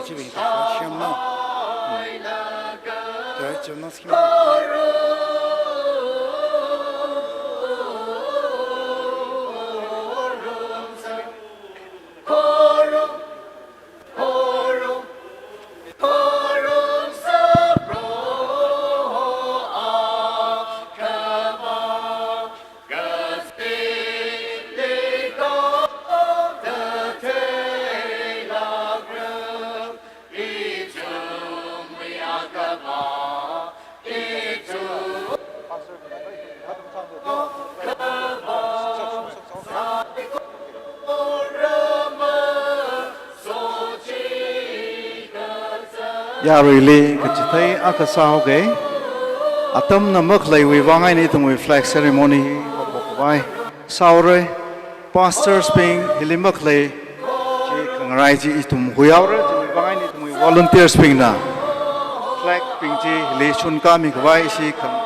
这边的好像嘛，对，就那什么。Ya really kechitai akasau ke atam namak lay we wangai ni tung we flag ceremony hobok saure pastors ping hilimak lay ji kangrai ji itum huyaure ji we wangai ni tung we volunteers ping na flag ping ji hili chun ka mi kwai si khang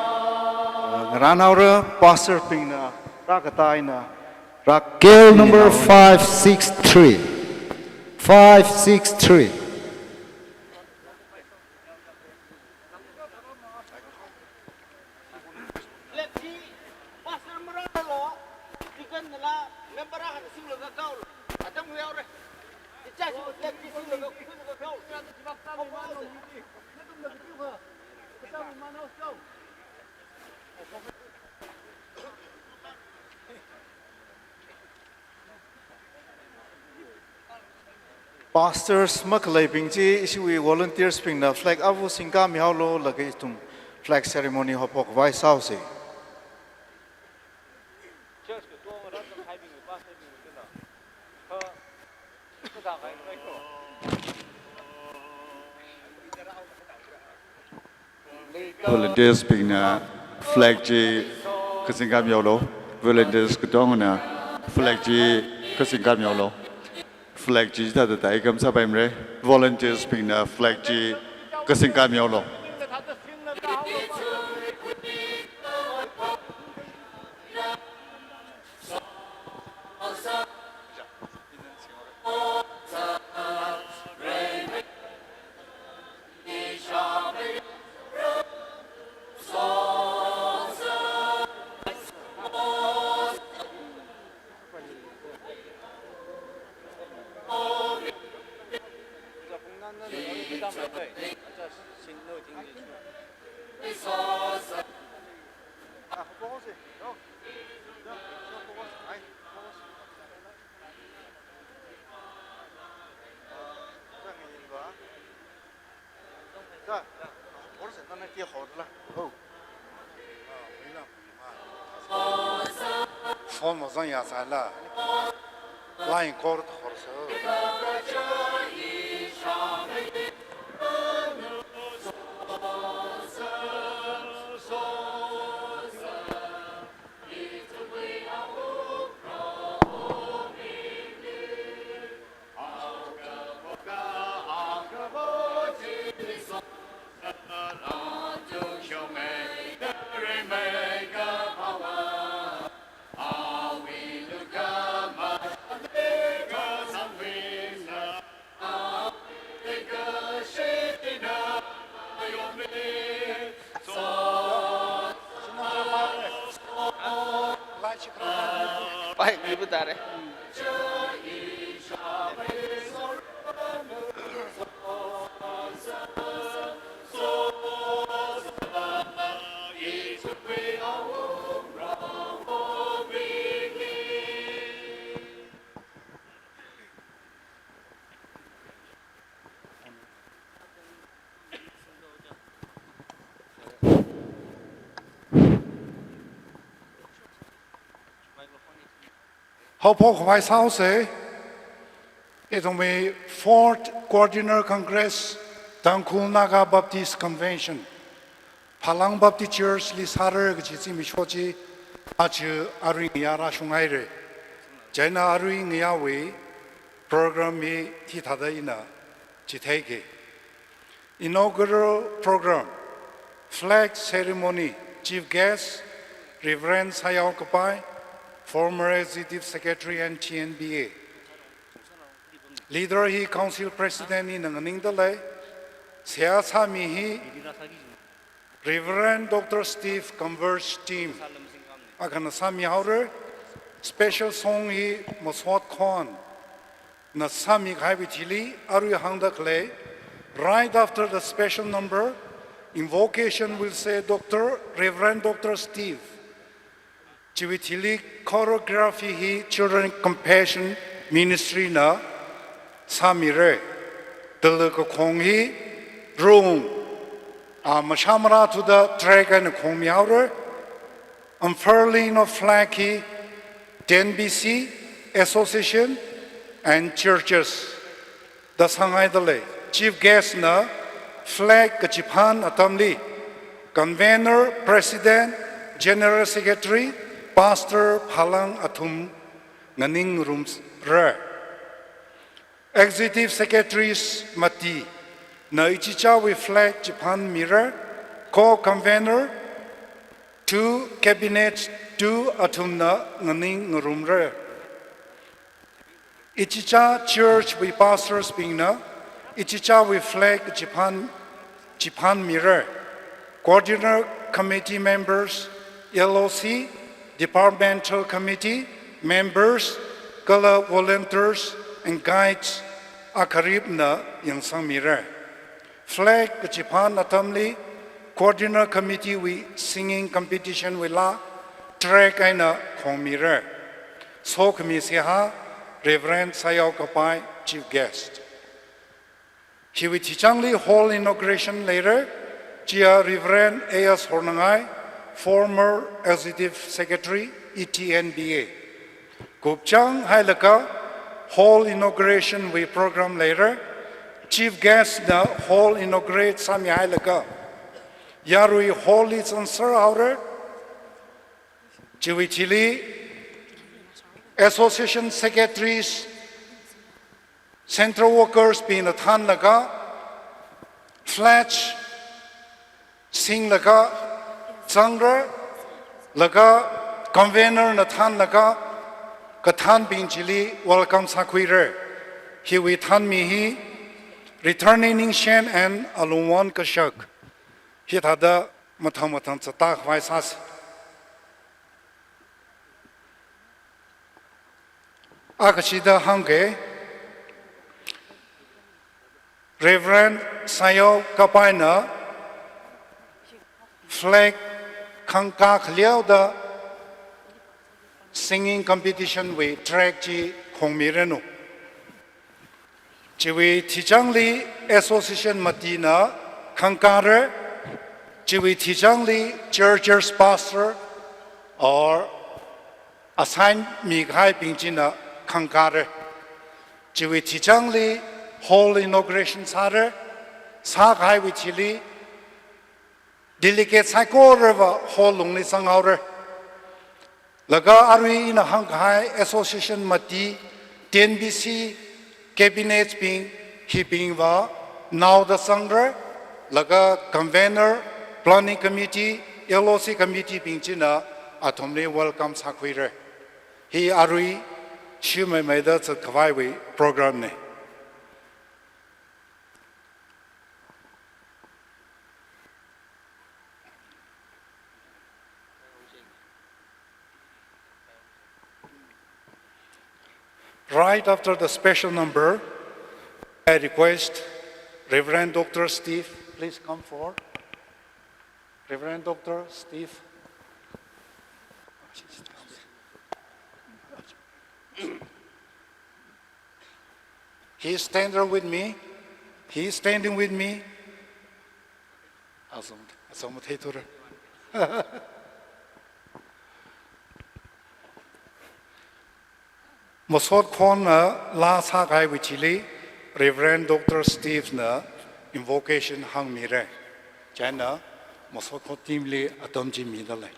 ngaranaure pastor ping na rakatai na Girl number 563. 563. Pastors makalay pingji isi we volunteers ping na flag avu singka mihalo lagay itum flag ceremony hopok vai sausi. Volunteers ping na flag ji kasingka mihalo volunteers kutong na flag ji kasingka mihalo. Flag ji ta ta ikam sa pai mre volunteers ping na flag ji kasing ka miao lo Line court horse. Baik, diputar ya. Hopok Vice House, it will be 4th Quadrennial Congress, Tangkhul Naga Baptist Convention. Phalang Baptist Church, Lisharer, Gizi Michochi, Achu Aring Yara Shungaire. Jaina Aring Yawe, program me Titadaina, Chiteke. Inaugural program, flag ceremony, chief guest, Reverend Sayao Kapai, former Executive Secretary and Tnbc. leader hi council president ni nanganing dalai sia sami hi Reverend Dr. Steve Converge team akana sami haure special song hi moswat khon na sami khai bichili aru hangda kle right after the special number invocation will say Reverend Dr. Steve Chivichili choreography hi children compassion ministry na samire delko khong hi room mashamara to the track and khong miaure unfurling of flag hi Tnbc association and churches the sangai dale chief guest na flag kachipan atamli convener president general secretary pastor Phalang athum nganing rooms re executive secretaries mati na ichicha we flag japan mirror co-convener two cabinets two athum na nganing room re ichicha church we pastors being na ichicha we flag japan mirror coordinator committee members LOC departmental committee members kala volunteers and guides akarib na yang sang mirror flag japan atamli coordinator committee we singing competition we la track aina khong mirror so committee ha Reverend Sayao Kapai chief guest he will teachangli hall inauguration later Chia Reverend A.S. Hornangai former executive secretary Etnba Gupchang Hailaka hall inauguration we program later chief guest the hall inaugurate Sami Hailaka Yarui hall is answer outer Chivichili association secretaries central workers being a tan laga flash sing laga Sangra laga convener Nathan laga Katan bin Chili welcome Sakwire. He with Mihi returning Shen and Alunwan Kashak. He had a Matamatan Satak Vaisas. Akashida Hange Reverend Sayo Kapaina flag Kanka Kliao the singing competition with track Ji Hongmirenu. Jiwi Tijangli Association Matina Kankare Jiwi Tijangli Churchers Pastor or assigned Mighai Pingjina Kankare Jiwi Tijangli Hall Inauguration Sare Sakai Wichili Delegate Saiko River Hall Lungli Sangaure Laga Arui in a Hanghai Association Mati Tnbc cabinets being keeping va now the Sangre Laga Convener Planning Committee LOC Committee being China Atomni welcome Sakwire. He Arui Shume made the Kawai program. Right after the special number, I request Reverend Dr. Steve, please come forward. Reverend Dr. Steve. He's standing with me. He's standing with me. Mosot Kwan last Hagai Wichili, Reverend Dr. Steve na invocation hang mire. Jana Mosot Kwan teamly atomji midale.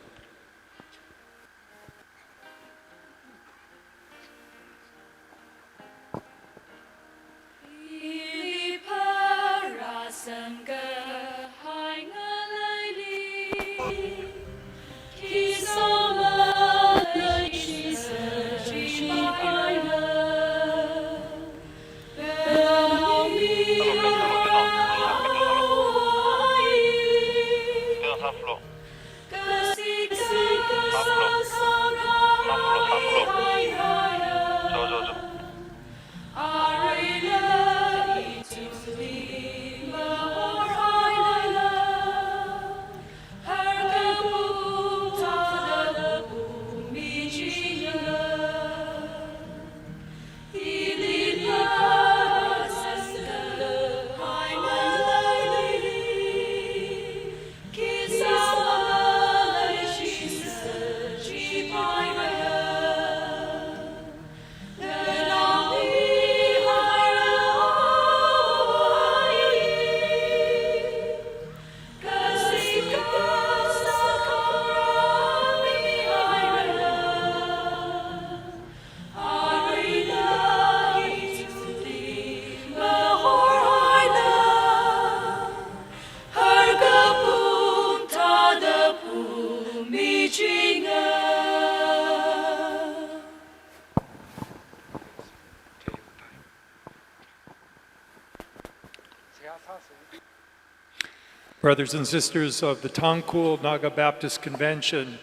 Brothers and sisters of the Tangkhul Naga Baptist Convention,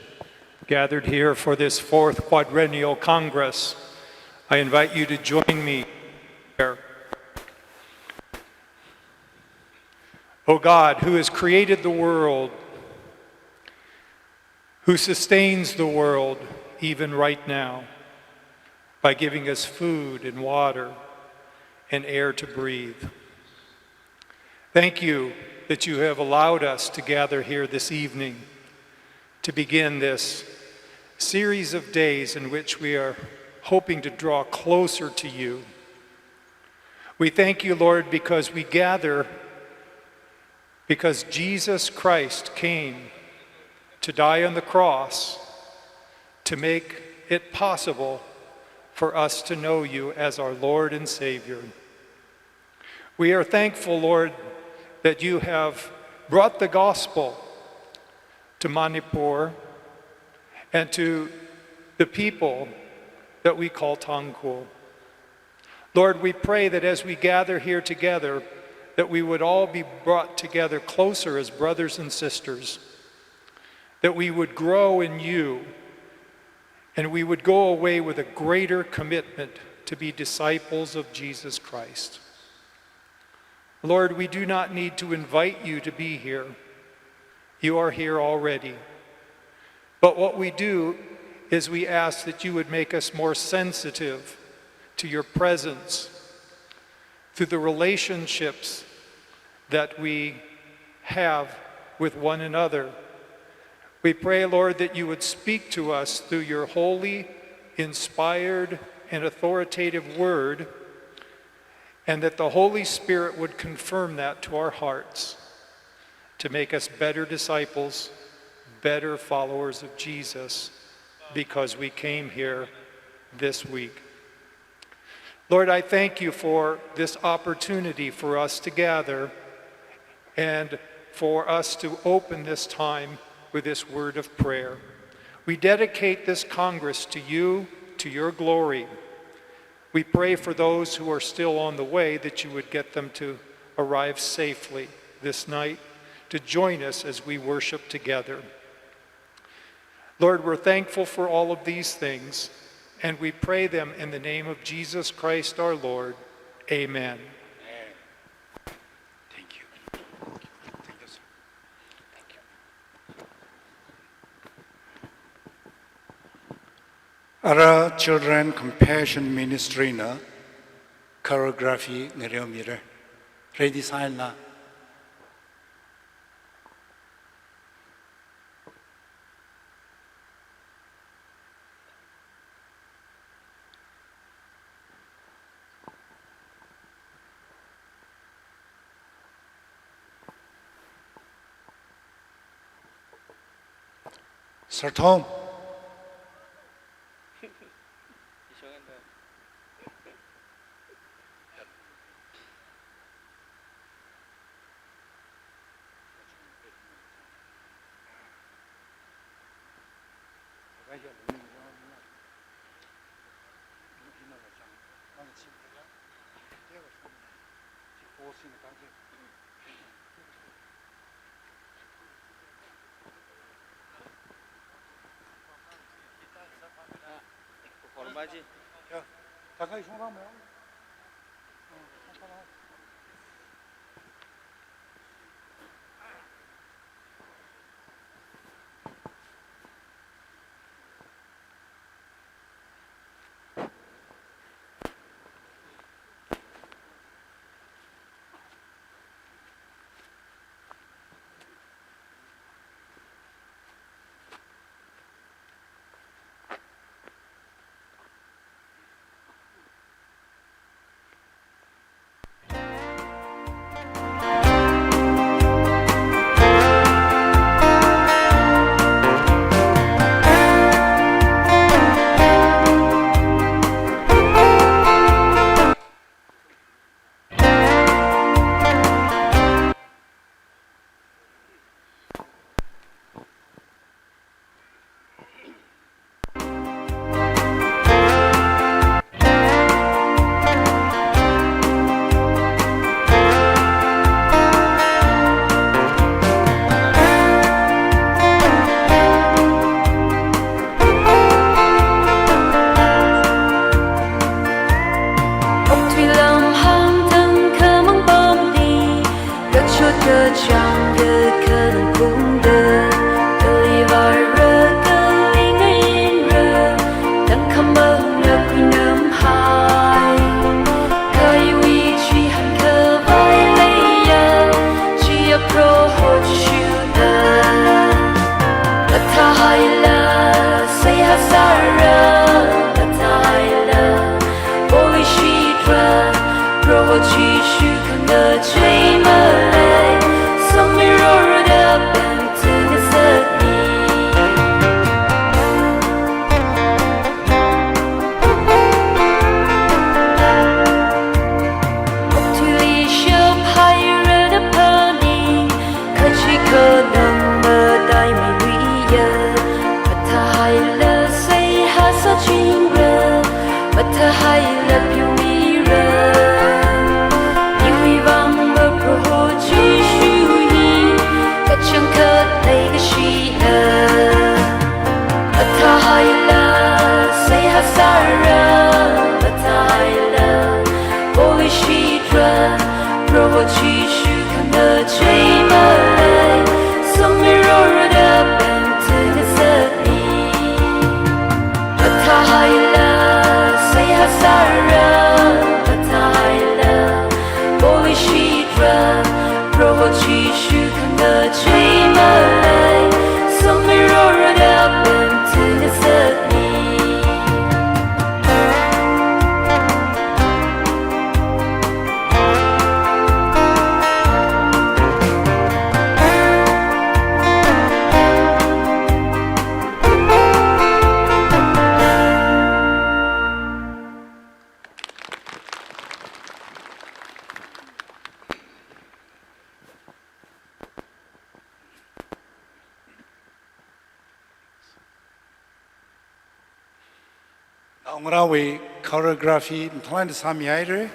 gathered here for this fourth Quadrennial Congress, I invite you to join me here. O God, who has created the world, who sustains the world even right now by giving us food and water and air to breathe. Thank you that you have allowed us to gather here this evening to begin this series of days in which we are hoping to draw closer to you. We thank you, Lord, because we gather because Jesus Christ came to die on the cross to make it possible for us to know you as our Lord and Savior. We are thankful, Lord, that you have brought the gospel to Manipur and to the people that we call Tangkhul. Lord, we pray that as we gather here together, that we would all be brought together closer as brothers and sisters, that we would grow in you, and we would go away with a greater commitment to be disciples of Jesus Christ. Lord, we do not need to invite you to be here. You are here already. But what we do is we ask that you would make us more sensitive to your presence through the relationships that we have with one another. We pray, Lord, that you would speak to us through your holy, inspired, and authoritative word, and that the Holy Spirit would confirm that to our hearts to make us better disciples, better followers of Jesus, because we came here this week. Lord, I thank you for this opportunity for us to gather and for us to open this time with this word of prayer. We dedicate this Congress to you, to your glory. We pray for those who are still on the way that you would get them to arrive safely this night to join us as we worship together. Lord, we're thankful for all of these things, and we pray them in the name of Jesus Christ our Lord. Amen. Thank you. Thank you, sir. Thank you. Our Children Compassion Ministry na choreography ngero mire. Ready sign na. Sir Tom. 야, 잠깐 손 면. 的追梦来，送你柔弱的本质的色你。可能的带美丽呀，把它害了谁还是情人，把它害了表迷人，你会忘了不后继续你，该讲可那个喜乐，把它害了谁还杀人，把它害了不会习转，若我继续看得最美来。送你柔弱的本质的色你，把它害了谁还杀人，把它害了不会习转，若我继续看得最美来，送你柔弱的本质的色你。Angarawi choreography plan sami aire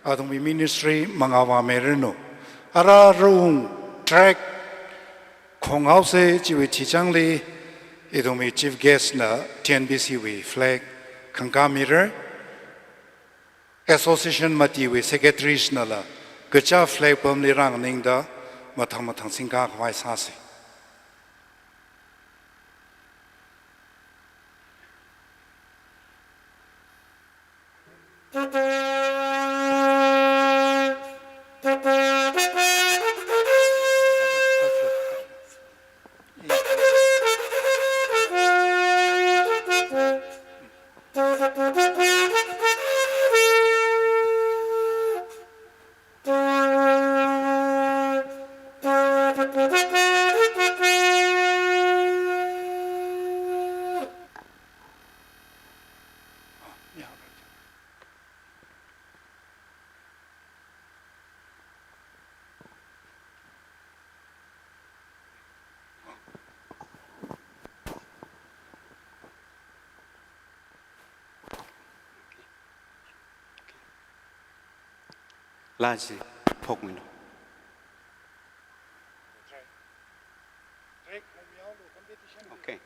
adumi ministry mangawa mereno ara room track khonghause jiwe chichangli idumi chief guest na Tnbc we flag khangka mirror association mati we secretaries na la gacha flag pom ni rang ningda mathang singka khwai sase Laji, Pogmino. Okay.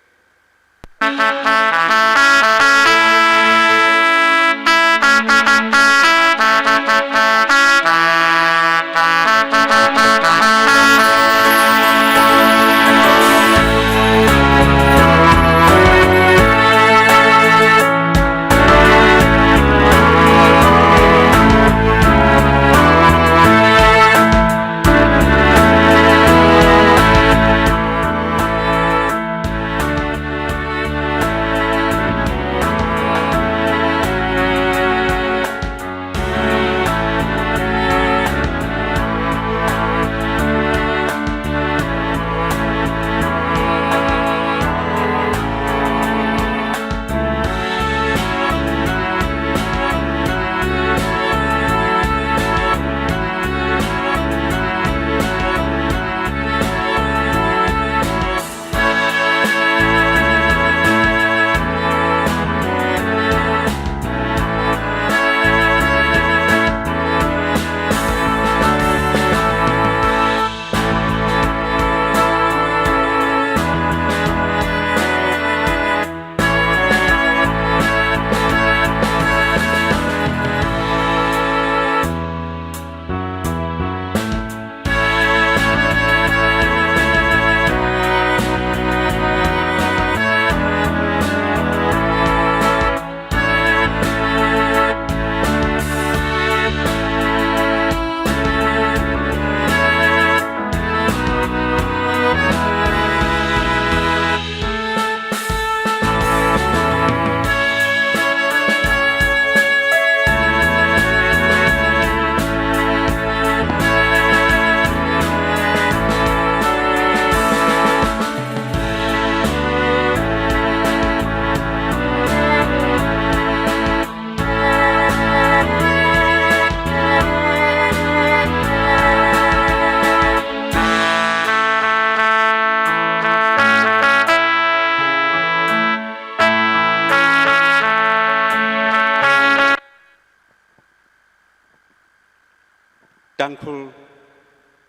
Tangkhul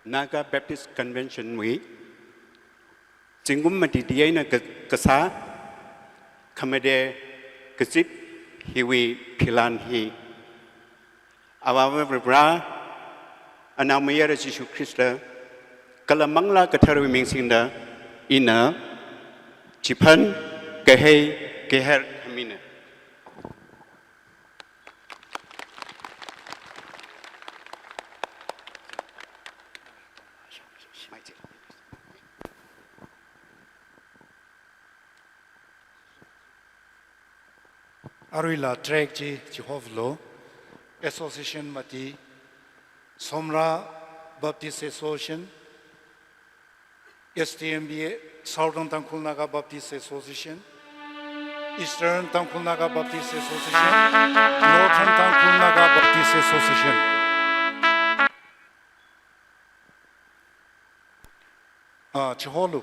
Naga Baptist Convention we Singum Matitiana Kasa Kamade Kasip Hiwi Pilan Hi Awa Bra Anamaya Jishu Christa Kalamangla Kataru Mingsinda Ina Chipan Gahe Geher Hamina Arila track Jehovlo Association Mati Somra Baptist Association Tnbc Southern Tangkhul Naga Baptist Association Eastern Tangkhul Naga Baptist Association Northern Tangkhul Naga Baptist Association Chiholu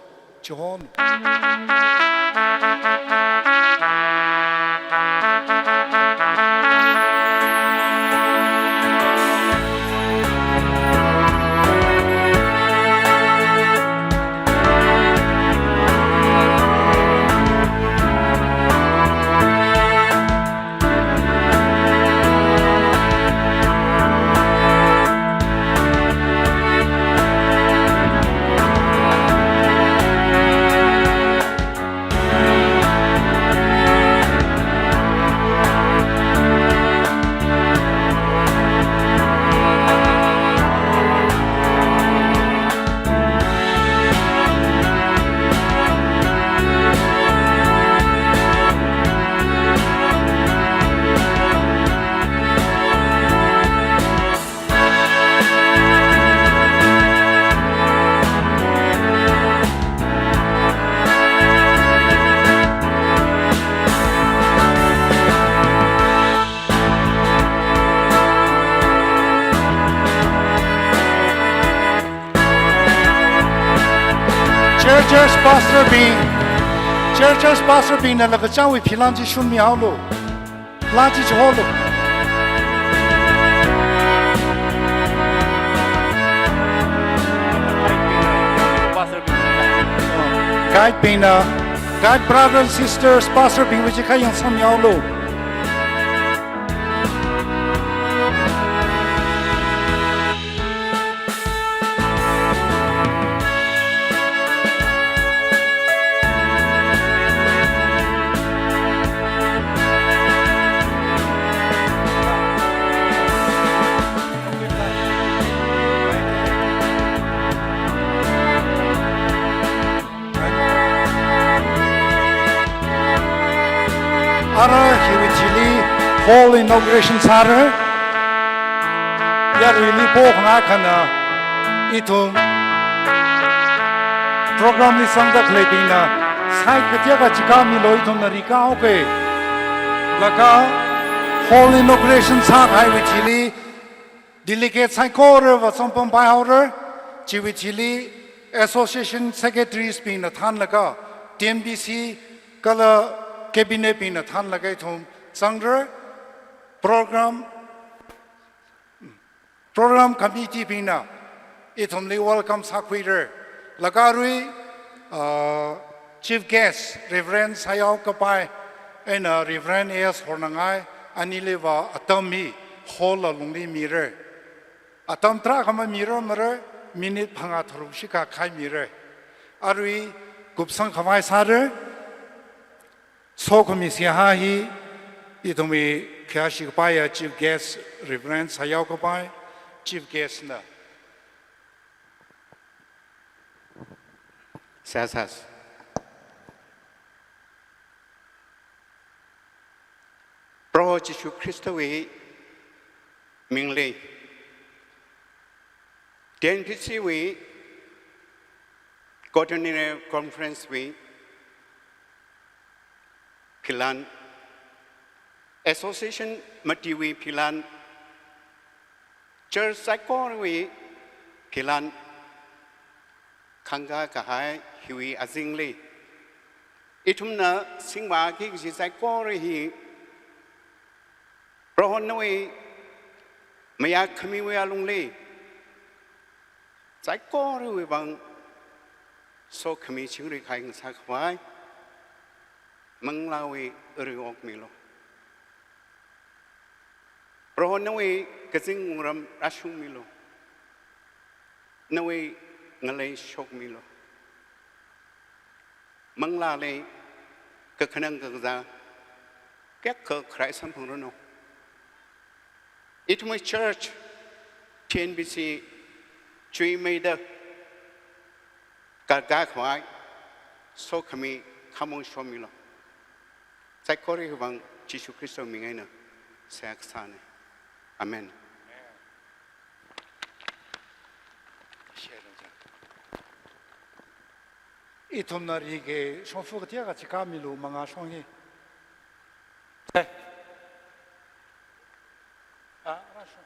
Church's pastor being a Lagajan with Pilanji Shumialo, Laji Holo. Guide brothers and sisters, pastor being with Jikayan Samialo. Hall inauguration Sarah Yarili Bohakana Itum program is on the Clepina Saikatiaga Chikami Loitum Narika okay Laka Hall inauguration Sarah Chili Delegate Saikore was on by order Chivichili Association Secretaries being a Tanlaka Tnbc Color Cabinet being a Tanlagatum Sandra Program committee bina itumli welcome sakwiter lagarui chief guest Reverend Sayao Kapai and Reverend A.S. Hornangai anileva atami hola lungli mirror atam tra kama mirror minute phanga thrushika khai mirror arui gupsang khamai sare so komisia hi itumi Kashi Kapaya, Chief Guest, Reverend Sayao Kapai, Chief Guest na. Sasas. Pro Jishu Christowi Mingli. Tnbc we Quadrennial Conference we Pilan Association Matiwi Pilan Church Saikori Pilan Kanga Kahai Hui Azingli Itumna Singwa Kiki Saikori Hi Prohonoi Maya Kamiwi Alungli 在过日为王，所可米情侣开个啥个歪，蒙拉为日奥米咯。Pero nawe kasing nguram rasyong milo. Nawe ngalay syok milo. Manglalay kakanang kagza kek ke kray sampung rono. It my church Tnbc chui maida kagak wai so kami kamong shomilo. Sai kori bang Jisu Kristo mingay na sa aksane. Amen. 이tum날 이게 쇼프가 되어같이 가밀로 망아 송이. 알았어.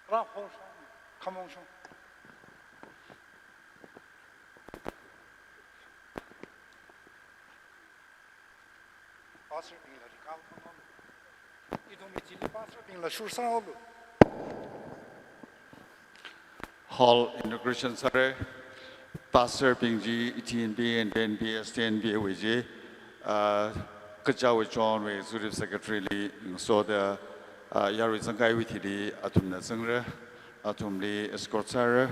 라포 송, 카몽 송. pastor ping la rikal thong idumi chili pastor ping la shur sa lu Hall integration sare pastor pingji Etnba and Tnbc weji kajaw John we Zurich secretary li so the yari sangai withidi atumna sangre atumli escort sare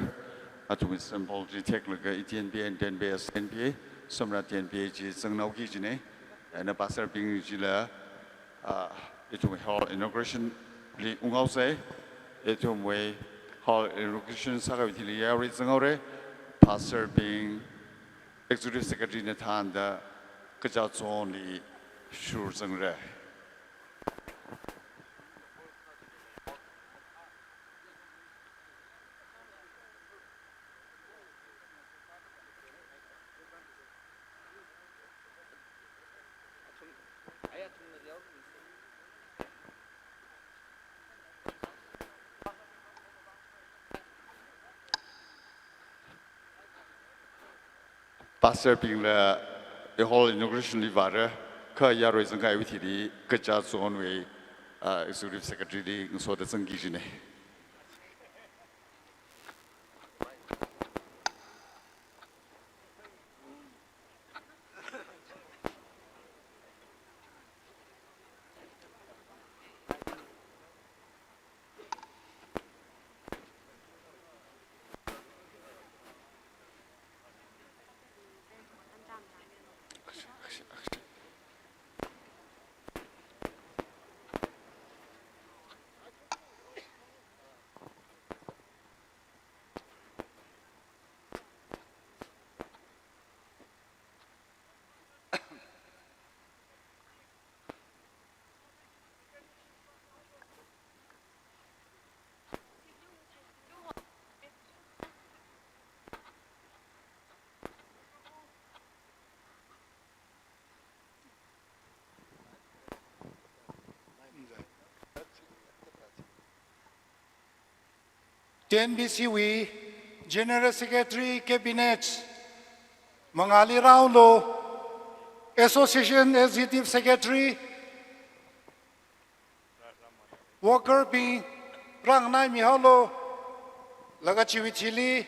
atum symbol ji technical Etnba and Tnbc somra Tnba ji sangnau gi jine and the pastor pingji la itum hall integration li ungau say itum we hall integration saga withili yari sangore pastor being executive secretary Natanda Kajazoni Shurzangre. Pastor being the whole inauguration livare, Kaya raising guy with the Kajaz on way, executive secretary, so the Sangijine. Tnbc we General Secretary Cabinet Mangali Raulo Association Executive Secretary Walker P Rangnai Mihalo Lagachivichili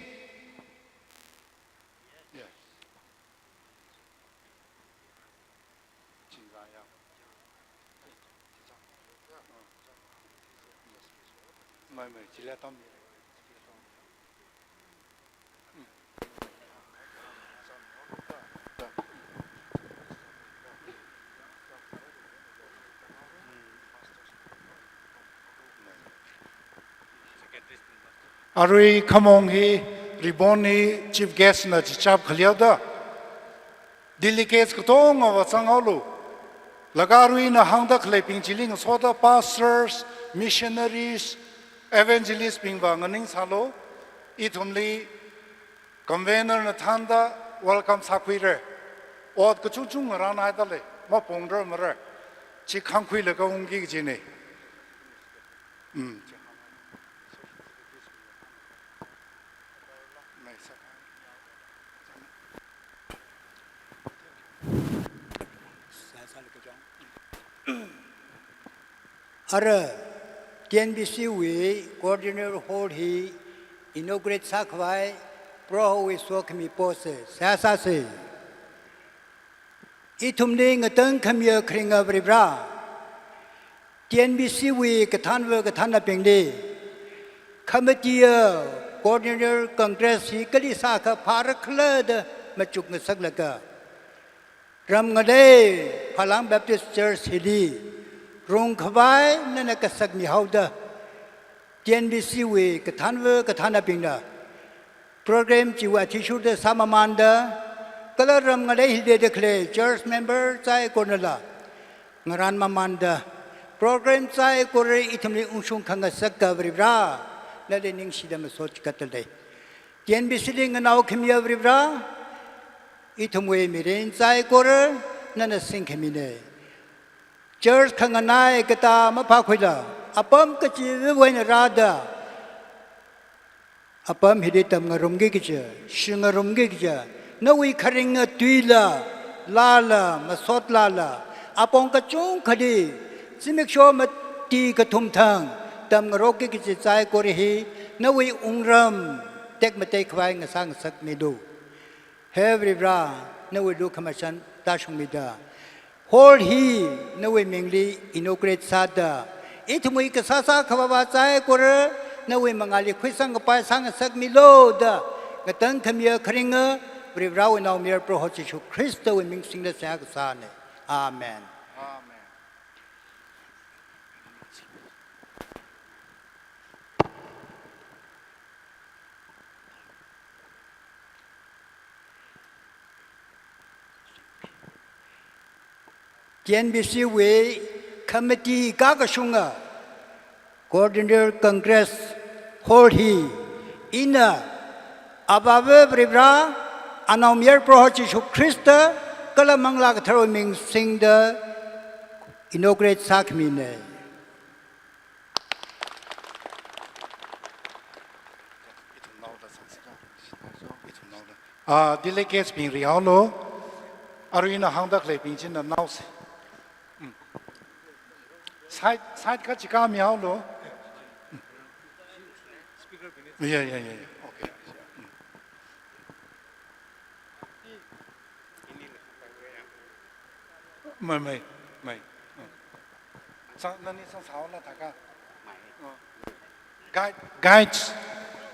Arui kamong hi riboni chief guest na chichap khaliada delegates kutong wa sangalu lagarui na hangda kleping chiling soda pastors missionaries evangelists ping wa nganing salo itumli convener na thanda welcome sakwire od kuchung ran aidale ma pongdra mara chi khangkhui la ka unggi jine Ara Tnbc we Quadrennial hold he inaugurate sakwai pro we so kami pose sa se itumning atang khamya khringa bribra Tnbc we kathanwa kathana pengde committee coordinator congress hi kali sa kha pharakhlad machuk ngasaklaka ram ngade Phalang Baptist Church hili rong khwai nana kasak mi hauda Tnbc we kathanwa kathana pengda program jiwa tishu de samamanda kala ram ngade hilde dekhle church member chai konala ngaran mamanda program chai kore itumli ungsung khanga sakka bribra lale ning sidam soch katalde Tnbc ling nau khimya bribra itumwe miren chai kore nana sing khimine church khanga nai kata ma pha khoida apam ka chi wein rada apam hiditam ngarum ge gija shingarum ge gija nawi kharing tuila lala masot lala apong ka chung khadi simek sho ma ti ka thum thang tam ngarok ge gija chai kore hi nawi ungram tek mate khwai nga sang sak medu every bra nawi du khamashan ta shung mida hol hi nawi mingli inaugurate sada itumui ka sa khawaba chai kore nawi mangali khuisang pa sang sak milo da ngatang khamya khringa brivra we now mere pro hochi chu Christ we ming sing the sa sa ne amen Tnbc we committee ka shunga coordinator congress hold he ina ababe bribra anomier prohochi chu Christa kala mangla ka tharo ming sing the inaugurate sakmine delegates being rialo arina hangda kle pinjin na naus side ka chika mi halo yeah okay mai sa nani sa sao la ta ka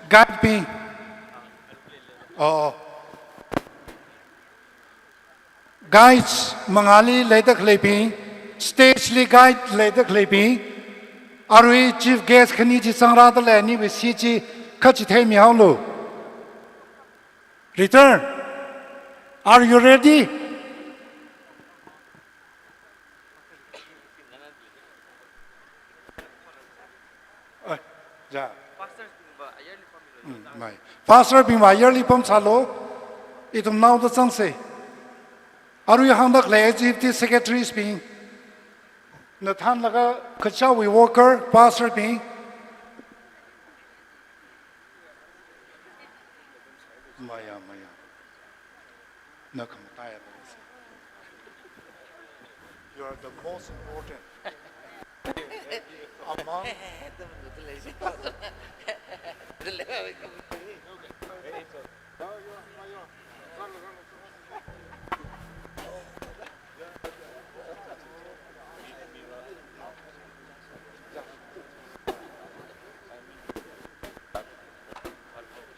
guide me guides mangali ledak lepi stage li guide ledak lepi arui chief guest khani ji sangra da le ni we si ji khachi the mi halo return are you ready ja pastor bing ba yearly pom chalo itum now the sang se arui hangdak le chief secretary being Nathan laga kacha we worker pastor being maya na kam taya you are the most important among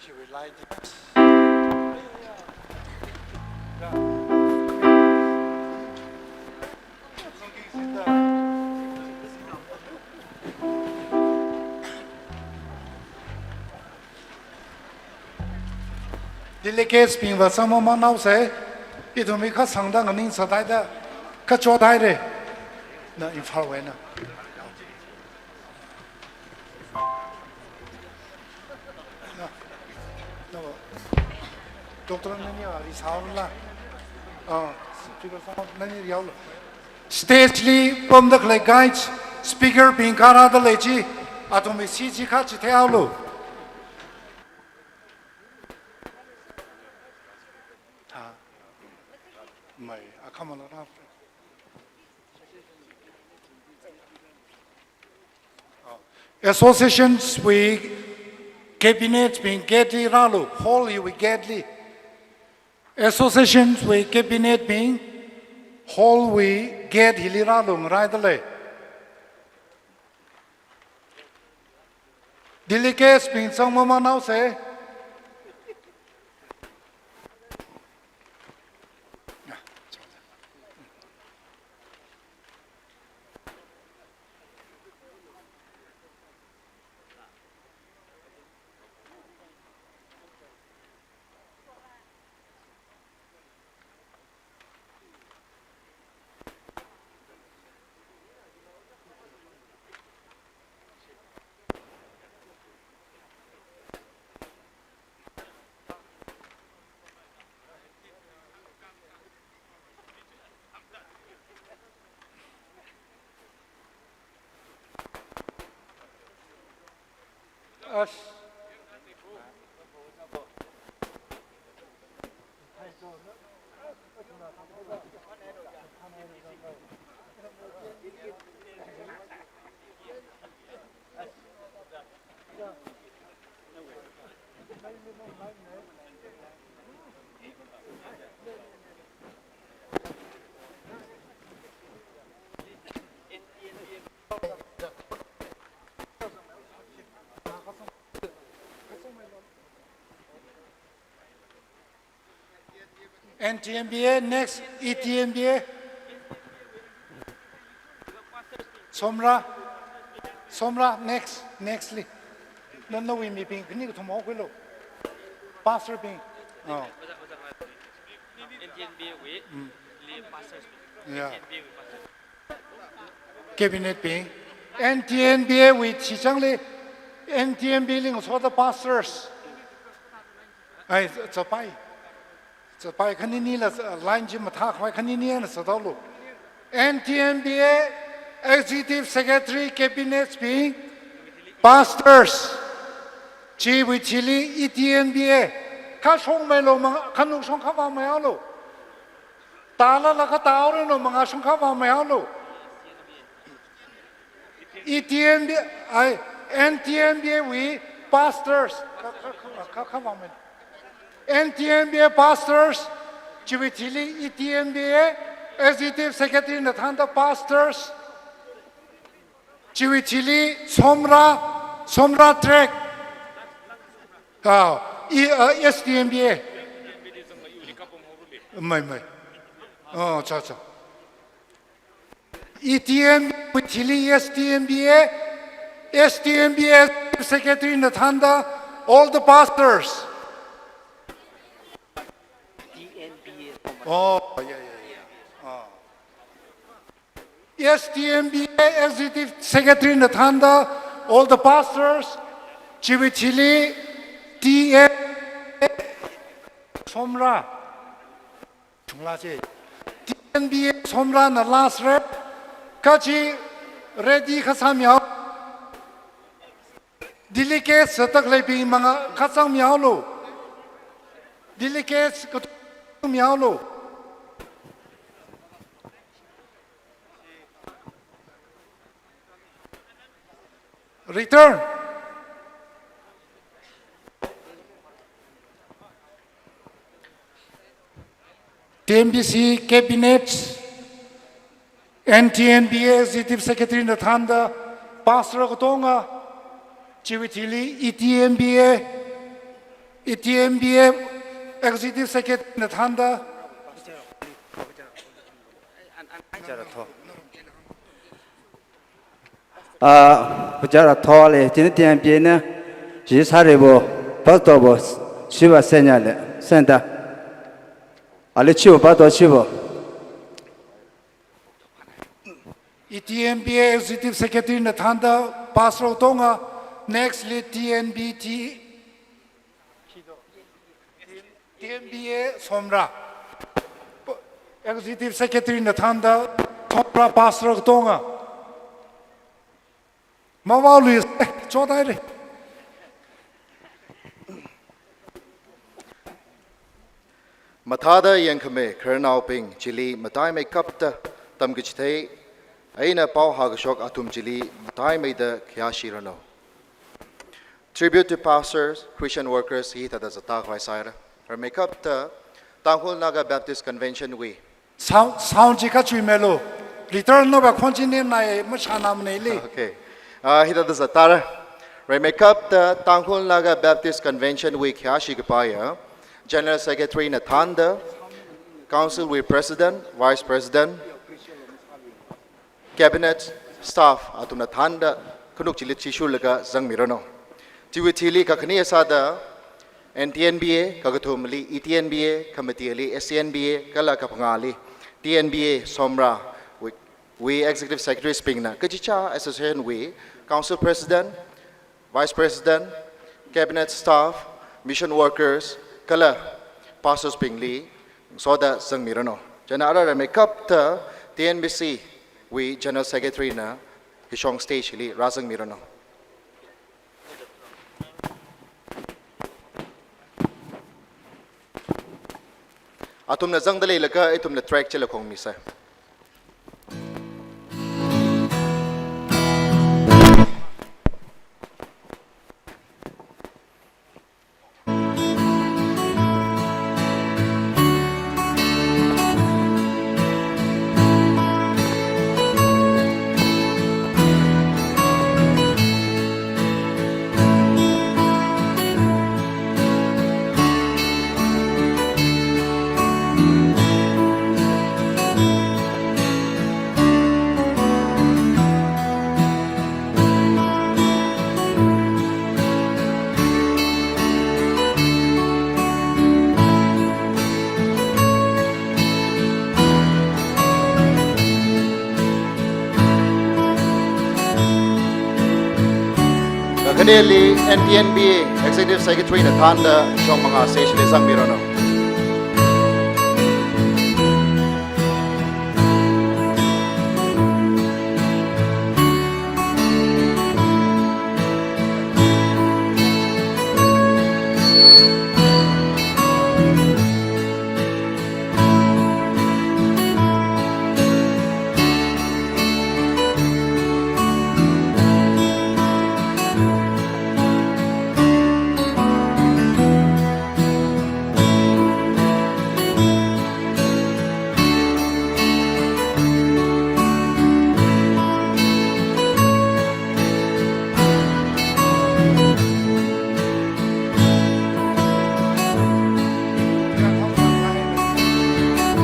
she will like this. Delegates being the some man now say it will make us sangdang and in Sadida Kachodire. No, in far away now. No, Doctor Nania is how Stately from the clay guides, speaker being Kara the Lechi, Atomi Siji Kachi Tealu. My Akamala associations we cabinets being Gedli Ralu, holy we Gedli. Associations we cabinet being whole we get Hiliralung right. Delegates being some mama now say. Tnba next Etnba. Somra nextly. No we me ping ni tomorrow willow. Pastor ping. Oh. Yeah. Cabinet ping. Tnba with Chichangli. Tnba ling for the pastors. It's a pie. So by Kanini line Jim Attack, Kanini and Sadolo. Tnba Executive Secretary Cabinets being pastors. Chi with Chili, Etnba. Kashong Melo, Kanusong Kava Mayalo. Tala Lakataur no Mangashong Kava Mayalo. Tnba we pastors. Tnba pastors, Chivitili, Tnba, Executive Secretary Nathanda pastors, Chivitili, Somra Trek, STNBA. Oh, cha. Etnba, Chivitili, STNBA, Secretary Nathanda, all the pastors. Oh, yeah. Tnba Executive Secretary Nathanda, all the pastors, Chivitili, TN, Somra, Tnba Somra, the last rep, Kachi, Ready Kasamyao, Delegates, Sataklepi, Manga, Kasamyalo, Delegates, Mialo. Return. Tnbc cabinets, Tnba Executive Secretary Nathanda, Pastor Kotonga, Chivitili, Etnba Executive Secretary Nathanda. Pujara Tole, Tnbc, Jisaribo, Postobos, Shiva Senale, Senda. Alichu, Pato Chivo. Etnba Executive Secretary Nathanda, Pastor Tonga, nextly Tnba Somra. Executive Secretary Nathanda, Somra Pastor Tonga. Mavalu is Chodai. Matada Yankame, Colonel Ping, Chili, Matai make Kapta, Tamgichte, Aina Pau Hagashok Atum Chili, Matai made the Kiashirano. Tribute to pastors, Christian workers, he that does a talk by side. Or make up the Tangkhul Naga Baptist Convention we. Sound jika chui melo. Return no ba khonchi nem nai ma chana mne li. Okay. He that does a tar. Right, make up the Tangkhul Naga Baptist Convention week Yashi Gapaya. General Secretary Nathanda. Council with President, Vice President, Cabinet, Staff, Atum Nathanda, Kunuk Chilit Chishulaga, Zang Mirano. Tiwitili Kakani Asada, Tnba, Kagatumali, Etnba, Committee, Snba, Kala Kapangali, Tnba, Somra, we Executive Secretary Spingna, Kachicha Association we, Council President, Vice President, Cabinet Staff, Mission Workers, Kala, Pastors Pingli, Soda Sang Mirano. Janara make up the Tnbc, we General Secretary na Hishong Stage Hili, Razang Mirano. Atum na zang dalay laka, itum na track chila kong misa. Kaneli Tnba Executive Secretary Nathanda Shong Mga Station Isang Mirano.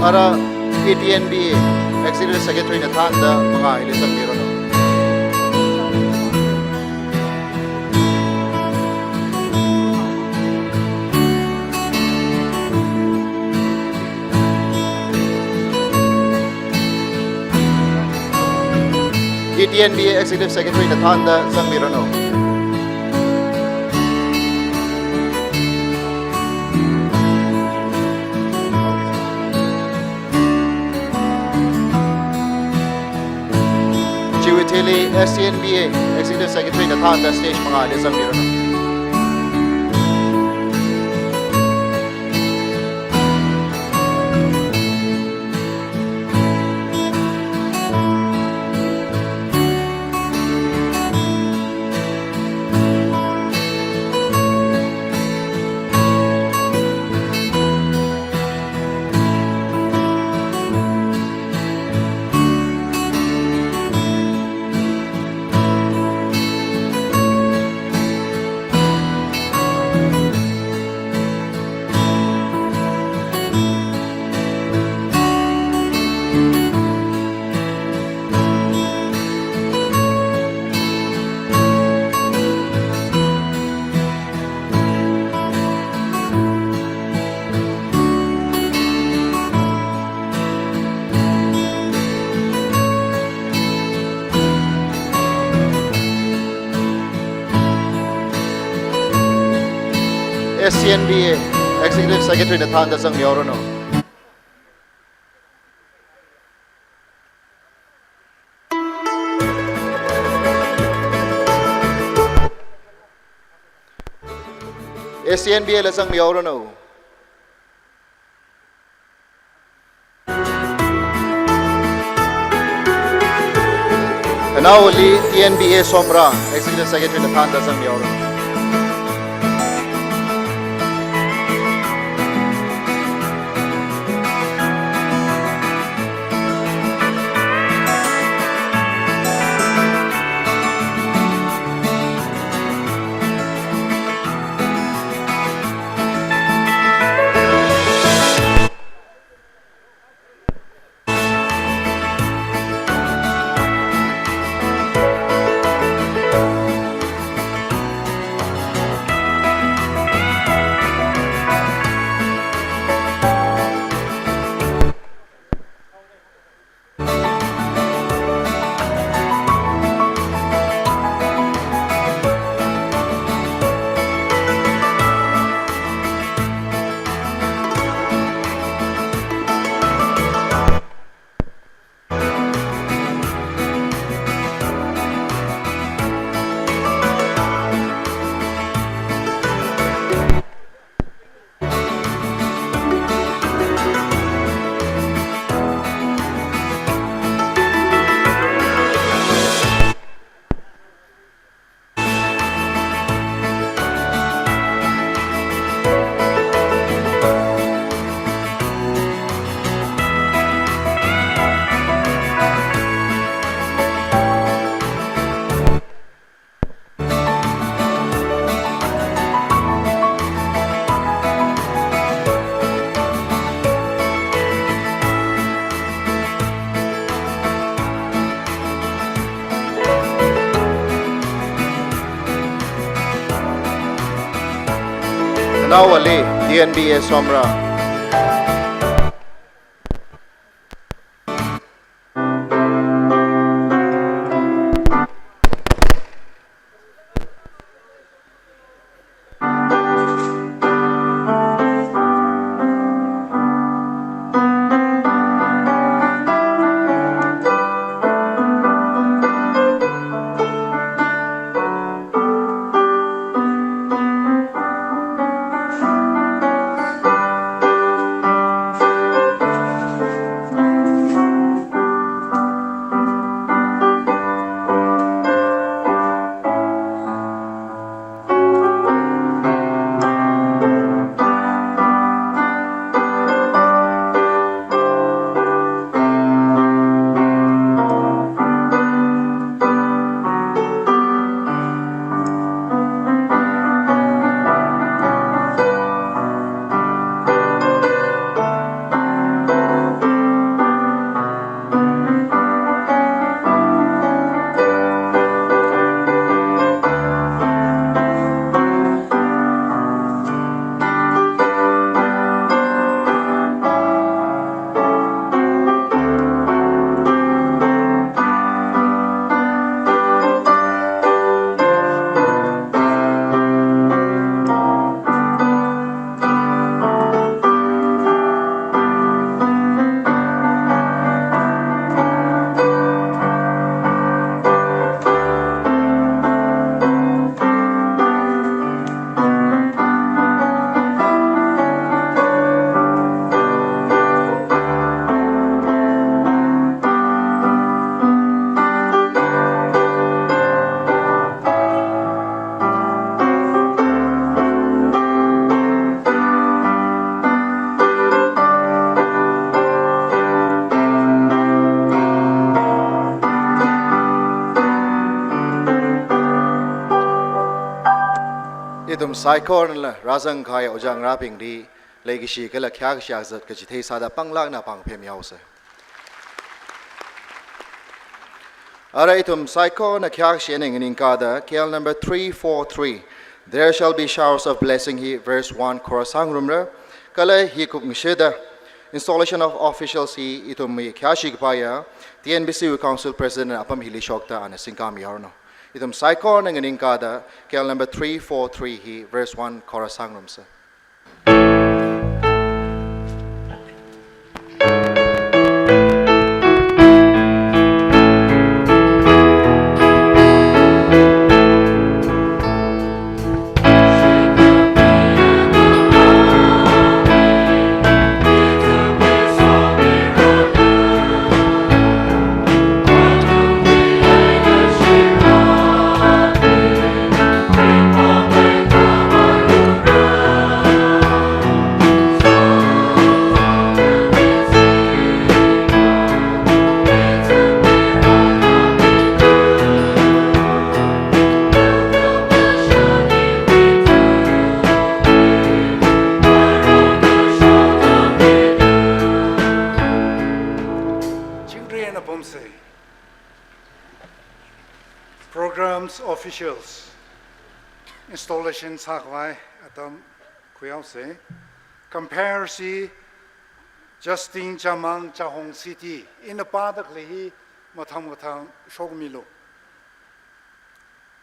Para Etnba Executive Secretary Nathanda Mga Ilisang Mirano. Etnba Executive Secretary Nathanda Zang Mirano. Tnba Executive Secretary Nathanda Stage Mga Ilisang Mirano. Tnba Executive Secretary Nathanda Zang Mirano. Tnba Lasang Mirano. And now Tnba Somra Executive Secretary Nathanda Zang Mirano. Manawali Tnbc Somra Idum Saikor la Razang Kai Ojang Rapping di Legishi Kala Kyak Shazat Kachite Sada Panglak na Pang Pem Yause. Araitum Saiko na Kyak Shening in Inkada, KL number 343. There shall be showers of blessing, he verse 1 Korasang Rumra, Kala Hikup Misheda, installation of officials he itum Kyashik Paya, Tnbc Council President Apam Hili Shokta and Sinkam Yarno. Itum Saikor ng Inkada, KL number 343 he verse 1 Korasang Rumsa. Programs officials installation sakwai atam kuyause comparison Justin Jamang Chahong City in the Padakli Matam Shogmilo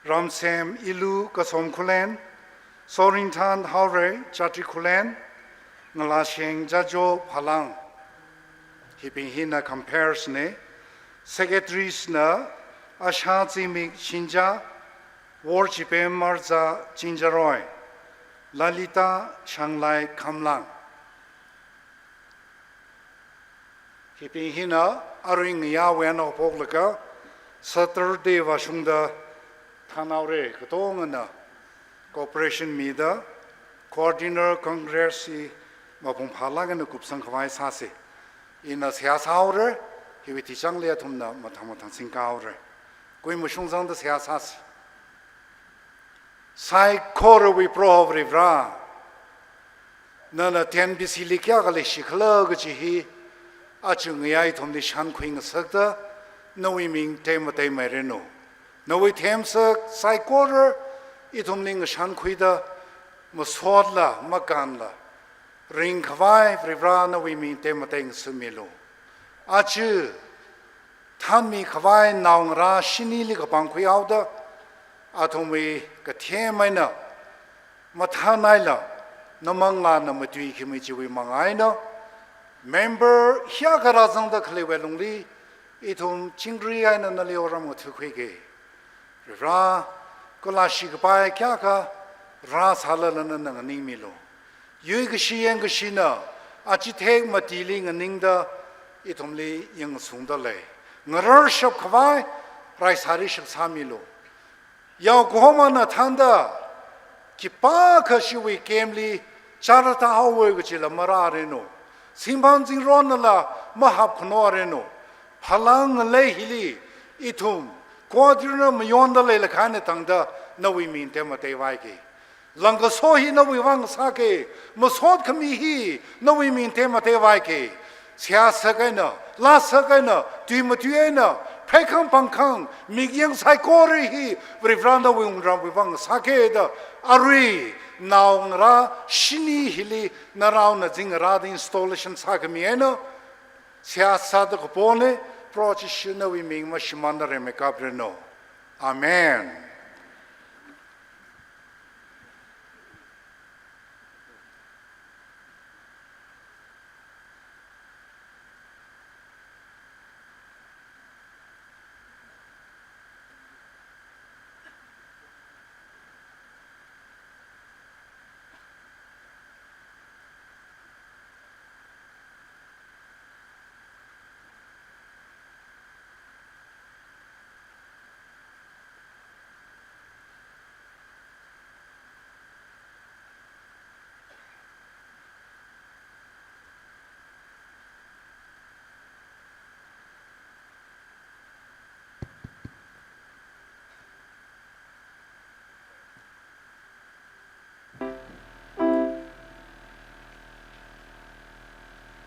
Ramsem Ilu Kasom Kulen Sorintan Haure Jati Kulen Nalashing Jajo Phalang Hipping Hina comparison secretaries na Ashazimik Shinja, Warchipem Marza Chinjaroy, Lalita Shanglai Kamlang. Hipping Hina, Aring Yawen of Poglaka, Saturday Vashunda Tanaure, Katongana, Cooperation Mida, Coordinator Congressi, Mapum Phalang and the Kupsang Kawai Sasi. In a Siasaure, he will teach Anglia Tumna Matamatan Sinkaure. Going Mushung the Siasas. Sai Koro we prove Rivra. Nana Tnbc Likiagali Shiklagachi, Achungai Tom the Shan Queen Sector, no we mean Temate Merino. No we Temsa, Sai Koro, Itumling Shan Quida, มาสวดละมากันละริงขวายปริบรานวิมีเตมเต็งสมิโลอาชื่อท่านมีขวายนาวราชินีลิกบังคุยเอาเดอาทวีกเทียไม่เนาะมาท่านไหนละน้ำมังลานน้ำมาดุยขึ้นมาจีวิมังไงเนาะ member เฮียกระซังตะเคลเวลงลีอีทุมจิงรีไอนันเลียวรำมุทุกข์เกยราก็ลาชิกไปแค่ก็ราสาลนันนังนิ่งมิโลยุยกชียังกชีนะอาจิเทกมาตีลิงนิ่งดาอีทุมลียังสูงดเลยงรชบขวายไรสาริชสามิโลยาวกูมันนะทันดากิป้าขชิวิเกมลีชาร์ตาฮาวเวกจิลมาราเรโนสิมพันจิงร้อนนั่นละมหับขนวเรโนพลังเลยฮิลีอีทุมควอดรนมยอนดเลยละขันตังดานวิมินเตมเตวายเกลังกโซฮีนวิวังสาเกมสอดขมีฮีนวิมินเตมเตวายเกเสียสกัยนะลาสกัยนะตุยมตุยนะเพคังปังคังมียังไซโครีฮีบริฟรานดวิงรำวิวังสาเกดอารีนาวงราชินีฮิลีนาราวนาจิงราดินสโตเลชันสากมีเอนะเสียสัตกปนโปรจิชนวิมิงมาชิมันดาเรเมกับเรโนอาเมน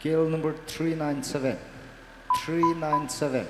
Gale number 397. 397.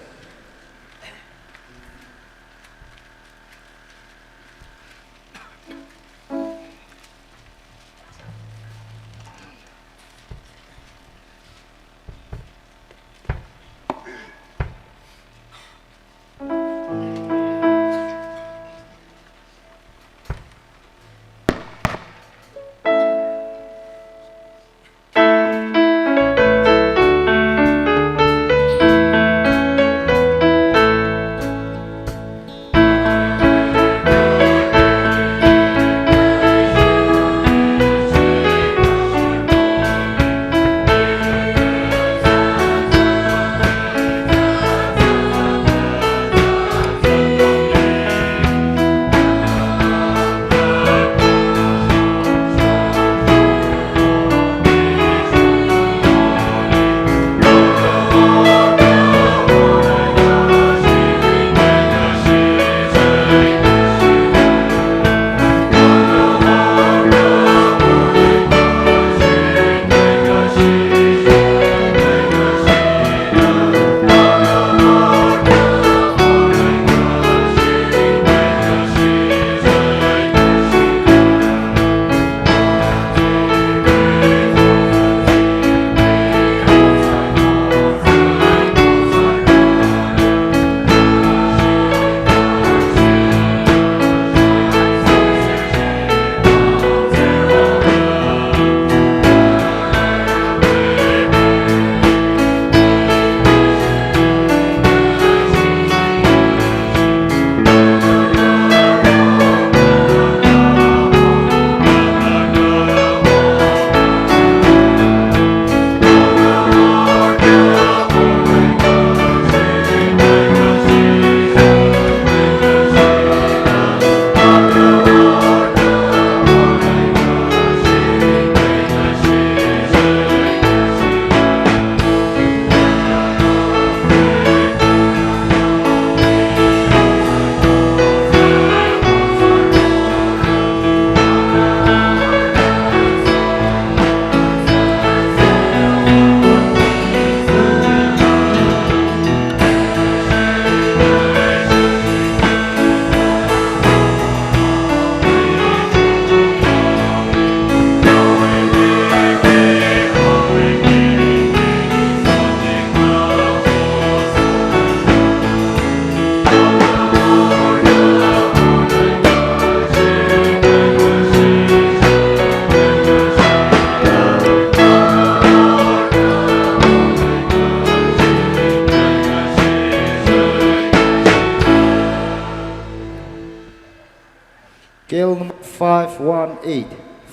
518.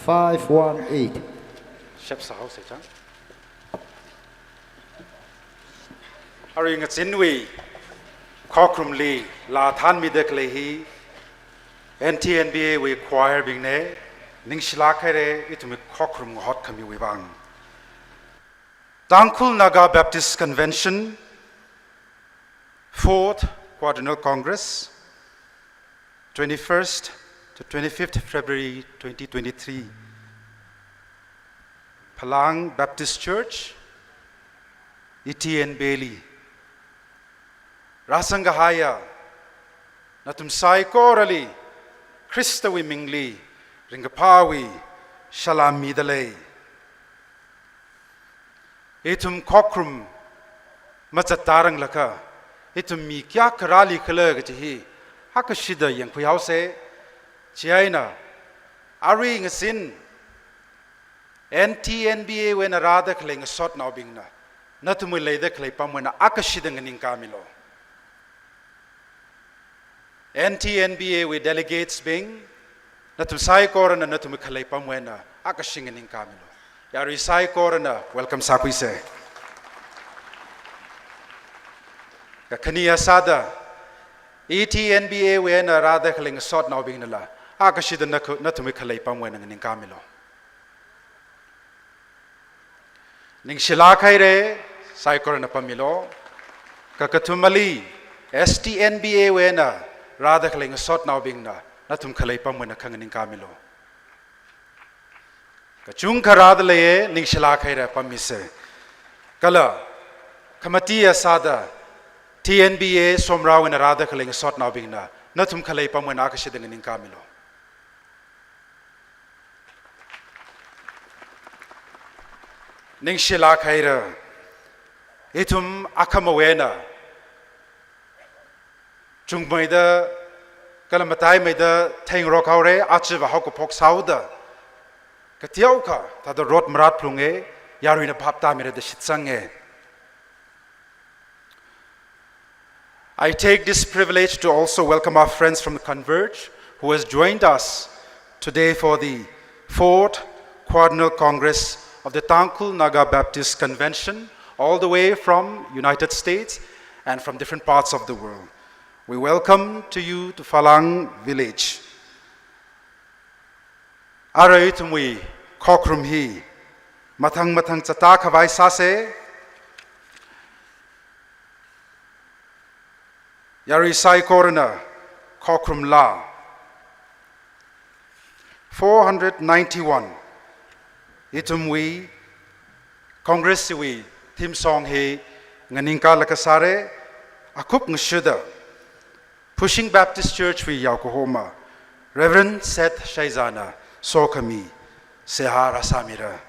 518. Chef sao sẽ chăng? Ari ngat sinwi khokrum li la than mi dek lehi Tnba we choir bing ne ning shila khaire itumi khokrum hot khami we bang Tangkhul Naga Baptist Convention 4th Quadrennial Congress 21st to 25th February 2023 Phalang Baptist Church Etnba Rasangahaya Natum Sai Korali Christawi Mingli Ringapawi Shalam Midale Etum Kokrum Matsatarang Laka Etum Mi Kya Karali Kalagaji Hakashida Yang Puyause Chiaina Ari Ngasin Tnba when a rather cling a sort now being na Natumul Leda Claypam when a Akashidang in Camilo Tnba with delegates being Natum Sai Korana Natum Kalepam when a Akashing in Camilo Yari Sai Korana welcome Sakuise Kania Sada Tnba when a rather cling a sort now being la Akashida Natum Kalepam when in Camilo Ning Shilakaire, Saikor na Pamilo, Kakatumali, Tnba wena, rather calling a sort now being na, Natum Kalepam when a Kanganing Camilo. Kachung Karadale, Ning Shilakaire Pamise. Kala, Kamatia Sada, Tnba, Somra when a rather calling a sort now being na, Natum Kalepam when Akashiding in Camilo. Ning Shila Kaira Itum Akamawena Chung Maida Kalamatai Maida Tang Rokaure Achiva Hokopok Sauda Katioka Tada Rot Marat Plunge Yarina Papta Mira de Shitsange. I take this privilege to also welcome our friends from the Converge who has joined us today for the 4th Quadrennial Congress of the Tangkhul Naga Baptist Convention, all the way from United States and from different parts of the world. We welcome to you to Phalang village. Araitumwi kokrum hi matang chata khavai sase yari sai korana kokrum la 491 Itumwi Congress we theme song he nganinka lakasare akup ngshida Pushing Baptist Church we Yokohama Reverend Seth Shaizana Sokami Sehara Samira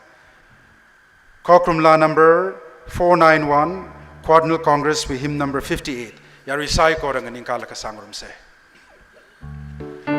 Kokrum La number 491 Quadrennial Congress we hymn number 58 Yarisai Korang nganinka lakasangrum se Bye.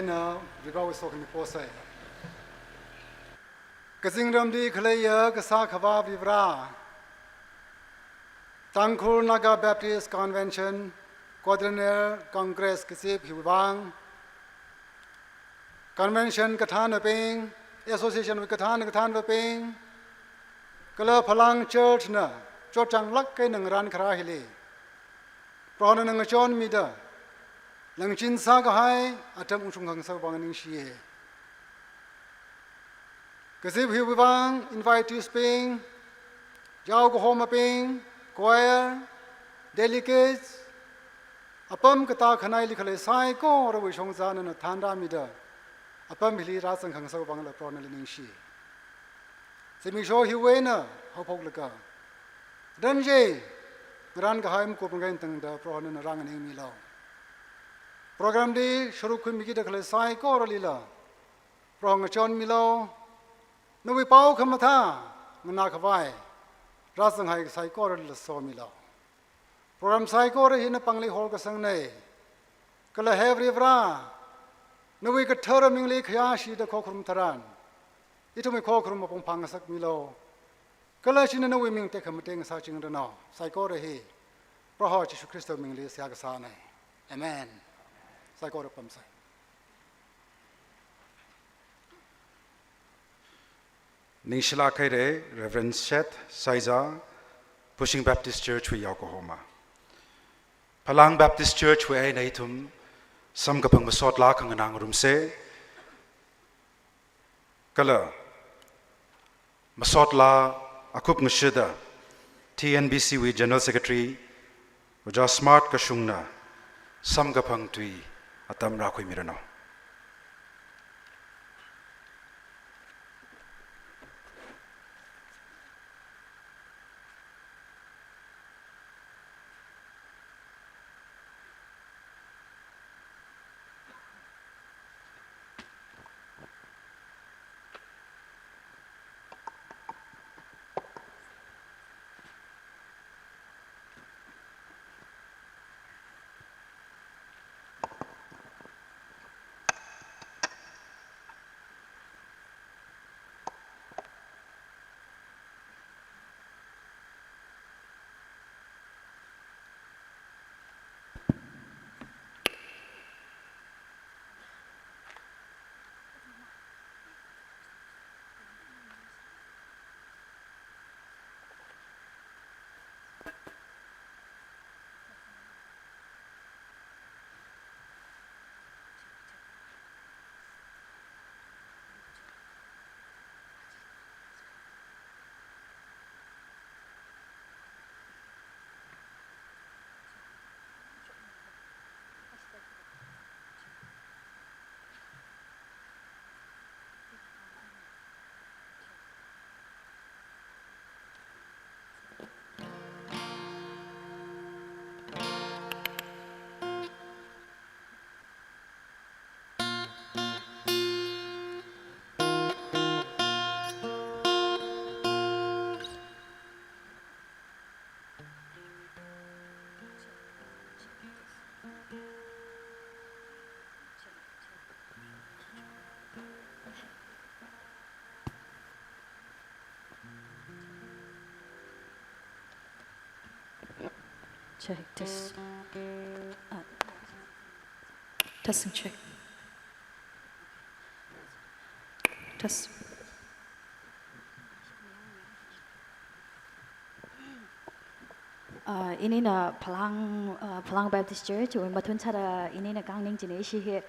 na riba we sok ni posai Kazingdom di khlaya kasa khaba vibra Tangkhul Naga Baptist Convention Quadrennial Congress kisip hiwang Convention kathan ping Association with kathan ping Kala Phalang Church na chotang lak kai nang ran khara hili Prana nang chon mida Lang chin sa ka hai atam usung hang sa bang ning shi Kasib hi bang invite you sping Jao ko home ping choir delegates apam kata khanai likhale sai ko ro wi chong za na thanda mida apam hili ra sang hang sa bang la prana ning shi Semi show hi we na ho phok la ka dan je ran ka haim ko pangai tang da prana na rang ning mi lao Program di shuru khu mi ki da khle sai ko ro lila prong chon mi lo no wi pau kham tha ngna khwai ra sang hai sai ko ro lila so mi lo program sai ko re hin pangli hol ka sang nei kala have ri vra no wi ka thara ming le khya shi da kho khrum tharan itu mi kho khrum pong phang sak mi lo kala shin no wi ming te kham te ng sa ching da no sai ko re hi pro ho chi Christo ming le sia ka sa nei amen Sai ko pam sai Ningshila Kaire, Reverend Seth Saiza, Pushing Baptist Church with Yokohama. Phalang Baptist Church with Naitum, Sam Kapang Masot La Kanganang Rumse, Kala Masot La Akup Mushida, Tnbc with General Secretary, Uja Smart Kashungna, Sam Kapang Tui. Atam rakui mirano. Check this. Testing check. Test. Ini na Phalang Baptist Church uin batun chara ini na kang ning jine shi he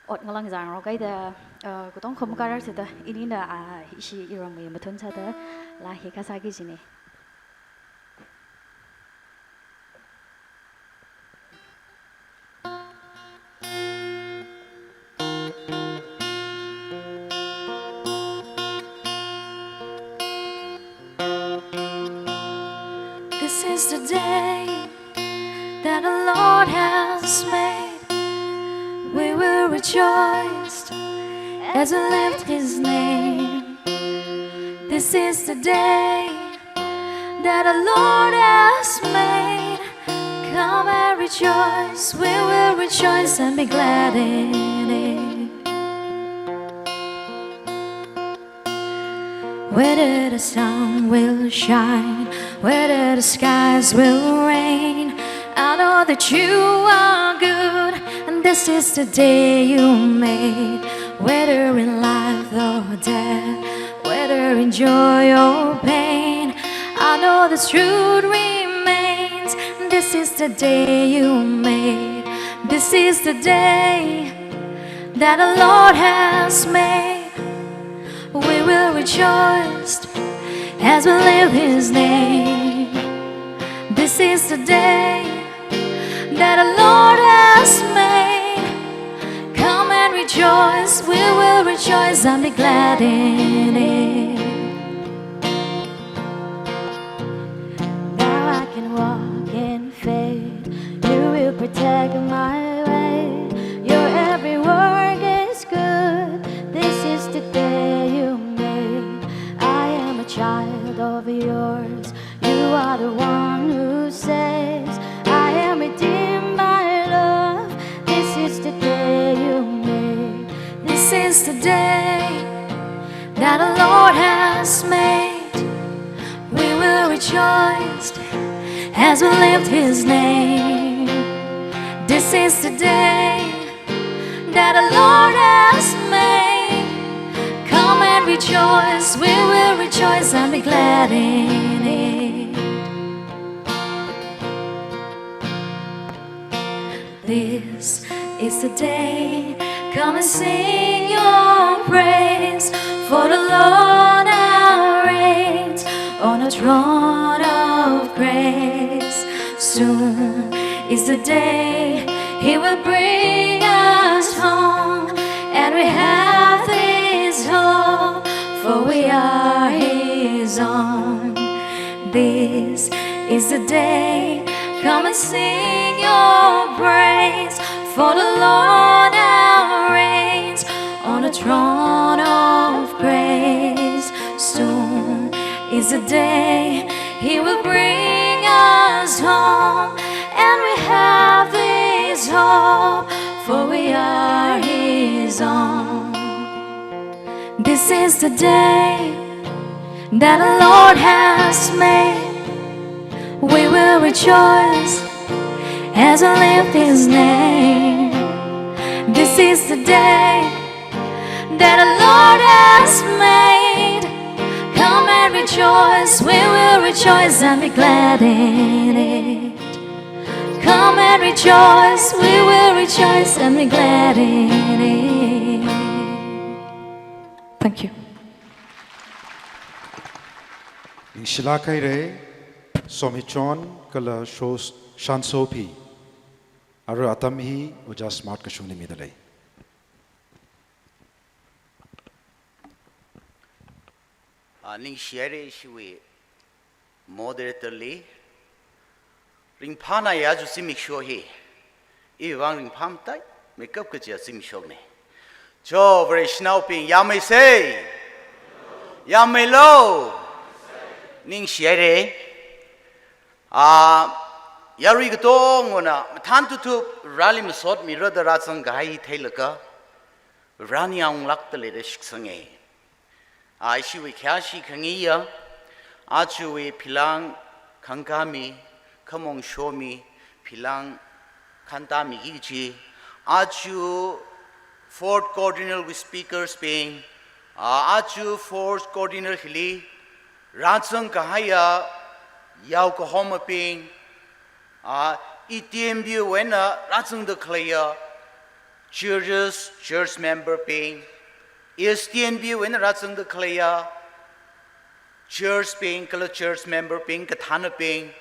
ot ngalang jang ro kai da ko tong khom karar se da ini na shi irong me batun chada la he ka sa gi jine This is the day that the Lord has made. We will rejoice as we lift His name. This is the day that the Lord has made. Come and rejoice, we will rejoice and be glad in it. Whether the sun will shine, whether the skies will rain, I know that you are good, and this is the day you made. Whether in life or death, whether in joy or pain, I know the truth remains. This is the day you made. This is the day that the Lord has made. We will rejoice as we live His name. This is the day that the Lord has made. Come and rejoice, we will rejoice and be glad in it. Now I can walk in faith, you will protect my way. Your every word is good, this is the day you made. I am a child of yours, you are the one who saves. I am redeemed by love, this is the day you made. This is the day that the Lord has made. We will rejoice as we lift His name. This is the day that the Lord has made. Come and rejoice, we will rejoice and be glad in it. This is the day, come and sing your praise, for the Lord now reigns on a throne of grace. Soon is the day He will bring us home, and we have this hope, for we are His own. This is the day, come and sing your praise, for the Lord now reigns on a throne of grace. Soon is the day He will bring us home, and we have this hope, for we are His own. This is the day that the Lord has made. We will rejoice as we lift His name. This is the day that the Lord has made. Come and rejoice, we will rejoice and be glad in it. Come and rejoice, we will rejoice and be glad in it. Thank you. Shilakai re somichon kala shows shansopi aru atamhi uja smart kashuni midalai. Ning share shiwi moderately ring pana ya ju simik sho he I wang ring pam tai make up ka ja sim sho ne jo very snow ping ya mai say ya mai lo ning share ya ri ga tong ona than tu tu rally me sot mi ra da ra sang gai thailaka rani ang lak ta le de shik sange I see we kashi kangiya, achu we Phalang kankami, come on show me, Phalang kantami ichi, achu fourth Quadrennial with speakers being, achu fourth Quadrennial hili, ratsang kahaya, yau kahoma being, Etnba wena ratsang the clear, churches, church member being, Tnbc when ratsang the klaya, church being, kala church member being, kathana being,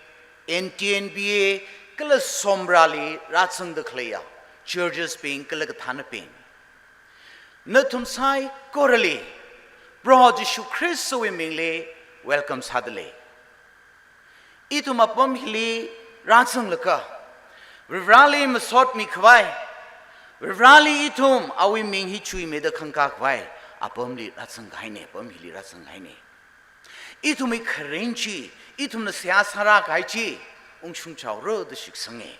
Tnba, kala sombrali ratsang the klaya, churches being, kala kathana being. Natum sai korali, bro Jishu Christ so mingly welcome sadly. Itum apam hili ratsang laka, Rivrali masot mi kwai. Rally itum awi ming hi chui me the kankak vai apom li ratsang gaine pom hili ratsang gaine itum I krenchi itum na siasara gaichi ungshung chao ro de shik sange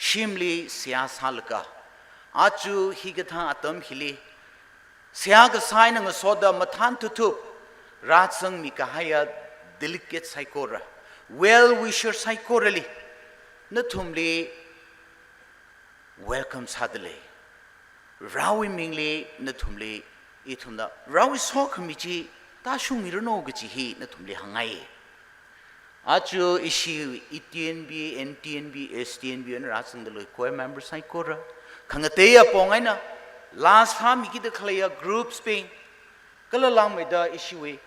shimli sia salka achu higatha atam hili sia ga sai na soda mathan tutup ratsang mikahaya delicate psychora well wisher psychorally nathumli welcome sadle rawi mingli nathumli ithumda rawi sokhmichi ta shungirno gichi hi nathumli hangai achu issue Etnb Tnb Stnb and ratsang the choir member psychora khangateya pongaina last time he the clear groups being kalalam with the issue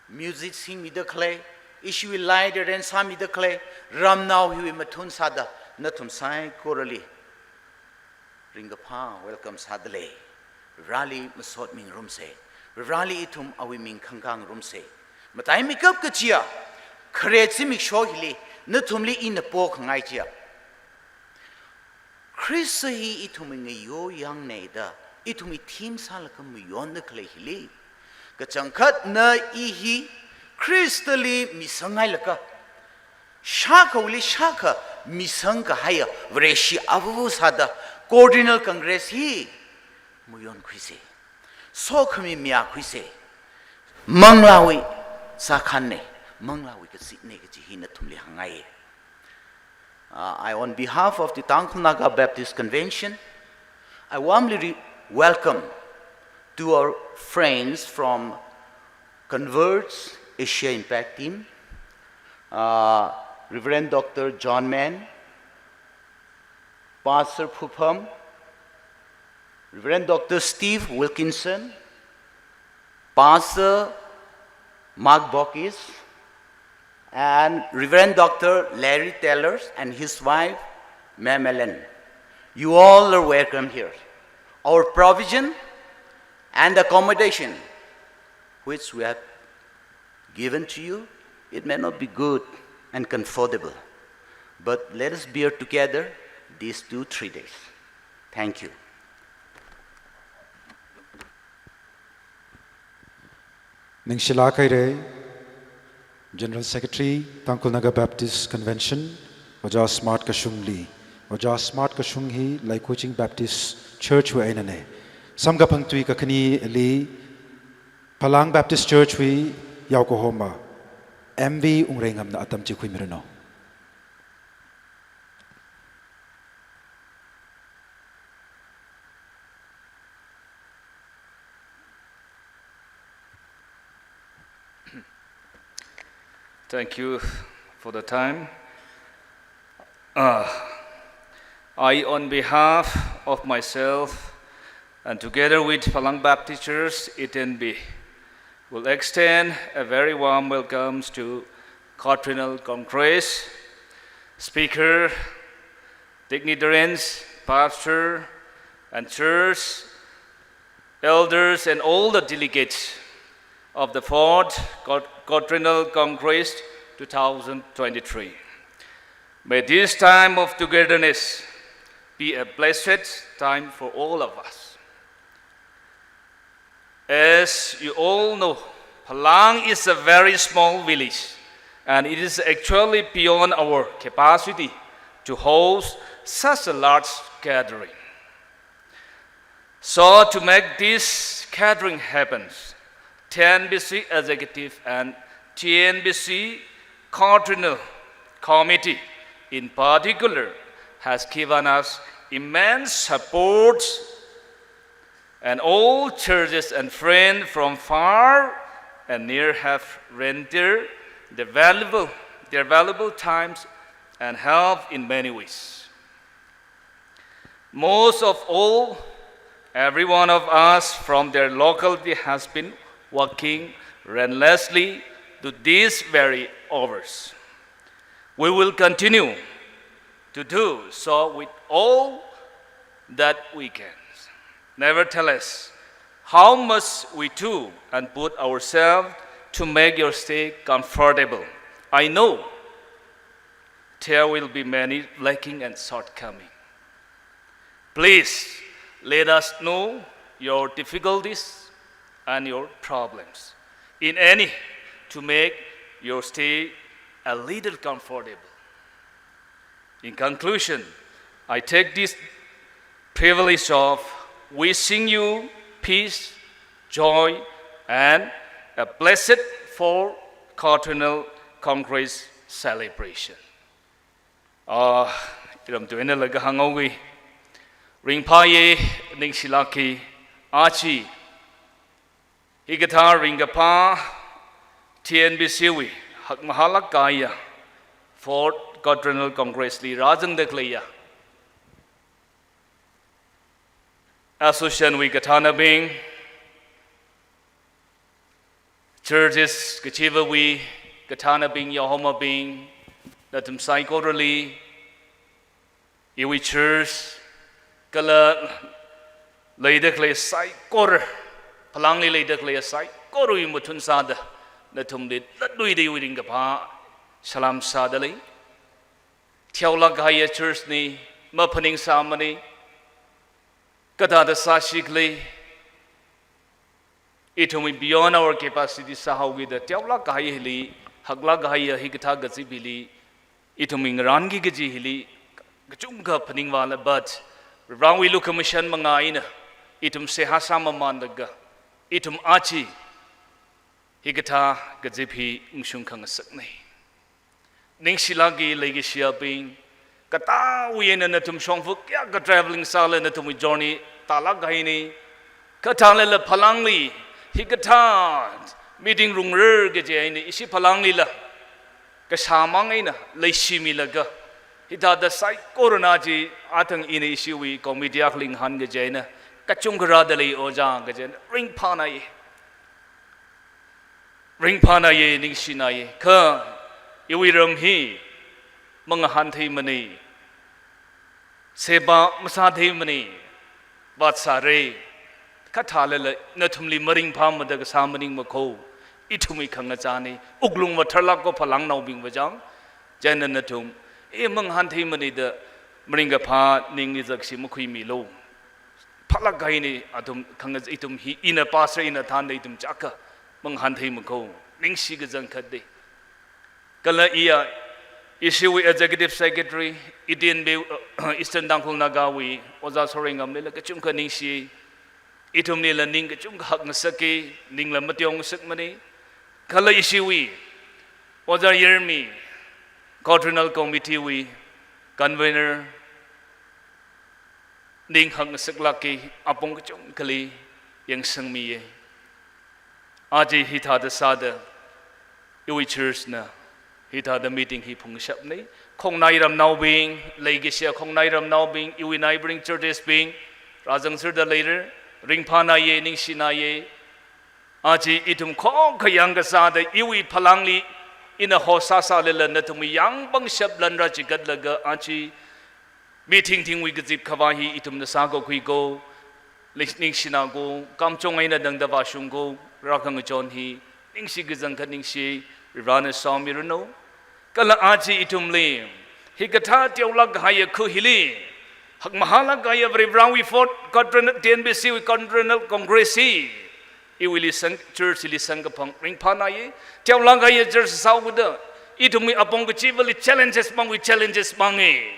music sing with the clay issue lighter and some with the clay ram now he matun sada natum sai korali ringapa welcome sadle rally masot ming room se rally itum awi ming khangang room se matai makeup kachia khretsi mik sho hili natumli in the pok ngai chia Chris hi itumi yo yang neda itumi team salakam yon the clay hili kachangkat na ihi Christally misangai laka shaka uli shaka misang kahaya vreshi avu sada Quadrennial Congress hi muyon khise so khami mya khise manglawi sakhanne manglawi ka sitne ka ji na thumli hangai I, on behalf of the Tangkhul Baptist Convention, I warmly welcome to our friends from Converts Asia Impact Team, Reverend Dr. John Mann, Pastor Phupam, Reverend Dr. Steve Wilkinson, Pastor Mark Bokis, and Reverend Dr. Larry Taylor and his wife, Ma'am Ellen. You all are welcome here. Our provision and accommodation, which we have given to you, it may not be good and comfortable, but let us bear together these 2-3 days. Thank you. Ningshila Kaire, General Secretary, Tangkhul Baptist Convention, Waja Smart Kashung Li, Waja Smart Kashung Hi, Lai Coaching Baptist Church we ainane. Samga pangtui kakani li, Phalang Baptist Church we Yokohama, MV ungrengam na atam chikui mirano. Thank you for the time. I, on behalf of myself and together with Phalang Baptist Church, Etnba, will extend a very warm welcome to Quadrennial Congress, speaker, dignitaries, pastor, and church, elders, and all the delegates of the 4th Quadrennial Congress 2023. May this time of togetherness be a blessed time for all of us. As you all know, Phalang is a very small village, and it is actually beyond our capacity to host such a large gathering. So to make this gathering happen, Tnbc Executive and Tnbc Quadrennial Committee in particular has given us immense support, and all churches and friends from far and near have rendered their valuable times and help in many ways. Most of all, every one of us from their locality has been working relentlessly to these very hours. We will continue to do so with all that we can. Nevertheless, how much we do and put ourselves to make your stay comfortable. I know there will be many lacking and shortcoming. Please let us know your difficulties and your problems in any to make your stay a little comfortable. In conclusion, I take this privilege of wishing you peace, joy, and a blessed fourth Quadrennial Congress celebration. Iram tu ena laga hangogi ringpaye ning silaki achi higata ringapa Tnbc wi hak mahalak kaya fourth Quadrennial Congress li rajang deklaya association wi katana bing churches kachiva wi katana bing yahoma bing datum psychorally iwi church kala leidak le psychor palangli leidak le psychor wi mutun sada datum de ladui de wi pa salam sadali thiawla gaya church ni mapaning samani kata da sashikli itumi beyond our capacity sahawi da thiawla gaya li hagla gaya hikatha gazibili itumi ngarangi gaji hili gachunga paning wala but rawi lu commission mangaina itum se hasama mandaga itum achi hikatha gajibi ungsung khang saknai ning silagi legi shiaping kata uyena natum songfu kya ka traveling sala natum journey tala gaini kata le phalangli hikatha meeting room rer gaje ni isi phalangli la ka samangai na leishimi laga hita da sai corona ji atang ini issue wi committee akling han ge jaina kachungra dali oja ge jen ring phana ye ning sina ye kha iwiram hi mang han thei mani seba masa thei mani bat sare khatha le na thumli maring pham da ga samaning makho itumi khanga chani uglung watharla ko phalang nau bing bajang jaina na thum e mang han thei mani da mringa pha ning ni jaksi mukhui mi lo phalak gai ni atum khanga itum hi ina pasra ina than dei tum chaka mang han thei makho ning si ga jang khat de kala iya issue executive secretary Etnba Eastern Tangkhul Nagawi oza soringam le ka chung ka ning si itum ni la ning ka chung hak na saki ning la matyong sak mani kala issue oza yermi Quadrennial committee wi convener ning hak na sak laki apong ka chung kali yang sang mi ye aji hitha da sada iwi church na hita the meeting hi phung shap nei khong nai ram nau bing leigi sia khong nai ram nau bing iwi neighboring churches bing rajang sir the later ring phana ye ning sina ye aji itum khong khayang ga sa da iwi phalangli in a hosa sa le na tum yang bang shap lan ra jigat laga aji meeting ting wi gizip khawa hi itum na sa go khui go ning sina go kam chong ai na dang da wa shung go rakang chon hi ning si gizang kha ning si Rana Samirano, Kala Aji itumli, Hikata Tiolak Haya Kuhili, Hakmahala Gaya Vribrawi Fort, Tnbc with Quadrennial Congress, Iwili Church Ilisangapang, Ring Panaye, Tiolangaya Church Sauda, Itumi upon the chivalry challenges Bang with challenges Bangi.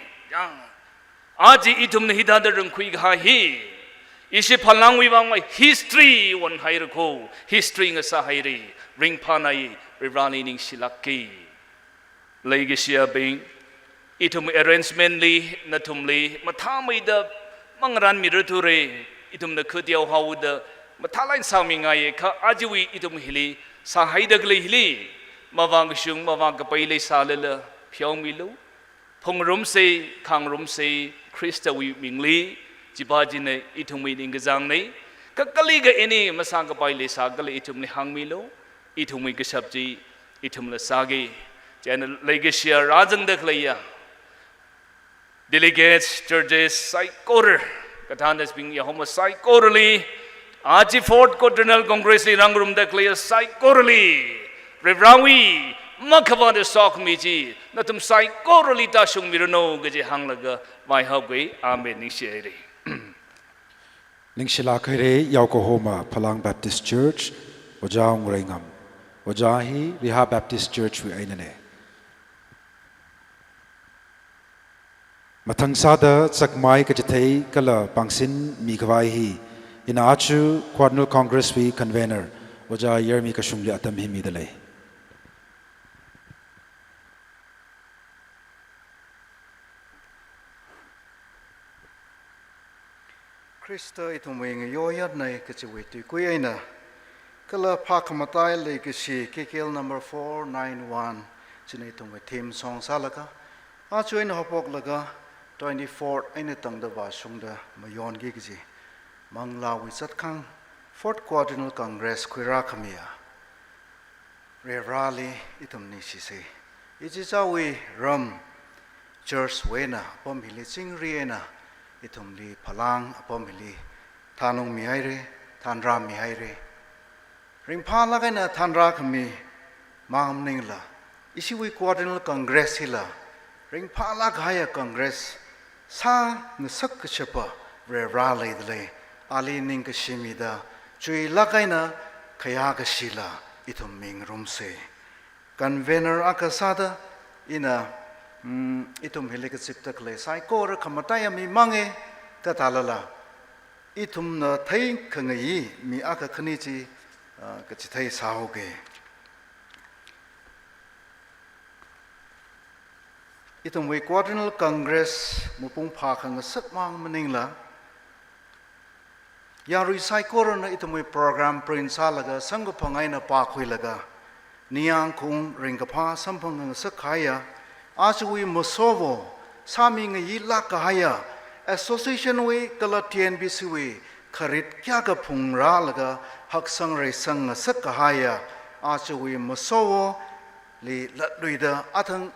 Aji itum Hida Quick Hahi, Ishi Phalang Wivang history one Hairako, history in a Sahiri, Ring Panaye. Rani ning silaki legacy being itum arrangement li natum li mathamai da mangran mirature itum na khutiaw hauda mathalain saminga ye kha ajiwi itum hili sahaidak le hili mawang shung mawang ka paile salala phyaumi lo phongrum se khangrum se Krista wi mingli jibaji ne itum ning gajang nei ka kali ga eni masang ka paile sagal itum ni hangmi lo itumi gesabji itumla sagi channel legacy rajang deklaya delegates churches psychoter kathanas being yahoma psychorally aji fourth Quadrennial Congress li rangrum deklaya psychorally revrawi makhaba de sok miji natum psychorally ta shung mirno geje hanglaga mai hawge amen ni shere Ningshila khaire Yokohama Phalang Baptist Church Ojaung Reingam Ojahi Reha Baptist Church wi ainane Mathang sada sakmai kachithei kala pangsin mikawai hi in achu Quadrennial Congress we convener Oja Yermi Kashungli atam himidale. Krista itum wing yoyat na kachiwiti kuyaina. Kala pakamatai legacy KKL number 491 chinitum with team song salaka. Achu in hopok laga 24 ainitang da basungda mayon gigzi. Mangla wisat kang 4th Quadrennial Congress Kwira Kamia. Re rally itum nisise. Ichisawi ram church wena pomili chingriena itum li Phalang pomili tanung mihaire tanra mihaire. Ringpa lagana tanra kami mam ningla. Isiwi Quadrennial Congress hila. Ringpa lagaya Congress sa nasak kachapa re rally dle ali ning kashimida. Chui lagaina kaya kashila itum ming rumse. Convener akasada ina itum helikasipta kle sai kor kamataya mi mange katalala. Itum na thay kangayi mi aka kanichi kachithai sahoge. Itum we Quadrennial Congress mupung phakang sakmang maningla. Yarui sai korona itumui program prinsalaga sangapangai na pakhuilaga niang kung ringkapa sampang sakhaya asui mosovo saming yila kahaya association we kala Tnbc we kharit kya ka phungra laga haksang re sang sakhaya asui mosovo li latluida athang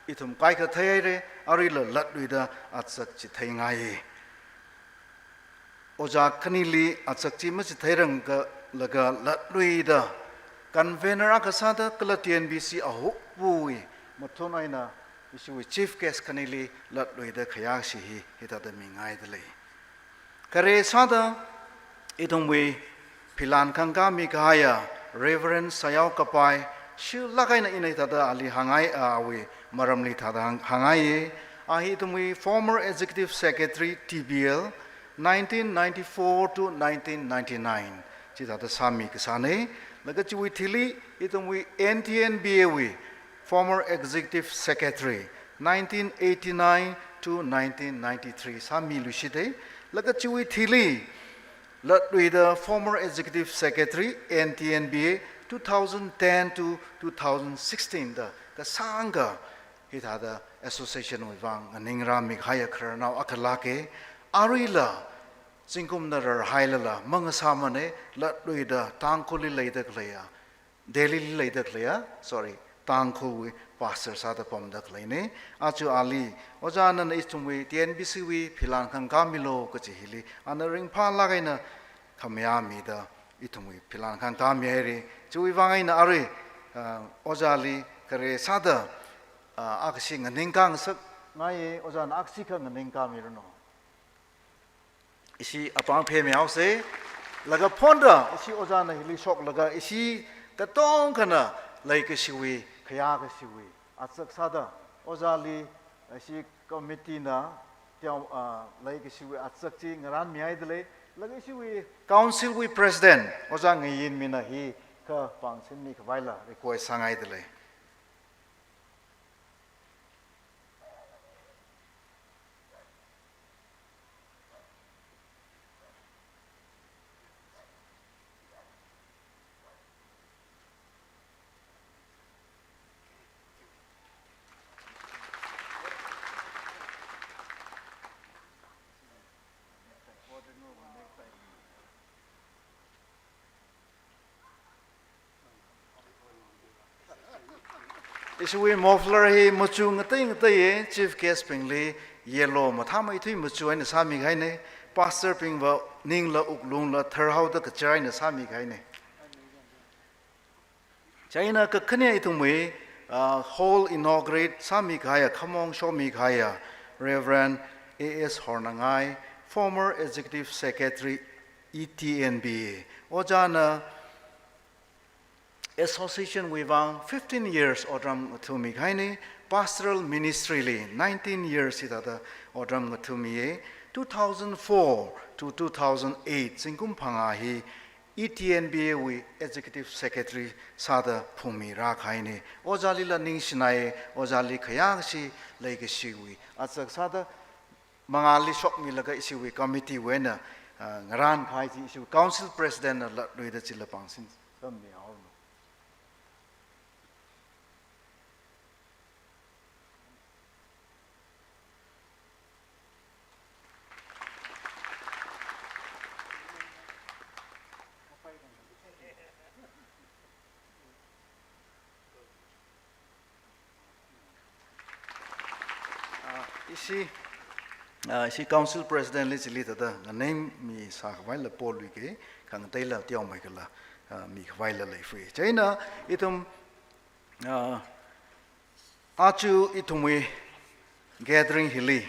itum kai ka thayre arila latluida atsak chi thaingai Oja kanili atsakchi mas thairang ka laga latluida convener akasada kala Tnbc ahu bui mathonaina isu chief guest kanili latluida khaya si hi hitada mingai dele kare sada itumwe philan kangka mi kaya reverend sayau kapai shu lagaina inai tada ali hangai awe maramli thada hangai ahi itumwe former executive secretary TBL 1994 to 1999. Cita ada sami kesane. Laga ciwi tili itu mui Tnba we former executive secretary 1989 to 1993. Sami lusite. Laga ciwi tili latui the former executive secretary Tnba 2010 to 2016 the kasanga kita ada association with bang ningra mikhaya kerana akalake arila singkum narar hailala mangasamane latluida Tangkhul leida klaya Delhi leida klaya sorry Tangkhul pastor sada pomda klaine achu ali ojana na istumwi Tnbc wi philan khang kamilo kachihili anaring pha lagaina khamya mida itumwi philan khang kamyere chui wangaina are ojali kare sada aksi nganingkang sak ngai ojana aksi ka nganingka mirno isi apang phe me hause laga phonda isi ojana hili shok laga isi katong kana lai ka siwi khaya ka siwi atsak sada ojali isi committee na tiaw lai ka siwi atsak chi ngaran miai dele laga siwi council wi president ojang yin mina hi ka pangsin mi khwaila request sangai dele Isui mofler he muchu ngatai chief guest pingli yellow mathamai thui muchu aina sami gaine pastor pingwa ningla uklung la tharhau da kachai na sami gaine China ka khane itumwe whole inaugurate sami gaya khamong shomi gaya Reverend A.S. Hornangai former executive secretary Etnba ojana association with 15 years odram to me kaine pastoral ministry li 19 years ida odram ngathumi 2004 to 2008 singkum phanga hi Etnba we executive secretary sada phumi ra khaine ojali la ningsinai ojali khayang si legacy we achak sada mangali shop mi laga isi we committee wena ngaran khai ji isi council president la loida chila pangsin sam me aur isi council president li chili ta name mi sa khwai la pol wi ke khang tai la tiaw mai kala mi khwai la lai fui chaina itum achu itumwe gathering hili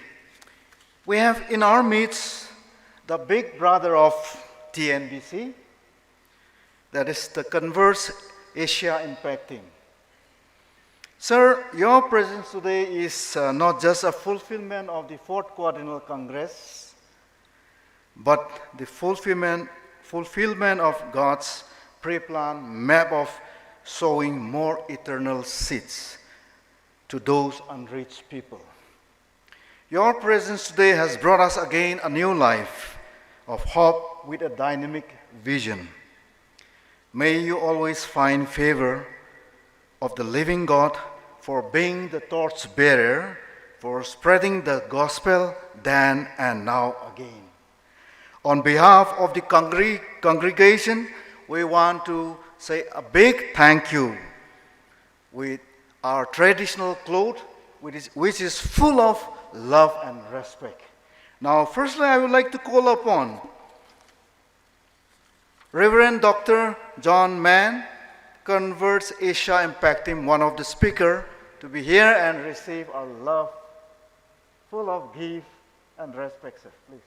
we have in our midst the big brother of Tnbc, that is the Converse Asia Impact Team. Sir, your presence today is not just a fulfillment of the 4th Quadrennial Congress, but the fulfillment of God's pre-planned map of sowing more eternal seeds to those unreached people. Your presence today has brought us again a new life of hope with a dynamic vision. May you always find favor of the living God for being the torch bearer, for spreading the gospel then and now again. On behalf of the congregation, we want to say a big thank you with our traditional cloth, which is full of love and respect. Now, firstly, I would like to call upon Reverend Dr. John Mann, Converse Asia Impact Team, one of the speakers, to be here and receive our love, full of gift and respect, sir. Please.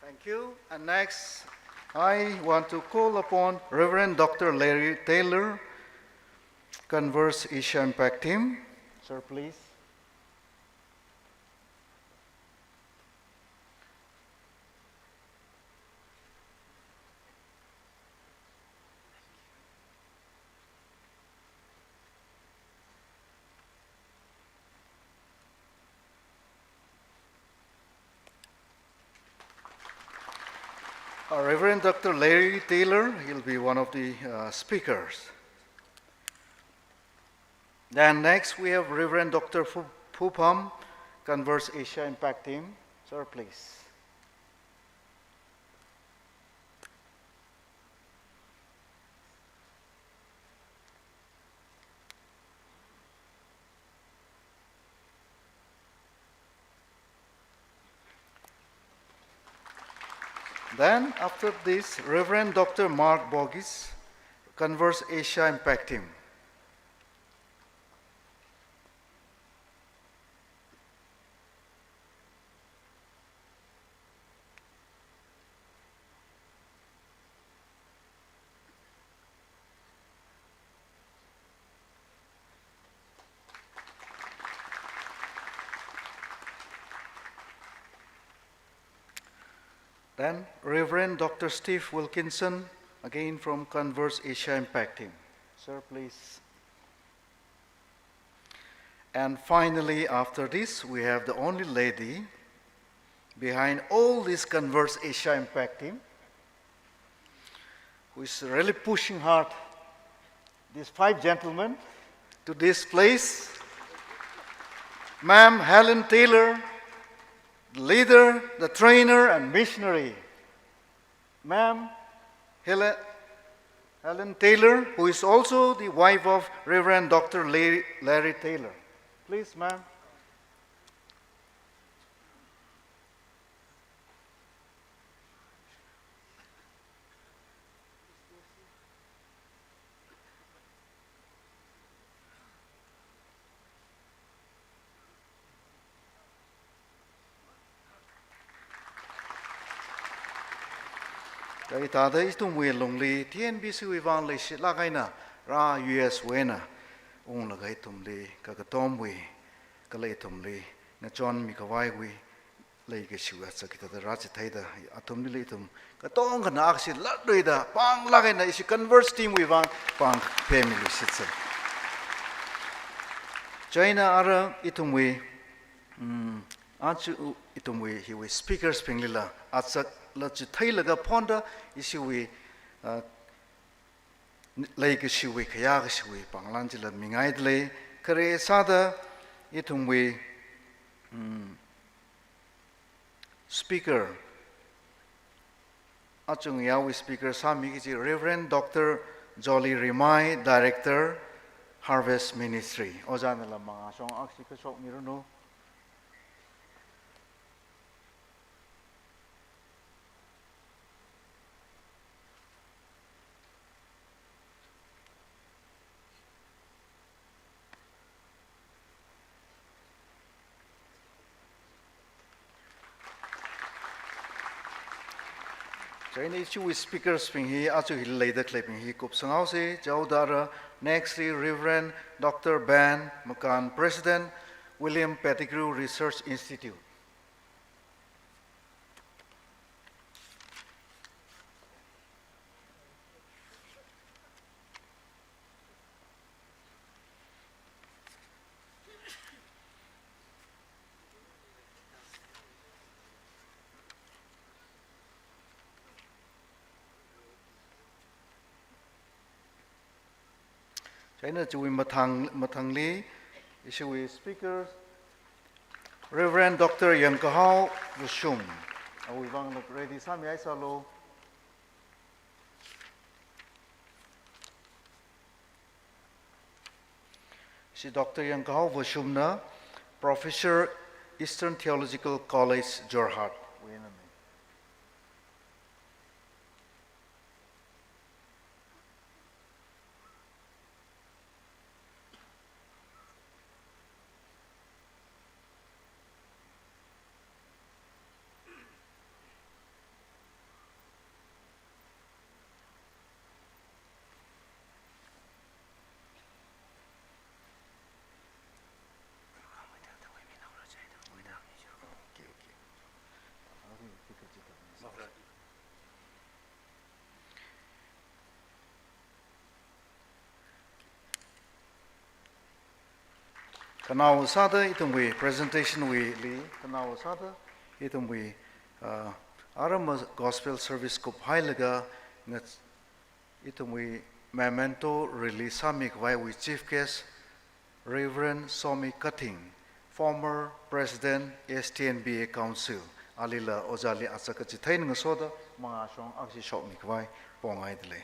Thank you. And next, I want to call upon Reverend Dr. Larry Taylor, Converse Asia Impact Team. Sir, please. Reverend Dr. Larry Taylor, he'll be one of the speakers. Then next we have Reverend Dr. Phupam, Converse Asia Impact Team. Sir, please. Then, after this, Reverend Dr. Mark Boggis, Converse Asia Impact Team. Then Reverend Dr. Steve Wilkinson, again from Converse Asia Impact Team. Sir, please. And finally, after this, we have the only lady behind all this Converse Asia Impact Team, who is really pushing hard these 5 gentlemen to this place. Ma'am Helen Taylor, the leader, the trainer, and missionary. Ma'am Helen Taylor, who is also the wife of Reverend Dr. Larry Taylor. Please, ma'am. Cái ta thấy tung mùi lồng lì Tnbc uy vang lì xịt la cái na ra US way na ung là cái tung lì cái tom uy cái lì tung lì na John mi cái vai uy lì cái siêu at cái ta ra chỉ thấy da atom lì tum cái tom cái na xịt la đôi da bang la cái na is converse team uy vang bang family xịt sa China ara itung uy achu itung uy hi uy speakers ping lila atsak là chỉ thấy là cái phone đó, issue lấy cái issue cái ya cái issue bằng lan chỉ là mình ai lấy cái sao đó, ít thùng về speaker, ở trong ya với speaker sao mình cái Reverend Dr. Jolly Rimai, Director, Harvest Ministry, ở đây là mga song aksi cái shop như nó. Chinese Jewish speakers ping hi achu hi leida clipping hi kup sangau se jaudara next Reverend Dr. Ben Makan, President William Pettigrew Research Institute. China chui mathang li issue speakers Reverend Dr. Yankahau Vushum. We vang look ready sami ai salo. Si Dr. Yankahau Vushum na Professor Eastern Theological College Jorhat. Kanao sada itong we presentation we li kanao sada itong we aram gospel service ko phailaga ngat itong we memento release samik vai we chief guest Reverend Somi Kating, former president Tnbc council alila ojali asakachi thain nga soda mga song aksi shop mik vai pongai dle.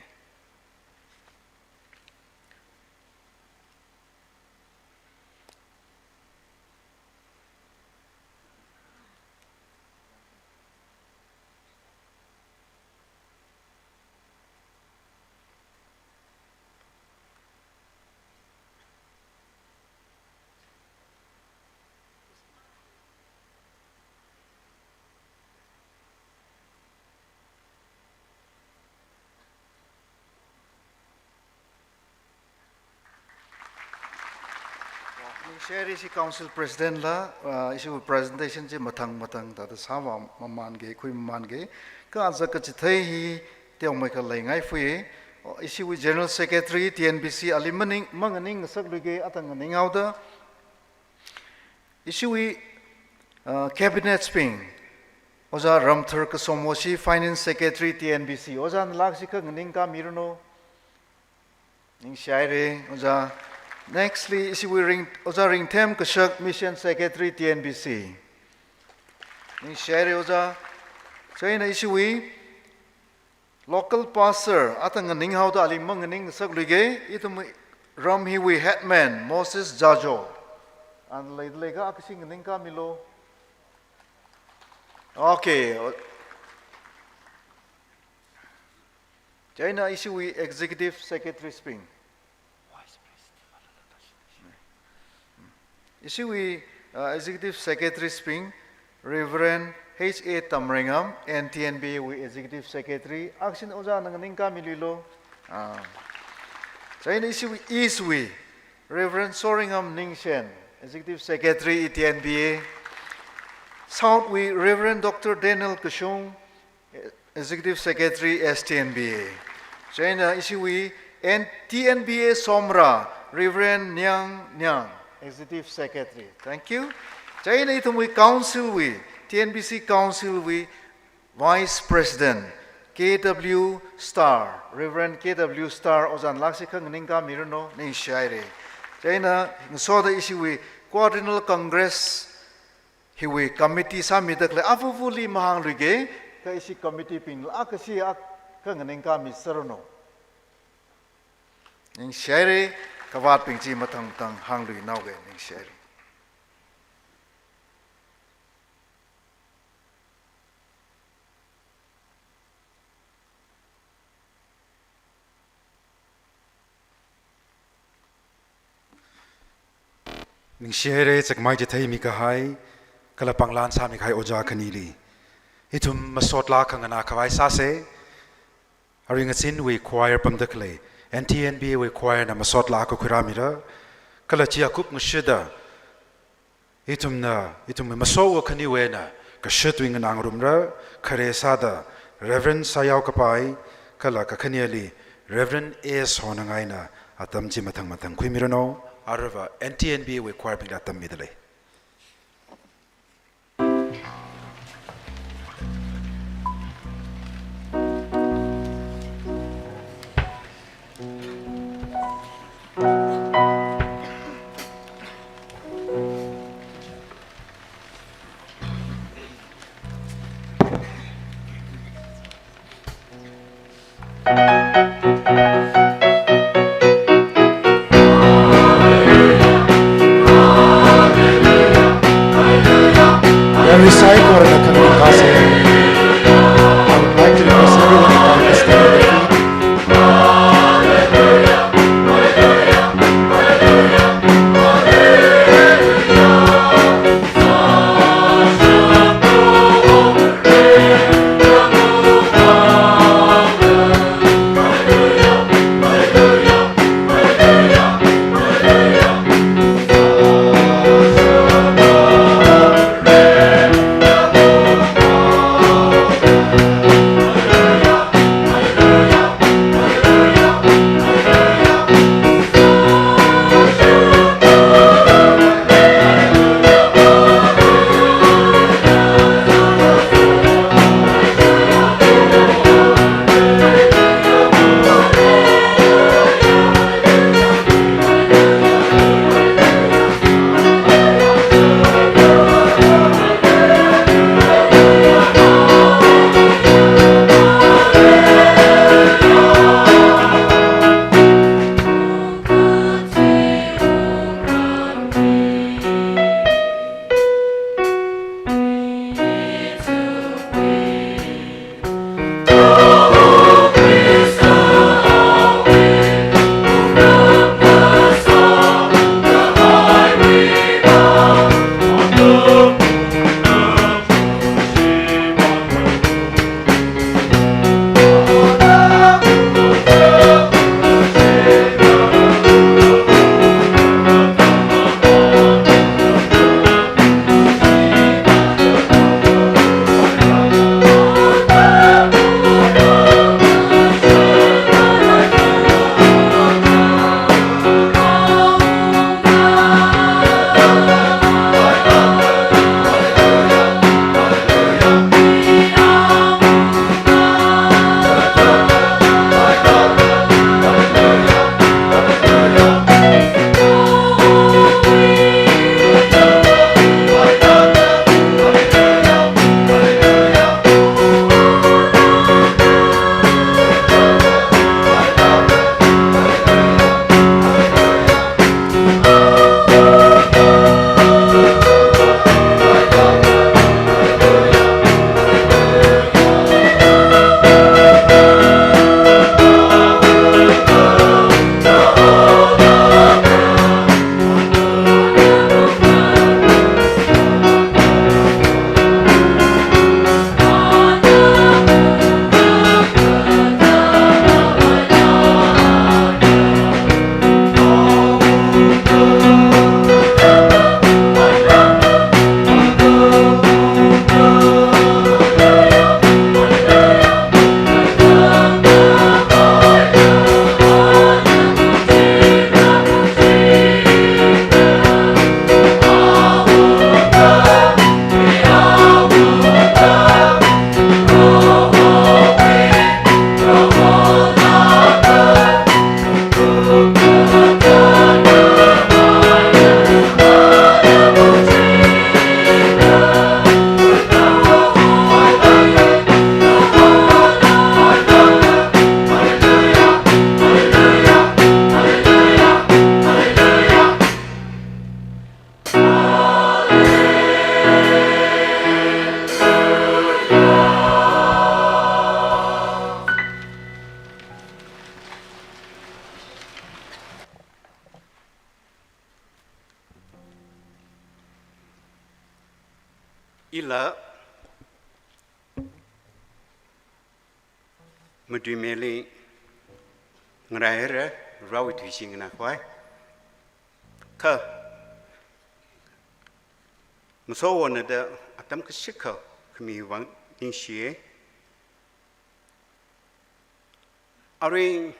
Share si council president la issue presentation je matang ta sawa maman ge khui maman ge ka za ka chi thai hi teong mai ka lai ngai fui issue general secretary Tnbc alimaning manganing sak lu ge atang ning auda issue cabinet sping oza ramthar ka somoshi finance secretary Tnbc oza lak si ka ning ka mirno ning share oza Nextly, isi we ring oza ring tem kashak mission secretary Tnbc. Ning share oza. China isi we local pastor atang ning how da alim mang ning sak luige itum ram hi we headman Moses Jajo and lega akising ning ka milo. Okay. China issue we executive secretary spring. Issue we executive secretary spring Reverend H.A. Tamringam and Tnbc we executive secretary action oja nang ning ka mililo. China issue we is we Reverend Soringam Ningshen executive secretary Tnbc. South we Reverend Dr. Daniel Kashung executive secretary STNBA. China issue we and Tnbc Somra Reverend Nyang executive secretary. Thank you. China itum we council we Tnbc council we vice president KW Star Reverend KW Star ozan laksikang ningka mirno ning shaire. China so the issue we Quadrennial Congress hiwi committee samidak le afufuli mahang luge ka isi committee pin akasi ak kanganing ka miserno ning share kawat pingji matang tang hang lui nauge ning share ning share chak mai je thai mi ka hai kala panglan sa mi khai oja khanili itum masotla khangana khawai sa se aringa sin we choir pam dakle NTNB we choir na masotla ko khuramira kala chia kup ngshida itum maso khani we na ka shetwing nang rumra khare sa da Reverend Sayaw Kapai kala ka khaniali Reverend S honangai na atam ji mathang khuimirano arava NTNB we choir ping atam midale. Hallelujah. mà tùy mê li ngài ra rau tùy sinh na khoai khờ một số vấn đề tấm cái sức khờ mi vắng in xế Ari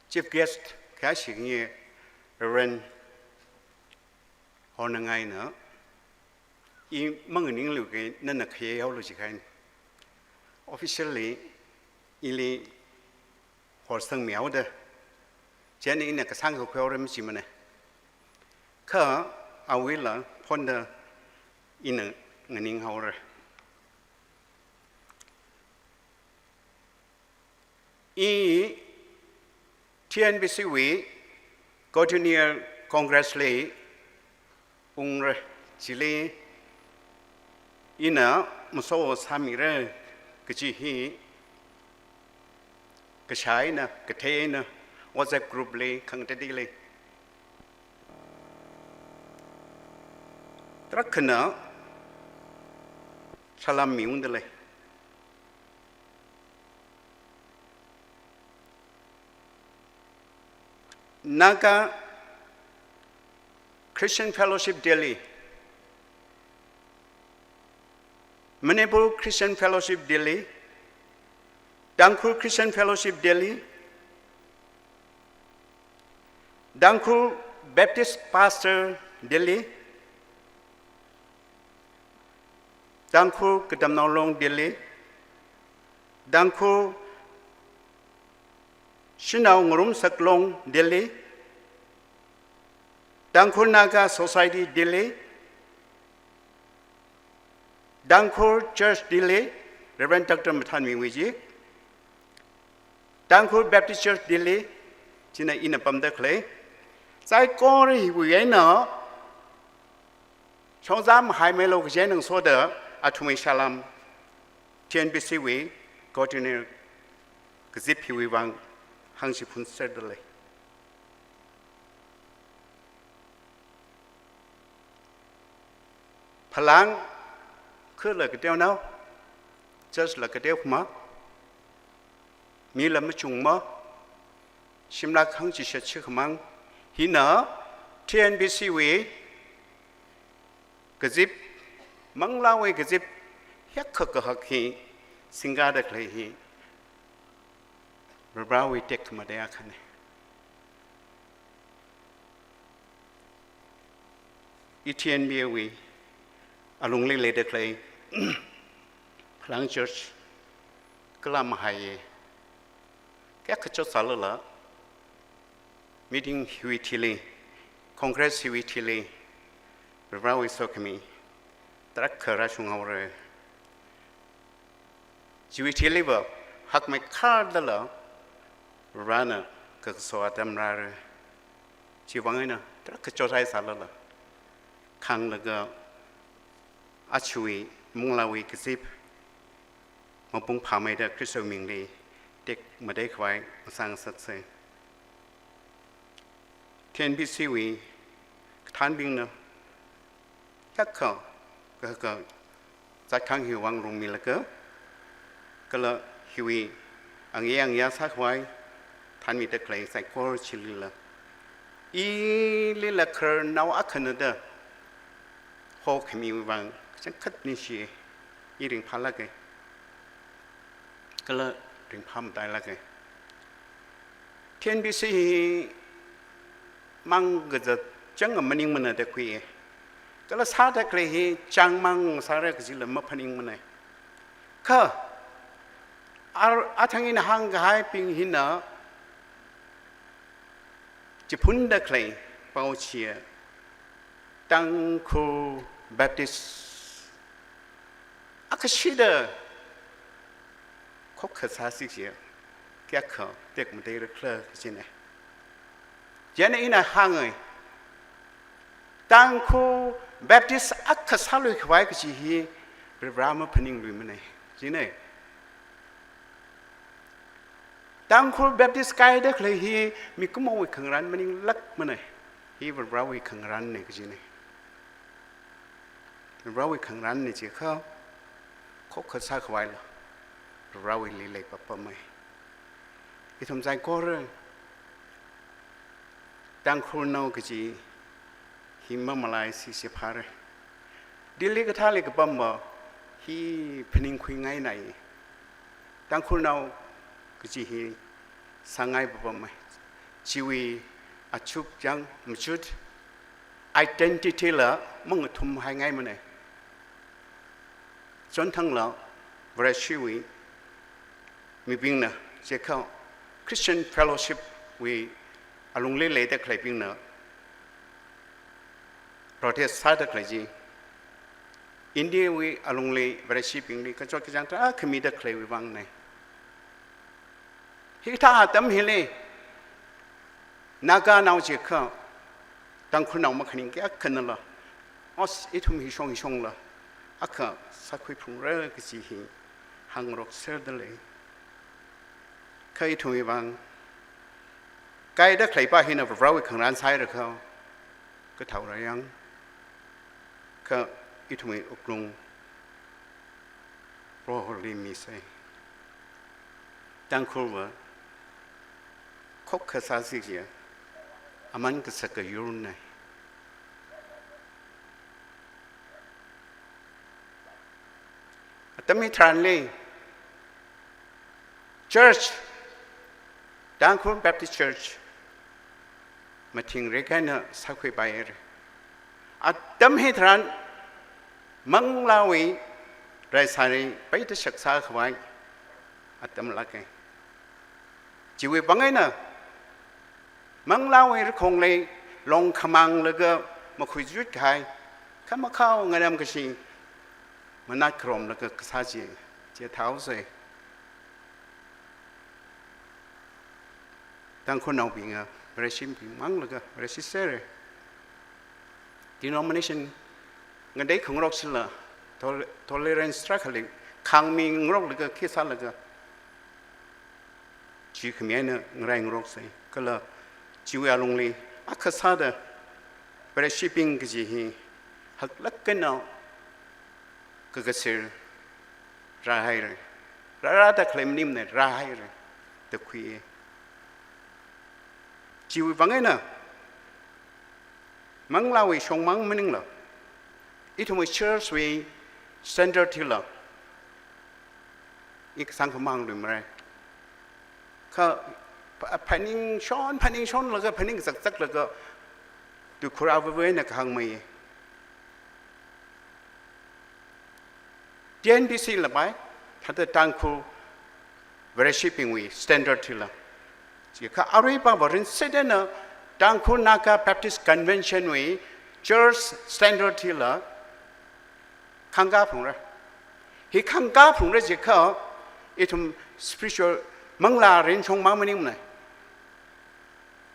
chief guest khá sĩ nghe Reverend họ ngày nữa y mang người những lưu cái nên là khi họ lưu chỉ khai officially ili họ sang méo đó cho nên là cái sang của họ làm gì mà này khờ ao ấy là phong đó in người những họ rồi y Tnbc we Quadrennial Congress lay ung chile ina muso samire cái hi cái sai na cái thế na WhatsApp group lay khang te đi lay trak na salam miung de lay Naga Christian Fellowship Delhi, Manipur Christian Fellowship Delhi, Tangkhul Christian Fellowship Delhi, Tangkhul Baptist Pastor Delhi, Tangkhul Kadamnaulong Delhi, Tangkhul Shinau Ngurum Saklong Delhi, Tangkhul Naga Society Delhi, Tangkhul Church Delhi, Reverend Dr. Mathan Mingwiji, Tangkhul Baptist Church Delhi, China Inapam de Clay, Sai Kori Wiena, Chongzam Haimelo Jen Soda, Atumi Shalom, Tnbc we, Quadrennial Zipi Wang. Hang si phun sét được lấy. Phalang cứ là cái đeo nào, just là cái đeo mà, mi là mấy chung mà, sim lạc hang chỉ sẽ chưa mang, hi nở, Tnbc we, cái zip, mang lao we cái zip, hết khờ hắc hi, singa được lấy hi. Rawi tek madaya khane Etnba we alung le de clay Phalang Church kalam hai ka khacho salala meeting hui thili congress hui thili rawi sokmi trak khara sungawre jiwi thili ba hak mai khar dala Rana các số atam ra chỉ vắng na tất cả cho sai sala la khang là cái achui mong la we kisip mà bung phá mai được Christo mình đi tek mà đây khoai sang sát se Tnbc we than bing na các cái giải khang hiểu vang rung mi là cái là hiểu ang ya sát khoai Than mi te clay sai ko chilila I lila khar naw akhanada ho khmi wang chang khat ni shi I ring phala ke kala ring pham dai la ke Tnbc mang ga chang maning mana de khui kala sa ta clay hi chang mang sa ra ka ma phaning mana kha ar athangin hang ga hai ping hina chỉ phun đất này bao chia Tangkhul Baptist akashida khóc khát xa xí xí các khờ tiếc một đây rất là cái này giờ này là hai người Tangkhul Baptist akashá lui khói cái gì hi Brahma Phaning lui này gì này Tangkhul Baptist cái đó là hi mi cũng mong việc khẩn ran mình lắc mà này hi vật rau việc khẩn ran này cái gì này rau việc khẩn ran này chỉ không khóc khát xa khói là เราวิลีเลยปะปะไม่ที่ทำใจก็เรื่องตั้งคุณเอาก็จีหิมะมาลายสิเสียพาร์ดิลิกท่าเลยกับปั๊มบ่ฮีพนิงคุยไงไหนตั้งคุณเอาก็จีฮีสังไงปะปะไม่ชีวิตอาชุบยังมชุด identity ละมึงทุ่มให้ไงมันเนี่ยจนทั้งละเวลาชีวิตมีบิงนะเจ้าเขา Christian Fellowship วิอารมณ์เล่ๆแต่ใครบิงนะประเทศชาติใครจีอินเดียวิอารมณ์เล่เวลาชีบิงนี่ก็จะกิจการอ่ะขมีแต่ใครวิวังเนี่ยฮิตาตั้มเฮเลนักการเอาเจ้าเขาตั้งคุณเอามาขนิงแก่ขันนั่นละอ๋อทุ่มหิชงละอักขะสักคุยพุ่งเรื่องก็จีฮีหังรกเสือเดเลยเคยทุ่มบางใกล้ได้ใครป้าเห็นเอาเราอีกข้างร้านซ้ายหรือเขาก็เท่าไรยังก็อีทุ่มอุกลงโปรโฮลิมิเซตั้งคุณว่าคบกับสาสิเจียอามันก็สักยุนไงแต่ไม่ทันเลย Church ดังคุณ Baptist Church มาทิ้งเรื่องนั้นสักคุยไปเลยแต่ไม่ทันมังลาวีไรสารีไปที่ศึกษาขวายแต่ไม่ละกันชีวิตบางไงนะมังลาวีคงเลยลงขมังแล้วก็มาคุยจุดใครข้ามาเข้าเงินก็ชิงมันนัดกรมแล้วก็กษาจีเจ้าเท้าเสยตั้งคนเอาบิงอ่ะบริษัทบิงมังแล้วก็บริษัทเสรี denomination เงินได้ของเราสิละ tolerance รักเลยขังมีเราแล้วก็คิดสั้นแล้วก็จีขมิ้นเนี่ยแรงเราเสยก็เลยจีวิอาลงเลยอักษรเดบริษัทบิงก็จีหักลักกันเอาก็กระสือร้ายเลยร้ายแต่เคลมนิ่มเนี่ยร้ายเลยแต่คุยชีวิตฟังไงนะมังลาวิชงมังไม่นิ่งหรออีทุ่มเชิร์ชวิสแตนดาร์ดที่หรออีกสังคมมังหรือไม่เขาพันนิงช้อนแล้วก็พันนิงสักแล้วก็ดูคราวเว้ยเนี่ยข้างไม่Tnbc ละไปถ้าจะตั้งคู่ worshiping we standard ที่ละจีข้าอะไรบ้างว่าเรื่องเสด็จนะตั้งคู่นัก Baptist Convention we Church standard ที่ละขังกาผงเลยที่ขังกาผงเลยจีข้าอีทุ่ม spiritual มังลาเรียนชงมังมันนี่มั้ง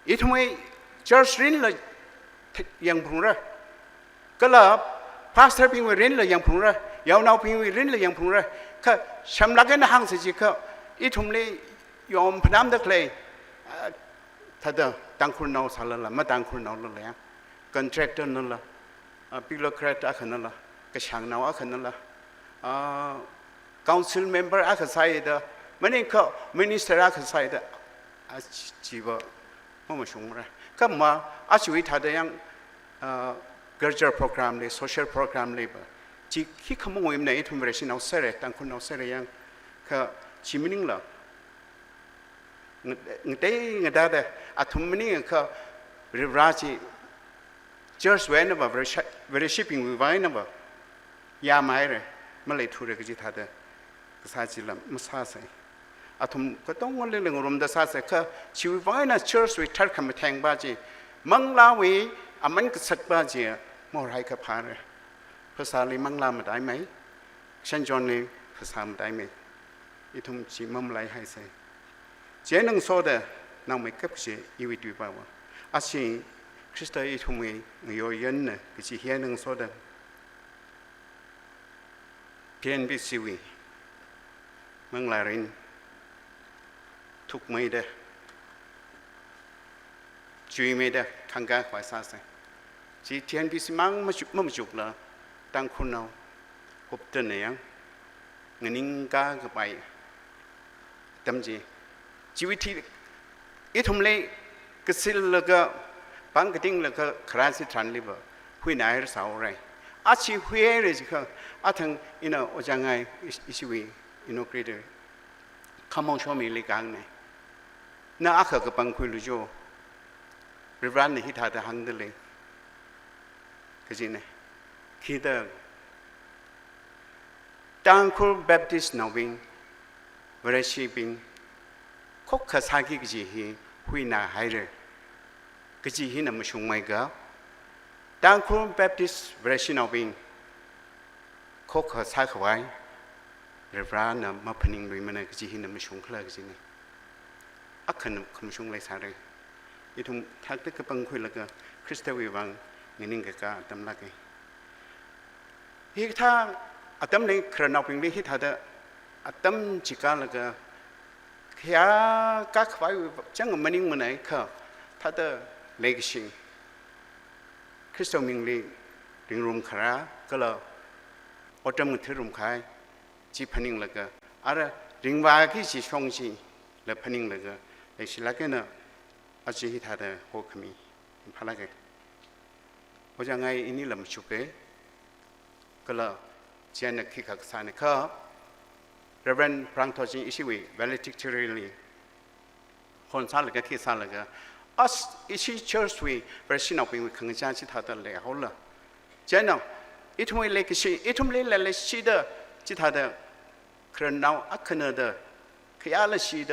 อีทุ่ม Church เรียนเลยยังผงเลยก็ละ Pastor พิงเรียนเลยยังผงเลยยาวนาวพิงวิรินเลยยังพุ่งเลยก็ชำลักกันห่างสิจิก็อีทุ่มเลยยอมพนามเด็กเลยถ้าเดินตั้งคุณนาวสารละไม่ตั้งคุณนาวเลยคอนแทรคเตอร์นั่นละบิโลแครตอาขันนั่นละก็ช่างนาวอาขันนั่นละcouncil member อาขันใส่เด้อมันนี่ก็ minister อาขันใส่เด้อจีบมันไม่ชงเลยก็มาอาชีวิตถ้าเดินยังgraduate program เลย social program เลยจีขี้ขโมยมันในทุ่มเรชินเอาเสร็จตั้งคนเอาเสร็จยังก็ชิมินิ่งละเงินได้ทุ่มมินิ่งก็เรียบร้อยจี just when นะบ่ very shipping วิวัยนะบ่ยาไม่เลยมาเลยทุเรศก็จีท่าเด้ก็สาจีละไม่สาใส่ทุ่มก็ต้องวันเรื่องรวมได้สาใส่ก็ชีวิตวันนั้น church วิทัดคำแทงบ้าจีมังลาวีมันก็สักบ้าจีมอไรก็พาเลยภาษาลิมังลามาได้ไหมฉันจอนนี่ภาษามาได้ไหมอีทุ่มจีมั่มไล่ให้ใส่เจ้าหนังโซดานั่งไม่เก็บเสียอีวิตุบ่าวอาชีคริสต์อีทุ่มไม่ยอยันนะก็จีเฮียหนังโซดาTnbc วิมังลารินทุกไม่ได้ช่วยไม่ได้ขังกาควายซาใส่จี Tnbc มังไม่จุกละตั้งคุณเอาพบเจอเนี่ยเงินกาก็ไป ตำจีชีวิตที่อีทุ่มเลยก็สิลแล้วก็ปังกระดิ่งแล้วก็คราสิทันลิบหุยนายสาวอะไรอาชีพหุยเลยสิครับอาทั้งอินะโอจังไงอิชีวิอินโนกรีเดอร์ขมองชอบมีเล็กอังเนี่ยน่าอาขก็ปังคุยลุโจริบรันนี่ฮิตาแต่หังเดเลยก็จริงเนี่ยคิดเองตังคูลแบปติสต์นวิงเวรชีบิงคบข้าสักกี่จีฮีหุยนาไฮเร่ก็จีฮีน่ะไม่ชุ่มไม่ก็ตังคูลแบปติสต์เวรชีนวิงคบข้าสักไว้ริบรันน่ะมาพนิงลุยมันก็จีฮีน่ะไม่ชุ่มเคลื่อนก็จริงเนี่ยอักขณคำชุ่มเลยสาระยี่ทุ่มทักที่กบังคุยแล้วก็คริสเตวิวังเงินก็การตำลักไงฮีท่าอัตมเลยครานเอาเป็นเลยฮีท่าเดอัตมจิกาแล้วก็แค่กักไว้จังมันนิ่งมันไหนค่ะท่าเดเล็กชิงคริสเตวิงเลยดึงรุมคราก็เลยอดจำมือถือรุมขายจีพนิงแล้วก็อะไรดึงว่าที่จีชงจีแล้วพนิงแล้วก็ไอ้สิลักเนาะอาชีพท่าเดโฮขมีพลังไงเพราะยังไงอินี่ลำชุกเกก็เลยเจนคิดขัดสานเขาเรเวนพรังทอจิอิชิวิเวลิติกเรลีคนสานเลยก็คิดสานเลยก็อัสอิชิเชิร์สวีเวรชินเอาเป็นขังจานชิท่าเดเลยเขาละเจนเอาอิทุมเล็กชิอิทุมเล็กเล็กชิเดชิท่าเดครนเอาอักขณเดขยาลชิเด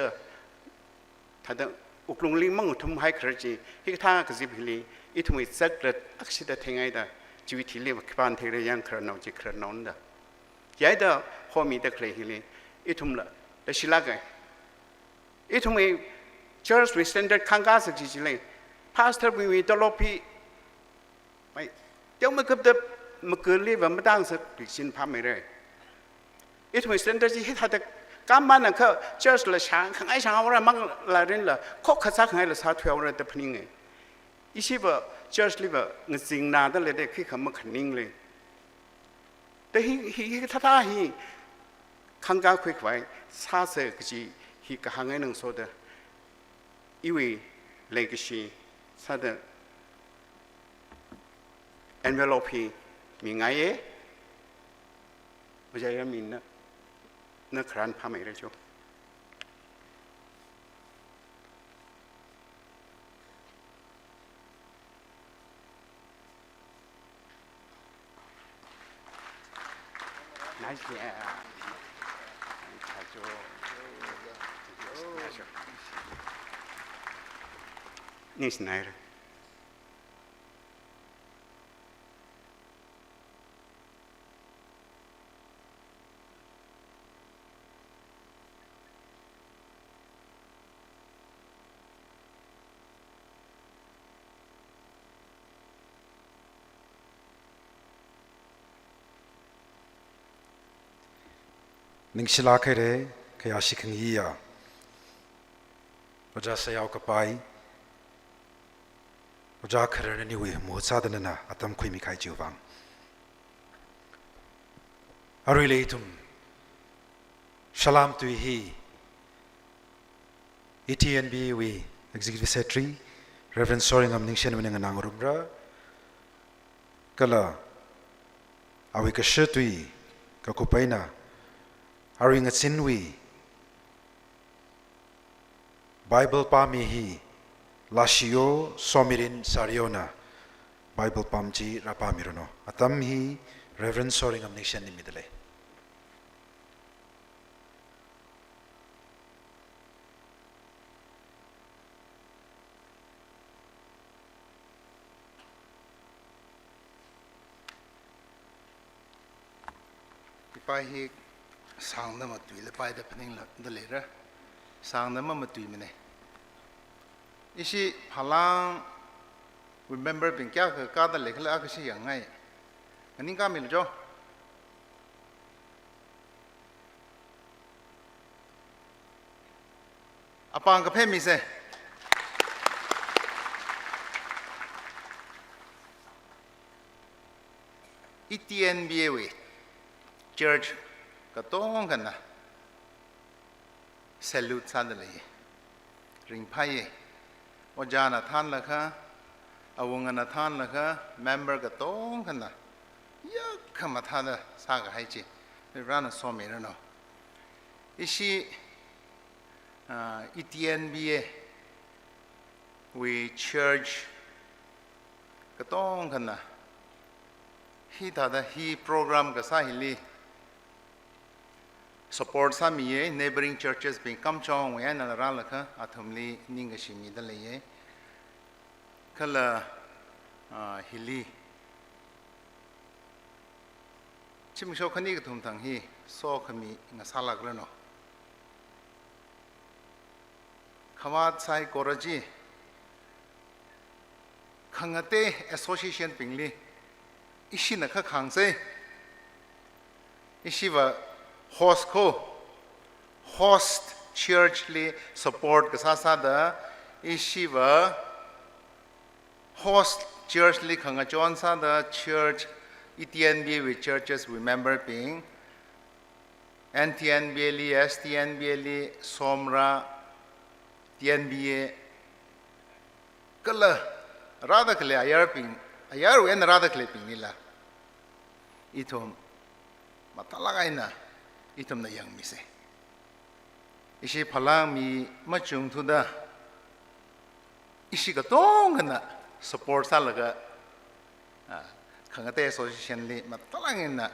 ท่าเดอุกลุงลิมังทุ่มให้ครจีฮิกท่ากระซิบฮิลีอิทุมิสักเล็ดอักษิดาเทงไงดาชีวิตที่เลี้ยงบ้านเทเรียงครนเอาจิครนอนดาย้ายดาพอมีตะเคลฮิลีอิทุมละแต่ชิลากไงอิทุมิเชิร์สวิสเตนเดอร์ขังกาสักจิเลยพาสเตอร์วิวิตโลพีไม่เดี๋ยวมันก็จะมันเกิดเลี้ยงมาตั้งสักสินพาไม่ได้อิทุมิสเตนเดอร์ที่ท่าเดการบ้านนั่นเขาเจอสุดช่างข้างไอ้ช่างเอาอะไรมั่งลาเรนละคบข้าศึกข้างไอ้ละสาธุเอาอะไรแต่พนิงไงอีสิบะเจอสุดลิบะเงินสิ่งนาแต่เลยได้ขี้ขมันขันนิ่งเลยแต่ฮีท่าฮีข้างก้าวคุยไว้ซาเสกจีฮีกับข้างไอ้หนึ่งโซดาอีวีเล็กชีซาเดอ envelope มีไงเอ๋ไม่ใช่ยังมีนะนักครานพาไม่ได้ชัวnice yeah nice nice นิ่งชิลาเคเรขยาชิคังยียวจ้าเสียเอากระไปวจ้าเคเรนนี่เวมัวซาดนนะอัตมคุยมีใครจิวบังอาริเลตุมชลามตุยฮี Etnba เว Executive Secretary Reverend Soringam นิ่งเชนมันยังนางรุมระก็ละอาวิกเชตุยก็คุไปนะอาริงสินวี Bible ปามีฮีลาชิโอสมิรินซาริโอนา Bible ปามจีราปามิโรโนอัตมฮี Reverend Soringam นิ่งเชนนิมิดเลยไปฮีสางน้ำมาตุยเลยไปแต่พนิงละเดเลยระสางน้ำมาตุยมันเนี่ยอีสิพลัง remember เป็นแก่คือการเดเลยเขาเรียกว่าสิอย่างไงอันนี้ก็มีหรือจ๊ออาปังกับเพ่มีเสEtnba เว Church ก็ต้องกันนะ salute ซาดเลยริงไพ่ว่าจานาท่านละค่ะอาวงนาท่านละค่ะ member ก็ต้องกันนะยากขมาท่านละสร้างให้จีร้านสอมีแล้วเนาะอิชิ Etnba we church ก็ต้องกันนะฮีท่าดฮีโปรแกรมก็สาหิลี support สามีneighboring churches เป็นคำชองไว้นั่นร้านละค่ะอาทมลีนิ่งก็ชิมีได้เลยก็ละฮิลีชิมชอบคนนี้ก็ทุ่มทั้งฮีโซ่ขมีงาสาลักแล้วเนาะขวาดใส่กอร์จีขังเต association ปิงลีอิชินักขังเซอิชิว่า host church ลี support ก็ซาดาอิชิว่า host church ลีขังจวนซาดา church Etnba with churches we member being Tnbc li Tnbc li Somra Tnba kala rada kale ayar ping ayar wen rada kale ping nila itom matalagay na itom na yang mise isi phalang mi machung thuda isi ka tong na support salaga khangate association li matalangin na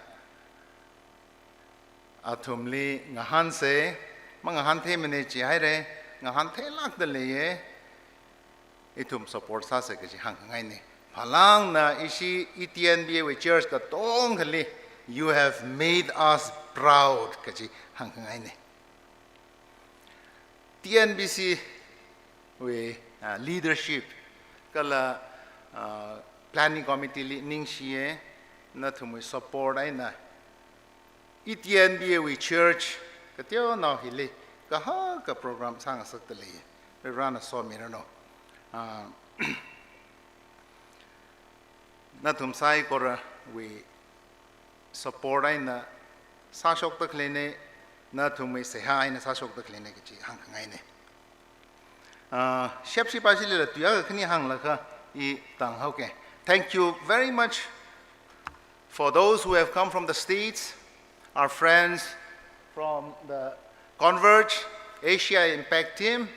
athum li ngahan se mangahan the mene chi hai re ngahan the lak de le ye itum support sa se ke chi hang ngai ne phalang na isi Etnba we church ka tong khali you have made us proud ke chi hang ngai ne Tnbc we leadership kala planning committee li ning shiye na thumui support ai na Etnba we church ka tyo na hili ka ha ka program sang sak te le pe ran so mi no na thum sai kor we support ai na sa shok ta khlene na thumui se ha ai na sa shok ta khlene ki chi hang ngai ne shep si pa si le tu ya khni hang la ka I tang hau ke thank you very much for those who have come from the States, our friends from the Converge Asia Impact team.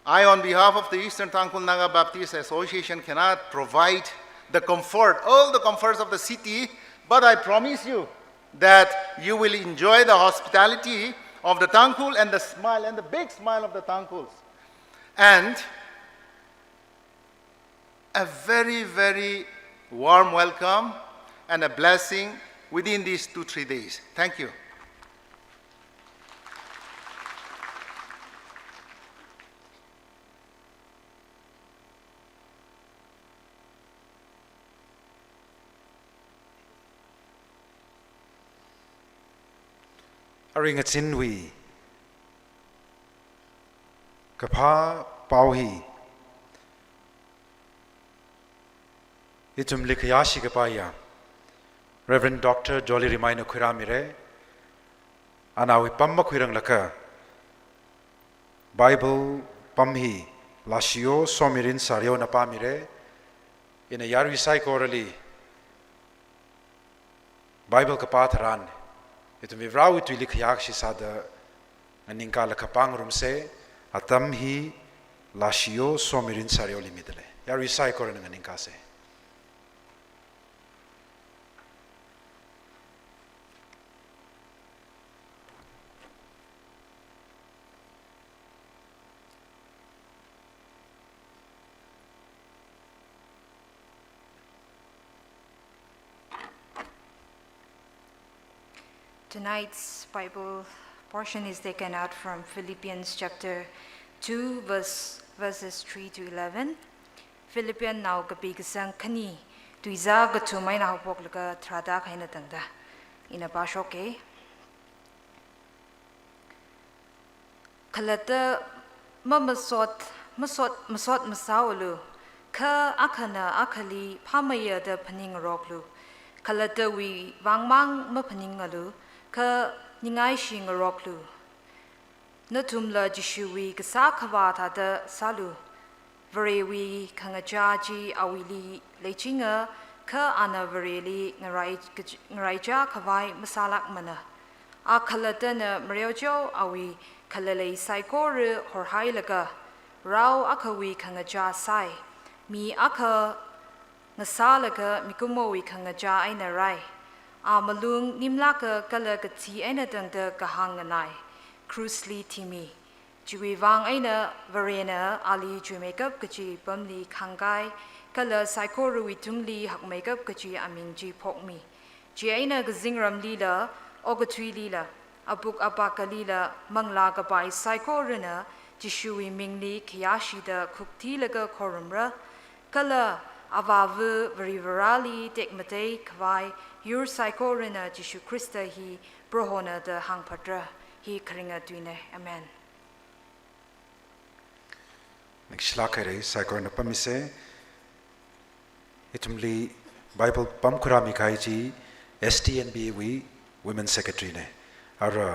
I, on behalf of the Eastern Tangkhul Naga Baptist Association, cannot provide the comfort, all the comforts of the city, but I promise you that you will enjoy the hospitality of the Tangkhul and the smile and the big smile of the Tangkhuls. And a very, very warm welcome and a blessing within these 2-3 days. Thank you. Aring at sinwi kapha pauhi itum likhayashi kapaya Reverend Dr. Jolly Rimaino Khuramire anawi pamma khurang laka Bible pamhi lashio somirin saryo napamire in a yarwi sai korali Bible kapatharan itum vivrau tu likhayakshi sada aninka lakapang rumse atam hi lashio somirin saryo limidale yarwi sai koran aninka se Tonight's Bible portion is taken out from Philippians chapter 2, verses 3 to 11. Philippians now gabi gasang kani tuiza gatumay na hapok laga trada kay na tanda. Inapasok eh. Kalata masot masawlu ka akana akali pamaya da paning roklu. Kalata wi wangmang mapaning alu ka นิงไงชิงรอกลูนทุมละจิชูวีกษาขวาทาเดซาลูวเรวีขังจาจีอาวิลีเลจิงเคอานาวเรลีงไรจาขวายมสาลักมันอาคลเตนมเรียวโจอาวีคลเลยไซโกรหอร์ไฮลกะเราอาควีขังจาไซมีอาคงสาลกะมิกุโมวีขังจาไอนาไรอามาลุงนิมลักกะเลกทีไอนาดังเดกะหังกันไนครูสลีทีมีจูวีวังไอเนวเรเนอาลีจูเมกับกจีปัมลีขังไกกะเลไซโครูวิทุมลีหักเมกับกจีอามิงจีพกมีจีไอเนกซิงรัมลีละออกทวีลีละอบุกอปากลีละมังลากะไปไซโคเรเนจิชูวิมิงลีขยาชีดคุกทีละกะคอรุมระกะเลอาวาววริวราลีเด็กมาเตยควายยูร์ไซโคเรเนจิชูคริสต์ฮีโปรโฮเนเดหังพัดระฮีคริงตุยเนอเมนนักชลาคเรไซโคเนปมิเซEtnba Bible pam khurami khai chi Tnbc we women secretary ne ara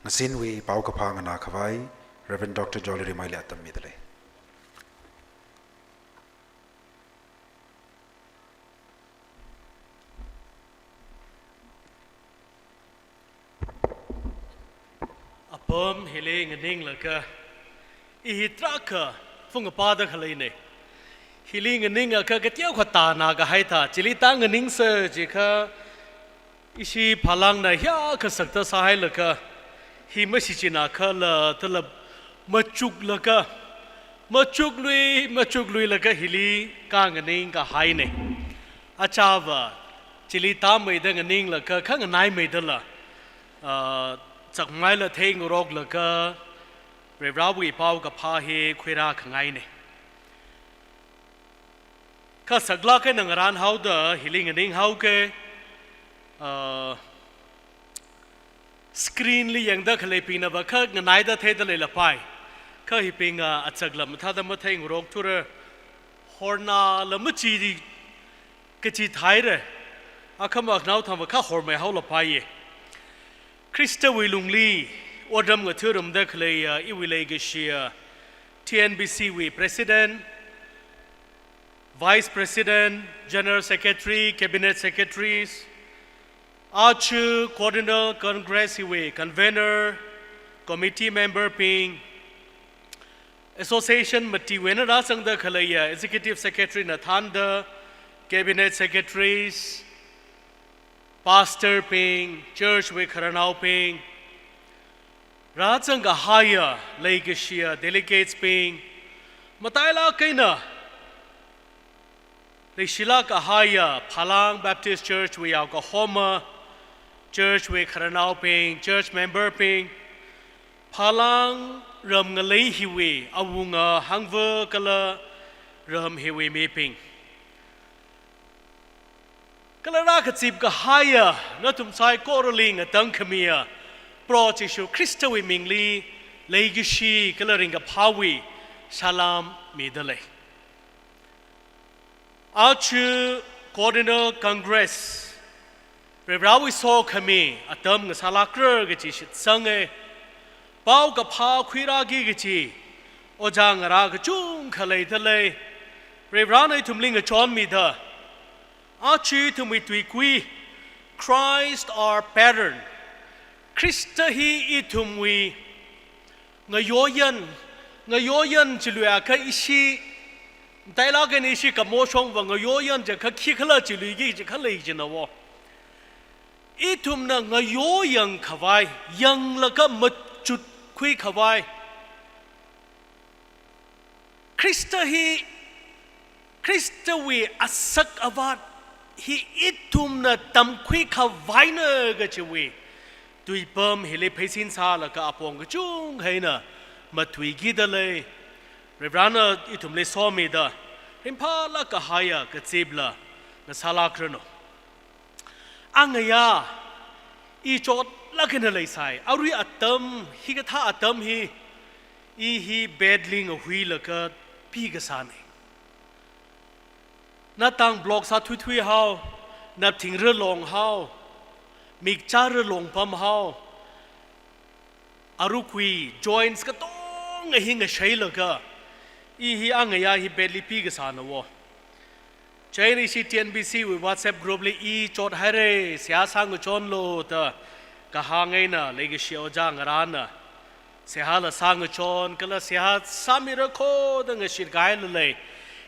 ngasin we pau ka phang na khawai Reverend Dr. Jolly Rimaile atam midle apom heling ning laka ihitraka funga pada khalaine Hiling ning ka ketiaw khata na ka haita chilitang ning se jikha isi phalang na hya ka sakta sahai laka hi masichina khala talab machuk lui laka hili ka ning ka hai ne achawa chilita meidang ning laka khang nai meidala chakmai la theng rok laka rebrawi pau ka pha he khwira khangai ne ka sagla ke nangaran how the healing ning how ke screen li yang da khale pina ba kha ngai da the da le la pai kha hi pinga achagla matha da ma theng rok thura horna la ma chi di ke chi thai re akham ak nau tham kha hor mai how la pai ye krista wi lungli odam nga thurum da khale I wi le ge shia Tnbc wi president Vice President, General Secretary, Cabinet Secretaries, Archu, Quadrennial Congress, Convener, Committee Member, Ping, Association, Mati Wenara Sangda Khalaya, Executive Secretary, Nathanda, Cabinet Secretaries, Pastor, Ping, Church, Karanau, Ping, Ratsanga Haya, Legashia, Delegates, Ping, Mataila Kaina, Lishila Kahaya, Phalang Baptist Church, we Alcohoma, Church, we Karanau Ping, Church Member Ping, Phalang Ram Ngalei Hiwi, Awunga, Hangva Kala, Ram Hiwi Meping. Kalara Katsib Kahaya, Natum Sai Koroling, a Tangkhul, Pro-Tishu, Christa we Mingli, Legishi, Kalaringa Pawi, Salam Midale. Archu Quadrennial Congress, Rebrawi saw kami atam ng salakrer gachi shit sange, pau kapha khwira gi gachi, ojang ra gachung khalay thalay, Rebranay tumling a chon mi da, Archu tumi tui kui, Christ our pattern, Christa hi itumwi, ngayoyan chiluya ka ishi, Dialogue and issue commotion when a yoyan the kakikala chili jinawa. Itum na yoyan kawai, young laka machut quick kawai. Christa we asak avat, he itum na tam quick kavaina gachawi. Tui bum hele pacing salaka upon gachung haina, matui gidale. Rebrana itum le saw me da. Impala kahaya katsibla na salakrono. Angaya ichot lakin halay sai. Auri atam higata atam hi bedling a wheel ka pigasani. Natang blok sa tui how, nating relong how, มีจาร์ลงพัมเฮาอารุคุย joins ก็ต้องไอ้หิงใช้เลยก็อีฮีอ่างไงฮีเบลิปีก็สานวะใช้ในชี Tnbc วิ WhatsApp group เลยอีจดให้เลยเสียสังกุจนโลดก็หางไงนะเลยก็เชียวจางร้านนะเสียหาละสังกุจนก็ละเสียหาสามีรักโคดังก็ชิดไกลเลย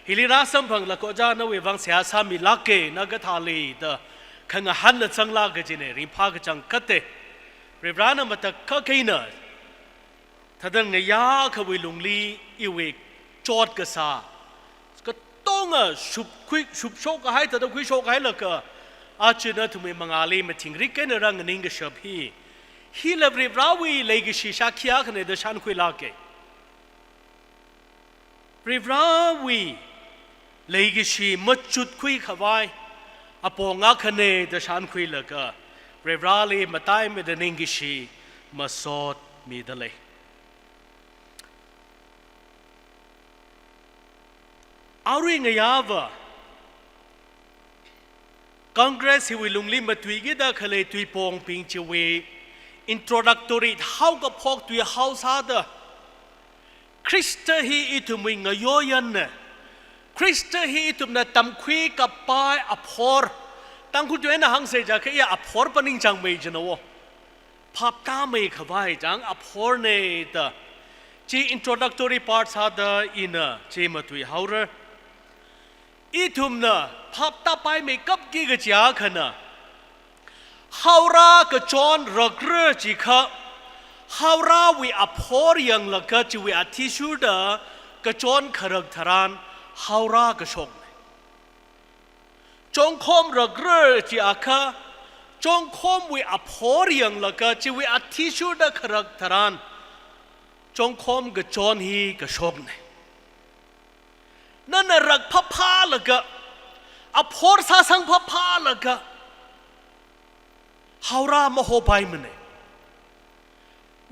ฮิลิราสัมพังละก็จานวิวังเสียสามีลักเกนักทาลีเดขังหันละจังลากจีเนริมพากจังกัดเตเรียบร้อยนะมาตะข้าเกย์นะถ้าดังเงียขวิลุงลีอีเวกจอดกษาก็ต้องชุบคุยชุบโชกให้แต่ต้องคุยโชกให้ละก็อาจจะนะทุกเมื่อมังอาลีมาทิ้งริกเกนรังนิ่งก็ชอบฮีเลบรีบราวีเลยก็ชิชาขี้ยาขนาดเดชันคุยลาเกรีบราวีเลยก็ชิมัดจุดคุยขวายอปองอาคเนเดชันคุยละก็เรียบร้อยมาตายไม่ได้นิ่งก็ชิมาสอดมีเดเลยอารุยงยาวะคอนเกรสฮิวิลุงลิมาตุยกิดาขเลตุยปองปิงจเวอินโทรดักตอรีเฮากับพอกตุยเฮาซาดะคริสต์ฮีอิตุมิงยอยันเนคริสต์ฮีอิตุมนะตัมคุยกับปายอภอร์ตั้งคุณจะเห็นหังเสจากแค่อภอร์ปนิงจังไม่จนวะภาพตาไม่ขวายจังอภอร์เนตจีอินโทรดักตอรีพาร์ทซาดะอินะจีมาตุยเฮาเรอีทุมนะภาพตาไปไม่กับกี่กะจ้าขนะฮาวรากะจอนรักเรจิคะฮาวราวิอภอร์ยังละกะจิวิอธิชูดากะจอนขรักทรานฮาวรากะชงจงคมรักเรจิอาคะจงคมวิอภอร์ยังละกะจิวิอธิชูดาขรักทรานจงคมกะจอนฮีกะชงนั่นรักพับพาละกะอภอร์ซาสังพับพาละกะฮาวรามโหไปมันเน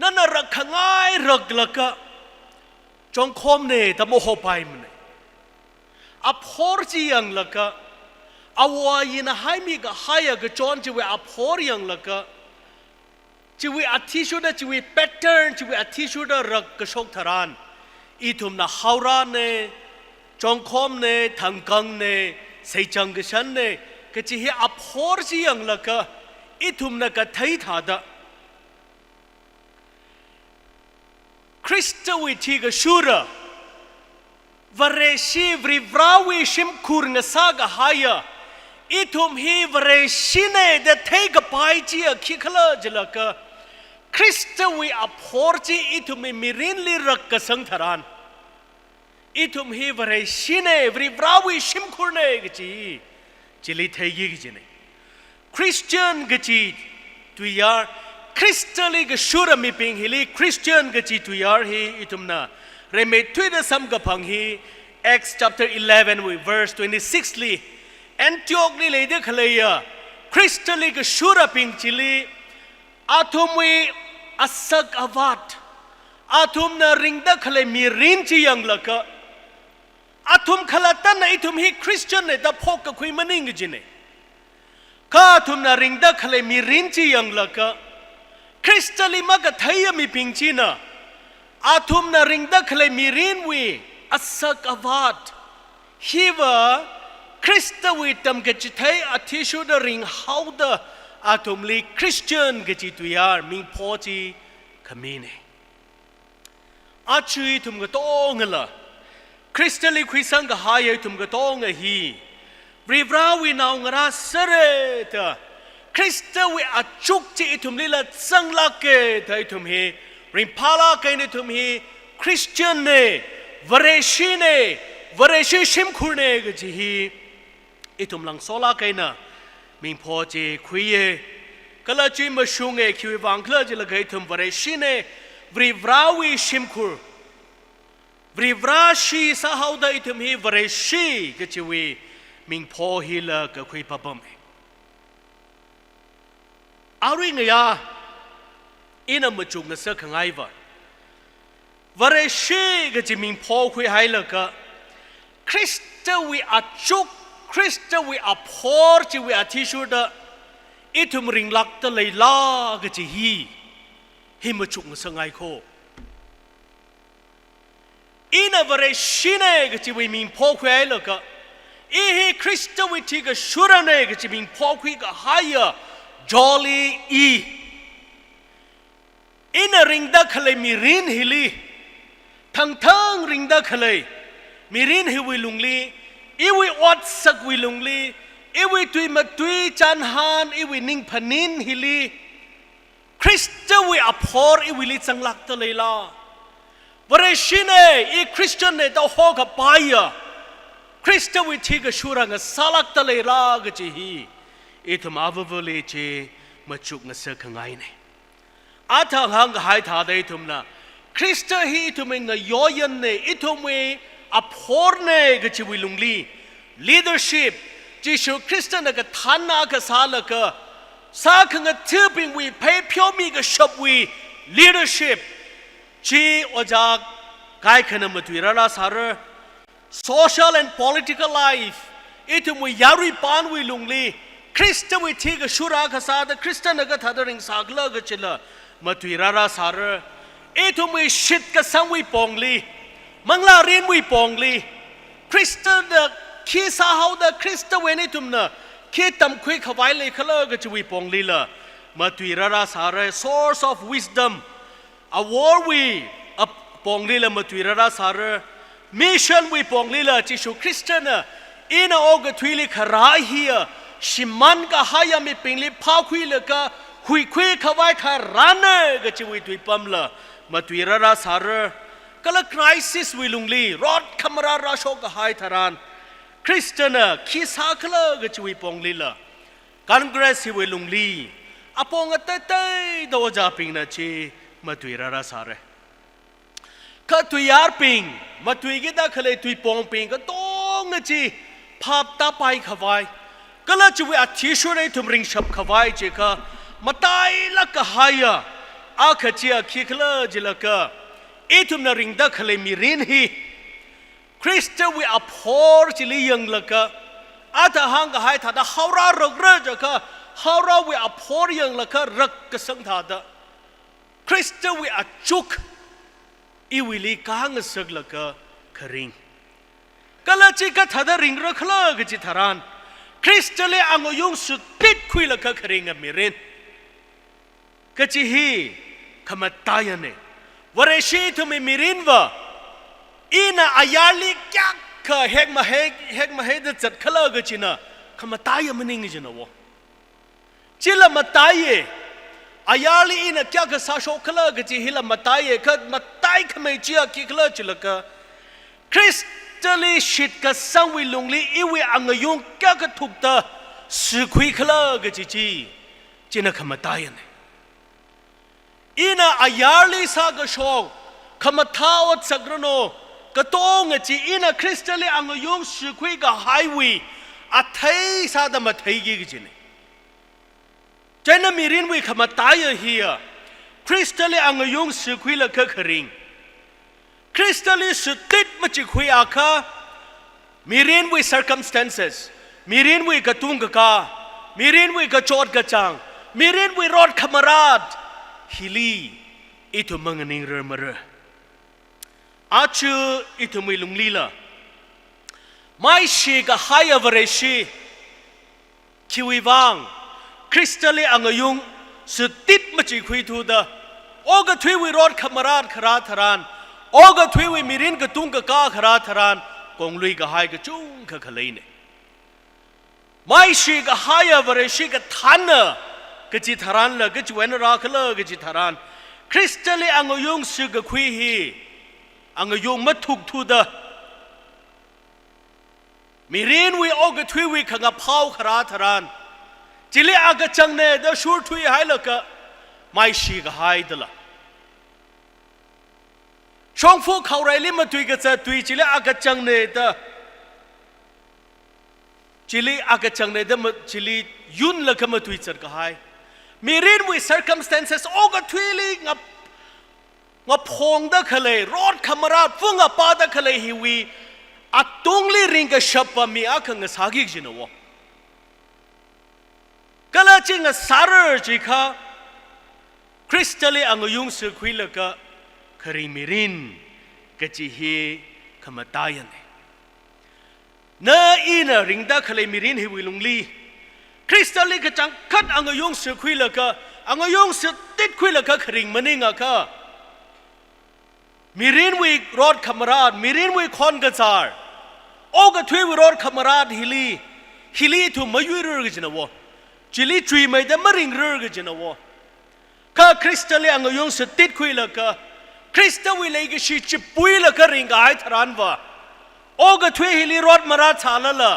นั่นรักขง่ายรักละกะจงคมเนแต่โมโหไปมันเนอภอร์จียังละกะอวัยยินให้มีกะให้กะจอนจีเวอภอร์ยังละกะจีเวอธิชุดจีเวแพทเทิร์นจีเวอธิชุดรักกะชกทรานอีทุมนะฮาวราเนจงคมเนทังกังเนใส่จังกชันเนกะจีเฮอภอร์จียังละกะอีทุมนะกะไทยถาดะคริสต์วิธีกะชูระวเรชีวริวราวิชิมคูร์งซากะหายะอีทุมฮีวเรชิเนเดเทกะไปจีอะคิคลาจละกะคริสต์วิอภอร์จีอีทุมมิรินลิรักกะสังทรานอีทุมฮีวเรชิเนวริวราวิชิมคูร์เนกะจีจิลิเทยีกะจีเนคริสเตียนกะจีตุยาคริสต์ลิกะชูระมิปิงฮิลิคริสเตียนกะจีตุยาฮีอีทุมนาเรเมตุยเดซัมกะพังฮี Acts chapter 11 verse 26 li Antioch li le de khaleya คริสต์ลิกะชูระปิงจิลิอาทุมวิอัสซักอวัตอาทุมนาริงดะขเลมีรินจียังละกะอาทุมขลาตันนะอีทุมฮีคริสเตียนเนตะพกกะคุยมันิงจิเนกาทุมนาริงดะขเลมีรินจียังละกะคริสต์ลิมากะไทยมีปิงจีนะอาทุมนาริงดะขเลมีรินวีอัสซักอวัตฮีวะคริสต์วิตัมกะจิไทยอธิชุดริงฮาวดะอาทุมลีคริสเตียนกะจิตุยาร์มิงพอจีขมีเนอาชีทุมกะตองละคริสต์ลิคุยสังกะหายทุมกะตองฮีบริวราวินาวงราเสเรตคริสต์วิอาจุกจีทุมลีละสังลักเกตไอทุมฮีริมพาลาเกนทุมฮีคริสเตียนเนวเรชิเนวเรชิชิมคูเนกะจีฮีอีทุมลังโซลาเกนะมิงพอจีคุยกะละจีมาชุงเอคิววังคลจิละเกทุมวเรชิเนวริวราวิชิมคูวริวราชีสาฮาวดาอีทุมฮีวเรชีกะจีวีมิงพอฮีละกะคุยปะปะเมอาริงยาอินะมาจุงนะสักไงวะวเรชีกะจีมิงพอคุยให้ละกะคริสต์วิอาจุกคริสต์วิอาพอร์จีวิอาทิชุดะ อีทุมริงลักตะเลยลากจิฮีมาจุกสงายโคอีน่าบริชินเองจิวิมิงพ่อคุยแล้วก็อีฮีคริสต์วิธีก็ชุระเองจิมิงพ่อคุยก็หายจอลีอีน่าริงดักเลยมีรินฮิลีทั้งริงดักเลยมีรินฮิวิลุงลีอีวิอดสักวิลุงลีอีวิตุยมาตุยจันฮานอีวินิงพนินฮิลีคริสต์วิอภรอีวิลิจังลักตะเลยล่ะบริชินเออีคริสเตียนเนต้าฮอกไปคริสต์วิธีก็ชูรังสลักตะเลยล่ะก็จีฮีอีทุมอาวุธเลยเจมาจุกเงสกงไงเนี่ยอาทางหังหายท่าได้ทุมนะคริสต์ฮีทุมเงยย้อยนเนี่ยอีทุมเออภรเนี่ยก็จีวิลุงลี leadership จีชูคริสต์นก็ท่านนักสาลก็สาขงทือปิงวีเพย์พิวมีก็ชอบวี leadership ชีอจากกายขนมตุยราสาร social and political life อีทุมวิยาริปานวิลุงลีคริสต์วิธีก็ชุราคสาดคริสต์นก็ทัดริงสักเลก็จิละมาตุยราสารอีทุมวิชิดก็สังวิปองลีมังลาเรียนวิปองลีคริสต์นขี้สาหาวคริสต์เวนิทุมนะขี้ตำคุยขวายเลยขเลก็จะวิปองลีละมาตุยราสาร source of wisdom a war we a pong lila matwira sar mission we pong lila chishu christian ina og thwili khara hiya shiman ka haya mi pingli pha khwi la ka hui khwi khawai kharana ga chiwi tui pamla matwira sar kala crisis we lungli rod khamara ra shok hai tharan christian khi sa khla ga chiwi pong lila congress we lungli apong atai do ja ping na chiมาตุยราสาระข้าตุยยาร์ปิงมาตุยกิดาขเลยตุยปองปิงก็ต้องนะจีภาพตาไปขวายก็ละจีวิอาทิชุระทุมริงฉับขวายจีค่ะมาตายละก็หายอาขจีอาคิกละจีละก็อีทุมนาริงดาขเลยมีรินฮีคริสต์วิอาพอร์จีลียังละก็อาทหางก็หายถ้าได้ฮารารักเรจ้ะค่ะฮาราวิอาพอร์ยังละก็รักก็สังท่าดคริสต์วิอาจุกอีวิลีกางสักละก็ขริงก็ละจีก็ทัดริงรักละก็จิตรานคริสต์เลยอังยุงสุดติดคุยละก็ขริงมีเรนก็จีฮีขมาตายเนี่ยวันเชีทุมีมีรินวะอีน่าอายาลิกักก็เฮกมาเฮดจัดขละก็จีน่ะขมาตายมันนี่จีน่ะวะจีละมาตายอายาลีอินะक्याกษาโชคละก็จีฮิละมาตายก็มาตายขไม่จีกิกละจิละก็คริสต์ลีชิดก็สังวิลุงลีอีวิอังยุงก็ถูกตาสุขุยขละก็จีน่ะขมาตายเนี่ยอินะอายาลีสากโชคขมาท้าอดสักรโนก็ต้องจีอินะคริสต์ลีอังยุงสุขุยก็หายวิอัฐัยสาดมาทัยกิกจีเนี่ยเจนมีรินวิขมาตายเฮียคริสต์ลีอังยุงสุขุยละก็ขริงคริสต์ลีสุดติดมาจิขุยอาคามีรินวิ circumstances มีรินวิกระตุงกะกามีรินวิกระโจดกระจังมีรินวิรอดขมาราดฮิลีอิทุมังนิงเรมเรอาชูอิทุมิลุงลีละไม่ชีกะไฮอเวเรชีคิวิวังคริสต์ลีอังยุงสุดติดมาจีคุยทูดาโอกะทวีวิรอดขมาราดขราธรานโอกะทวีวิมิรินกะตุงกะกาขราธรานกงลุยกะไฮกะจุงกะขเลยเนี่ยไม่ชีกะไฮอเวเรชีกะทันกะจิธารานละกะจวนราคละกะจิธารานคริสต์ลีอังยุงสุกะคุยฮีอังยุงมาทุกทูดามิรินวิโอกะทวีวิขงะพาวขราธรานจิเลอากจังเนเดชูทุยหายละก็ไม่ชีกหายดละช่องฟูเขาไรลิมาตุยกจะตุยจิเลอากจังเนเดจิเลอากจังเนเดมาจิเลยุนละก็มาตุยจัดก็หายมีรินวิ circumstances โอกทุยลิงับพงดะขเลยรอดขมาราฟุงอปาดะขเลยฮิวีอัตุงลิริงกะชับปะมีอาคังสากิกจินวะ ก็เลยจริงอ่ะสารจีค่ะคริสต์เลยอังยุงสุขุยละก็คริมิรินก็จีฮีขมาตายันเนออินริงดาคลิมิรินฮิวิลุงลีคริสต์เลยก็จังคัดอังยุงสุขุยละก็อังยุงสุดติดขุยละก็คริงมันนิงอ่ะค่ะมิรินวิรอดขมราดมิรินวิคอนกระจาร์โอ้ก็ทวีวิรอดขมราดฮิลีทุมายุยเรื่องกันนะวะจิลีทวีไม่ได้มาริงเรื่องกันนะวะข้าคริสต์เลยอังยงสติดคุยละก็คริสต์วิเลยก็ชีจิปุยละก็ริงกายทรานวะโอ้ก็ทวีฮิลีรอดมาราชาละละ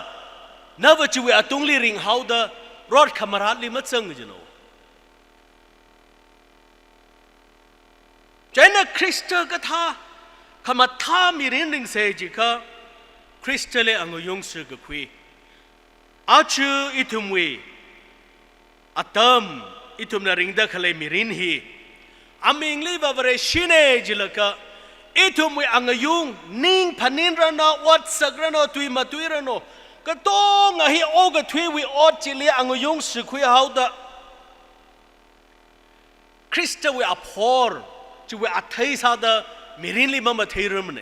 นับว่าจิวิอตุงลีริงฮาวดารอดขมราดลิมัดซังกันนะเจนคริสต์ก็ท่าขมาท่ามีเรื่องหนึ่งเสียจีค่ะคริสต์เลยอังยงสุก็คุยอาชูอิทุมวีอัตมอิทุมนาริงดาขเลยมีรินฮีอามิงลีบาเวรชินเอจิลกะอิทุมวีอังยุงนิ่งพันินรนาวัดสักรนาตุยมาตุยรนาก็ต้องให้โอกทวีออดจิลีอังยุงสุคุยฮาวดาคริสต์วีอภอร์จิวีอัตไยซาดามีรินลีมาเทยรมเน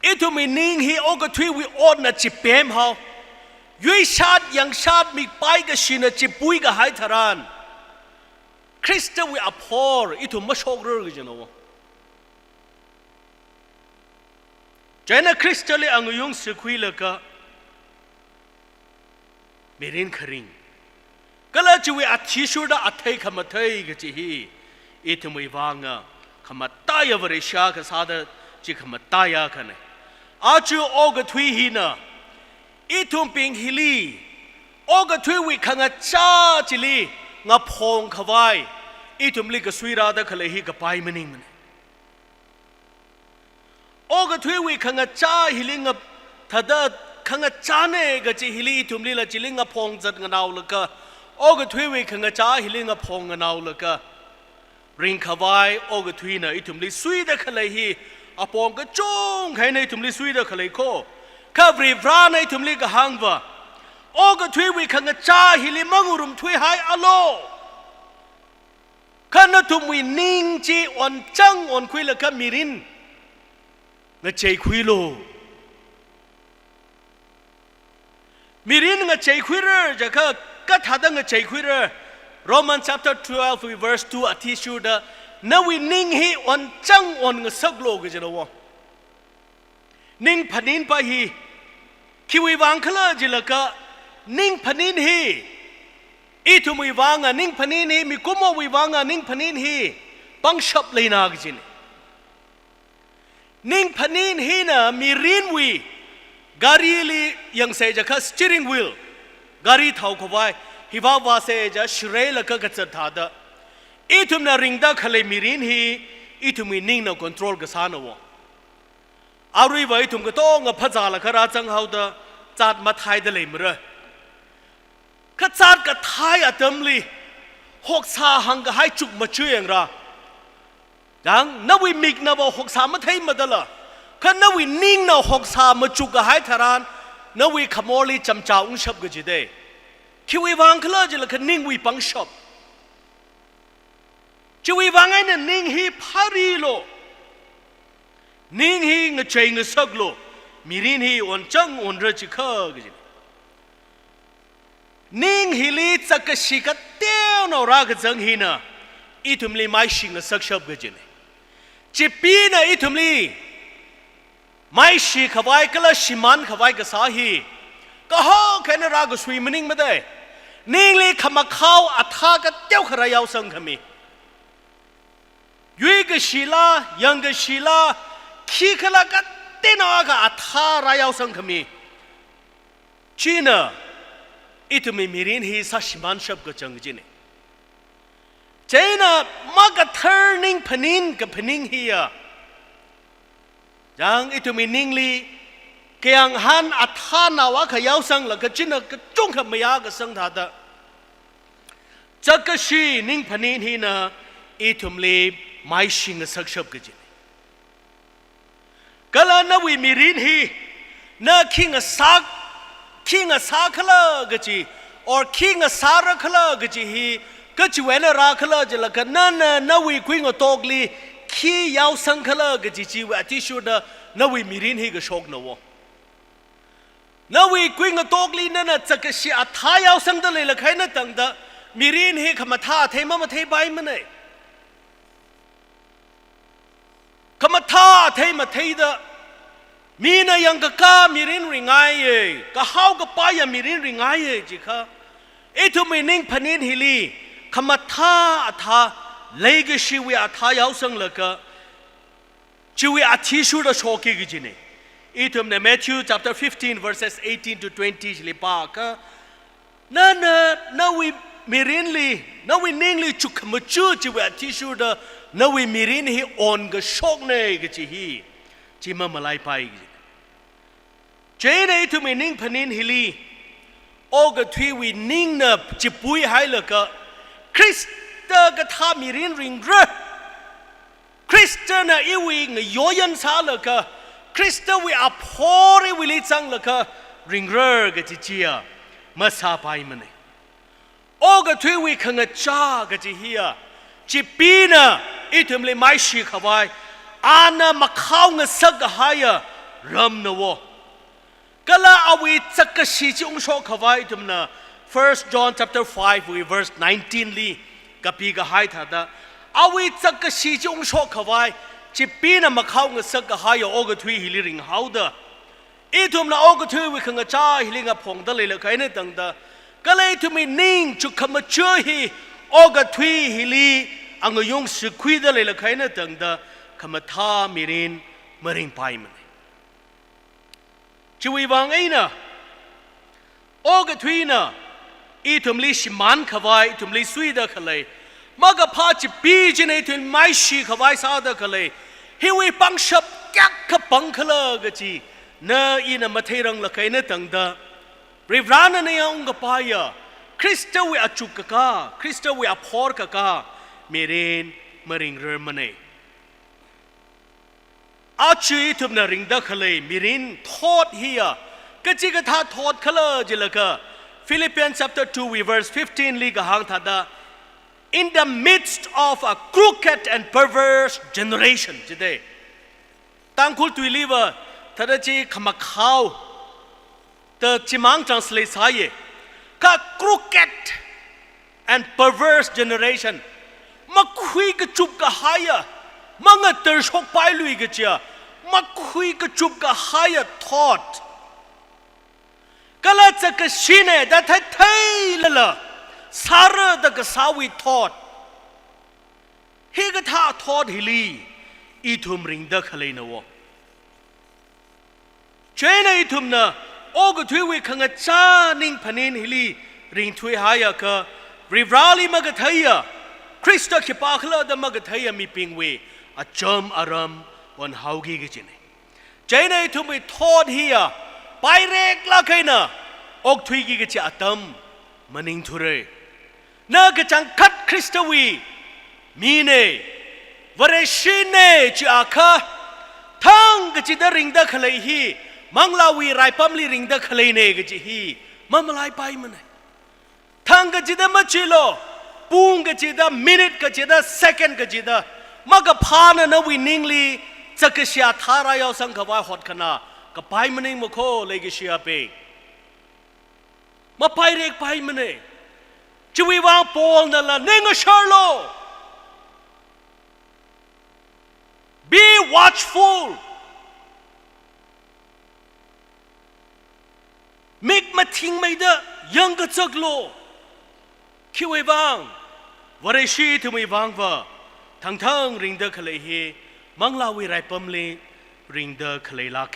อิทุมินิ่งฮีโอกทวีออดนัดจิเปมฮาวยุยชาติยังชาติมีไปกับชินจิปุยกับหายทารานคริสต์วิอภอร์อิทุมมาโชคเรื่องกันนะวะเจนคริสต์เลยอังยุงสุขุยเลยก็มีเรื่องคริงก็เลยจิวิอัฐิชุดาอัฐิขมาเทยกับจิฮีอิทุมิวางะขมาตายาวริชากับสาดจิขมาตายากันเนี่ยอาจูโอกทวีฮีนะอีทุมปิงฮิลีโอกทวีขังจ้าจิลีงับพงขวายอีทุมลิกสุยราดะขเลยฮีกับไปมันนิงมันโอกทวีขังจ้าฮิลิงับทัดขังจ้าเนกจิฮิลีอีทุมลิละจิลิงับพงจัดงนาวลกะโอกทวีขังจ้าฮิลิงับพงงนาวลกะริงขวายโอกทวีนะอีทุมลิสุยดะขเลยฮีอปองก็จงให้ในทุมลิสุยดะขเลยโคข้าบริฟราในทุมลิกหังวะโอ้ก็ทวีวิขังจ้าฮิลิมังรุมทวีหายอโลข้าณทุมวินิ่งจีอ่อนจังอ่อนคุยละข้ามีรินงเจคุยโลมีรินงเจคุยเรจะข้าก็ทัดงเจคุยเร Roman chapter 12 verse 2 อธิชูดะนวินิ่งฮีอ่อนจังอ่อนงสักโลกจะนะวะนิ่งพันินไปฮีคิวิวังขลาจิลกะนิ่งพันินฮีอีทุมวิวังอ่ะนิ่งพันินฮีมีกุมวิวังอ่ะนิ่งพันินฮีปังชับเลยนากจินนิ่งพันินฮีน่ะมีรินวีการีลียังเสจะค่ะ steering wheel การีเท่าขวายฮิวาวาเสจะชเรลกะกัจถาดะอีทุมนาริงดาขเลยมีรินฮีอีทุมมีนิ่งน่ะ control กษานวะอารุยไว้ทุมก็ต้องพัฒนาละคราจังเฮาดะจัดมาไทยได้เลยมั้ยข้าจัดกับไทยอะเต็มเลยหกสาหังก็ให้จุกมาช่วยอย่างไรดังนวิมิกนว่าหกสามาไทยมาได้ละข้านวินิ่งนะหกสามาจุกก็ให้ทารานนวิขโมลีจำเจ้าอุ้งชับก็จะได้คิวิวังขลาจะละข้านิ่งวิปังชับจะวิวังไงเนี่ยนิ่งฮีพารีโลนิ่งฮีงเจงสักโลมีรินฮีอ่อนจังอ่อนเรจิข้าก็จะนิ่งฮิลีจักชิกเตี้ยวนรากจังฮีนะอีทุมลีไม่ชิงสักชับก็จะเนี่ยจิปีนะอีทุมลีไม่ชิขวายก็ละชิมันขวายก็สาฮีก็ฮอแค่นรากสวยมันนิ่งไม่ได้นิ่งลีขมาเข้าอัฐากเตี้ยวขรายาวสังขมียุยก็ชิลายังก็ชิลาขี้ขลักเต้นอากาศทารายาวสังขมีจีน่าอิทุมีมิรินฮีสัชมันชับก็จังจีน่จีน่ามากระ turning พนินกับพนิงฮีอะยังอิทุมีนิ่งลีเกียงหันอัฐานาวะขยาวสังละก็จีน่าก็จุงขมายากสังทัดะจักชีนิ่งพนินฮีนะอิทุมลีไม่ชิงสักชับก็จีกลานวิมิรินฮีนาคิงสัก king a sakala gaji or king a sarakala gaji he gaji wena rakala jalaka nana nawi queen of togli ki yao sankala gaji ji wa tishuda nawi mirin he gashok no wo nawi queen of togli nana tsakashi athayao sangdale la kaina tangda mirin he kamatha thema mathe bai mane kamatha thema theida mina yang ka mirin ringai ka hau ka pa ya mirin ringai ji kha etu meaning panin hili kamatha atha leige shi wi atha yau sang la ka chi wi athi shu da shoki gi jine etu ne Matthew chapter 15 verses 18 to 20 li pa ka na wi mirin li na wi ning li chu kamachu chi wi athi shu da na wi mirin hi on ga shok ne gi chi hi chi ma malai pai gi jene tu me ning panin hili oga thui wi ning na chi pui hai la ka krista ga tha mirin ring re krista na iwi ng yoyan sa la ka krista wi aphore wi li chang la ka ring re ga chi chia ma sa pai mane oga thui wi khang cha ga chi hia chi pina itum le mai shi khawai ana makhau ng sak ha ya ram na wo kala awi tsakashi chi ungsho khawai tumna 1 John chapter 5 we verse 19 li kapi ga hai tha da awi tsakashi chi ungsho khawai chi pina makhau ng sak ha ya oga thui hili ring hau da itumna oga thui wi khang cha hilinga phong da le la kai ne tang da kala itumi ning chu kham chu hi oga thui hili ang yung sikhui da le la kai ne tang da kamatha mirin maring pai man chui wang aina oga thuina itum li shiman khawai itum li suida khalai maga pha chi pi jine thun mai shi khawai sa da khalai hiwi pang shap kyak ka pang khala ga chi na ina mathirang la kai na tang da rivrana ne yang ga pa ya krista wi achuk ka krista wi aphor ka mirin maring re mane achi tumna ringda khale mirin thought here kachi ka tha thought khala jilaka Philippians chapter 2 we verse 15 li ga hang thada in the midst of a crooked and perverse generation today Tangkhul tu liva thada chi khamakhau the chimang translate saye ka crooked and perverse generation makhui ka chup ka haya manga ter shok pai lui ga chia makhui ka chup ka haya thought kala cha ka shine da thai lala sara da ka sawi thought he ga tha thought hili ithum ring da khalai na wo chena ithum na og thui wi khanga cha ning phanin hili ring thui haya ka rivrali ma ga thaiya krista ki pakhla da ma ga thaiya mi pingwe a chom aram on haugi gi chine chaina ithum wi thought hiya pai rek la kaina ok thui gi chi atam maning thure na ga chang khat krista wi mine vare shine chi akha thang ga chi da ring da khalai hi manglawi rai pamli ring da khalai ne ga chi hi mamalai pai mane thang ga chi da ma chi lo pung ga chi da minute ga chi da second ga chi da maga phana na wi ningli chakashya thara yaw sang khawai hot khana ka pai maning mo kho legi shia pe ma pai rek pai mane chui wa pol na la ning sharlo be watchful make ma thing mai da yang ga chaklo khiwe bang ware shi thumi bang va thang thang ring da khalai he manglawi rai pamle ring da khalai lak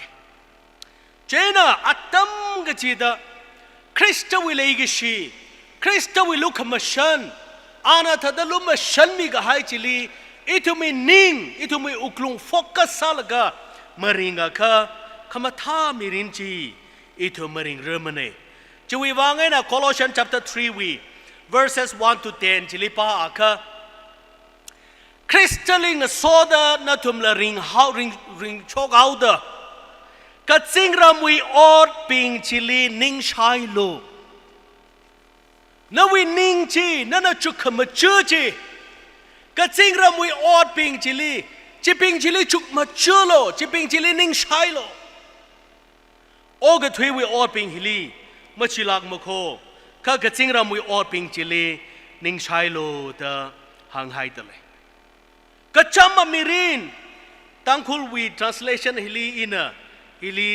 jena atam ga chi da krista wi lei gi shi krista wi luk mashan ana thada lu mashan mi ga hai chili itumi ning itumi uklung focus salga maringa kha khamatha mirin chi itu maring remane chui wangai na Colossians chapter 3 we verses 1 to 10 chilipa akha Kristaling soda na tumla ring chok out the กะจิงรำวิออดปิงจิลีนิ่งชายโลนวินิ่งจีนั่นจุกขมจือจีกะจิงรำวิออดปิงจิลีจิปิงจิลีจุกมาจือโลจิปิงจิลีนิ่งชายโลโอกะทวีวิออดปิงฮิลีมาชิลักมะโคข้ากะจิงรำวิออดปิงจิลีนิ่งชายโลเตอห่างหายตะเลยกะจำมามิรินตังคุลวี translation ฮิลีอินะฮิลี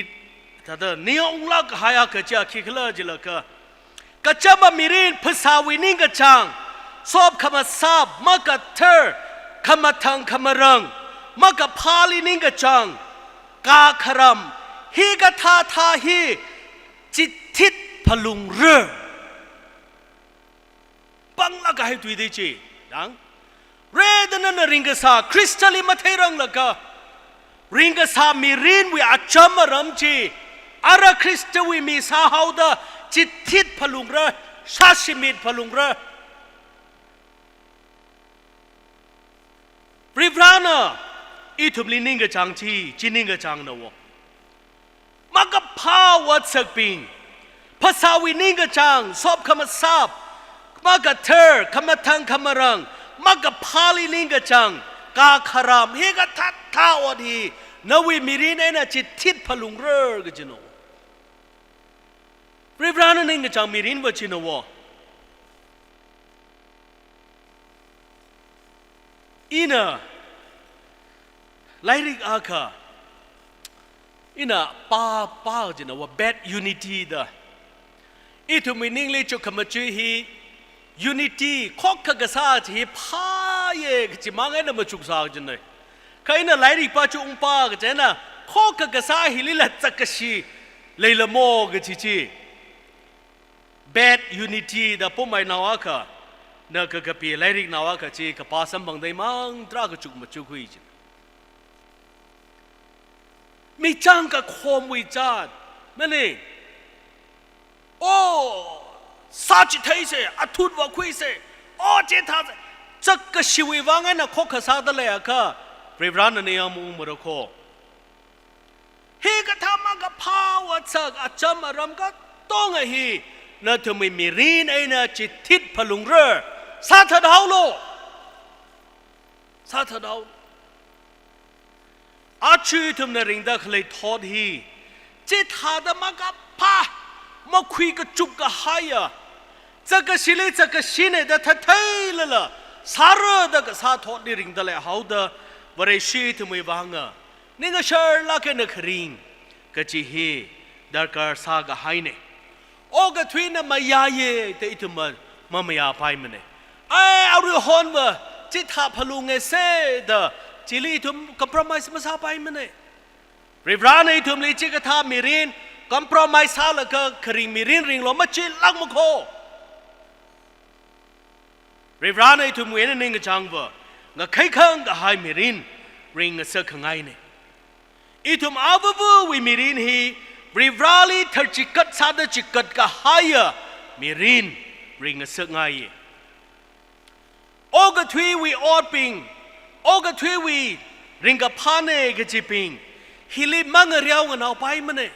ถ้าเดเนียองลักหายากะจะคิกเลอจิละกะจำมามิรินภาษาวินิงกะจังสอบคำศัพท์มากะเธอคำทังคำรังมากะพาลินิงกะจังกาครำฮีกะทาทาฮีจิตทิศพลุงเรปังละกะให้ตุยดีจีดังเรดนันริงกษาคริสตัลมาเทรังละกะริงกษามีรินวิอาจามรำจีอาราคริสตวิมีสาหาวดาจิตทิศพลุงเรชาชิมิดพลุงเรริบรานะอีทุมลินิงกะจังจีจินิงกะจังนะวะมากะพาวัดสักปิงภาษาวินิงกะจังสอบคำศัพท์มากะเธอคำทังคำรังมากะพาลินิงกะจังกาคารามเฮกะทัดท้าวดีนวิมิรินเอนะจิตทิศพลุงเรกะจิโนริบรานะนิงกะจังมิรินวะจิโนวะอีน่ะไลริกอาคาอีน่ะป้าจิโนวะ bad unity ดะอีทุมินิงเลจุคำจือฮี unity ข้อขกษาที่พาเยกจิมังเอ็นมาจุกสากจินเลยใครน่ะไลริกป้าจุงป้าก็เจน่ะข้อขกษาฮิลิละจักชีเลยละโมกจิจี bad unity ดะปุ่มไม่นาวะค่ะน่ะก็ปีไลริกนาวะค่ะจีก็ป้าสัมบังได้มังตราก็จุกมาจุกหุยจินมีจังกับความวิจารณ์นั่นเองโอ้ซาจิเทเสอทุดว่าคุยเสโอ้เจตาจักกชีวิวังไงนะข้อขสาดเลยอะค่ะเรียบร้อยนั่นเองมุมมรโคเฮก็ทำมันก็พาวจักอาจารย์มารำก็ต้องไอ้ฮีนั่นทำไมมีรีนไอ้น่ะจิตทิศพลุงเรอซาทดาวโลซาทดาวอาชีพทำในริงดักเลยทอดฮีจิตหาดมันก็พามาคุยกับจุกกับหายจะก็สิเลยจะก็สิเนี่ยแต่ทัดเทเลยล่ะสารเด็กสาทอดในริงดักเลยหาวเดอวเรชีทำไมบ้างนี่ก็เชื่อละกันนักริงก็จีฮีดาร์การสากหายเนี่ยโอ้ก็ทวีน่ะมายาเย่แต่อีทุมันมายาไปมันเนี่ยเอาเรื่องฮอนวะจิตหาพลุงเอเซ่เดอจิลีทุมคอมพรอไมซ์มาซาไปมันเนี่ยริบราในทุมลีจิกทามิรินคอมพรอไมซ์ซาละก็คริงมิรินริงลมาจิลักมโคริบราในทุมเวนนิงจังวะงะไข่ขังกะไฮมิรินริงงะเสกไงเนี่ยอีทุมอาวบูวิมิรินฮีริบราลีทัจิกัดซาดจิกัดกะไฮมิรินริงงะเสกไงโอกะทวีวิออดปิงโอกะทวีวิริงกะพาเนกะจิปิงฮิลิมังเรียวกันเอาไปมันเนี่ย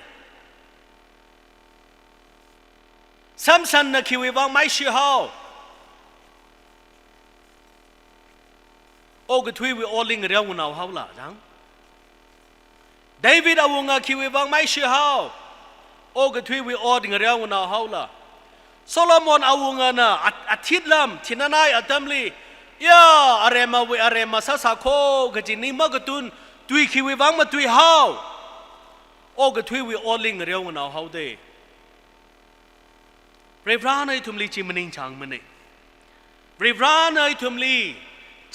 ซัมซันนักคิววังไม่ชื่อฮาวโอกะทวีวิออลิงเรียวกันเอาฮาวล่ะจังเดวิดเอาวงคิววังไม่ชื่อฮาวโอกะทวีวิออลิงเรียวกันเอาฮาวล่ะโซโลมอนเอาวงน่ะอาทิตย์ลำที่นั่นไอ้อัตมลียาอะไรมาเวอะไรมาซาซาโคกะจินี่มากตุนตุยคิววังมาตุยฮาวโอกะทวีวิออลิงเรียวกันเอาฮาวเดเรียบร้อยในทุมลีจิมนิงจังมันเนี่ยเรียบร้อยในทุมลี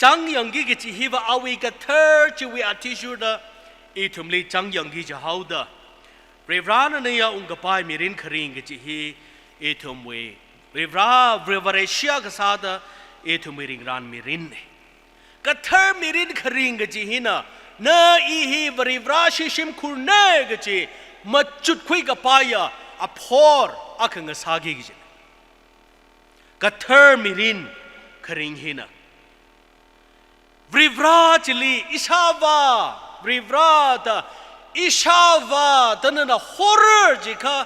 จังยังกี้กะจิฮิวอาวิกะเธอจิวิอาทิชูดาอีทุมลีจังยังกี้จะฮาวดาเรียบร้อยในยาอุงกะปายมิรินคริงกะจิฮีอีทุมเวเรียบร้อยเรียบร้อยเชียกะซาดาอีทุมมิริงรานมิรินเนี่ยกะเธอมิรินคริงกะจิฮีนะเนอีฮีเรียบร้อยชิชิมคุณเนกะจิมาจุดคุยกะปายาอภอร์อักงะซากิกจิกะเธอมิรินคริงฮีนะริบราจิลีอิชาวาริบราตา อิชาวาตอนนั้นฮอร์จิค่ะ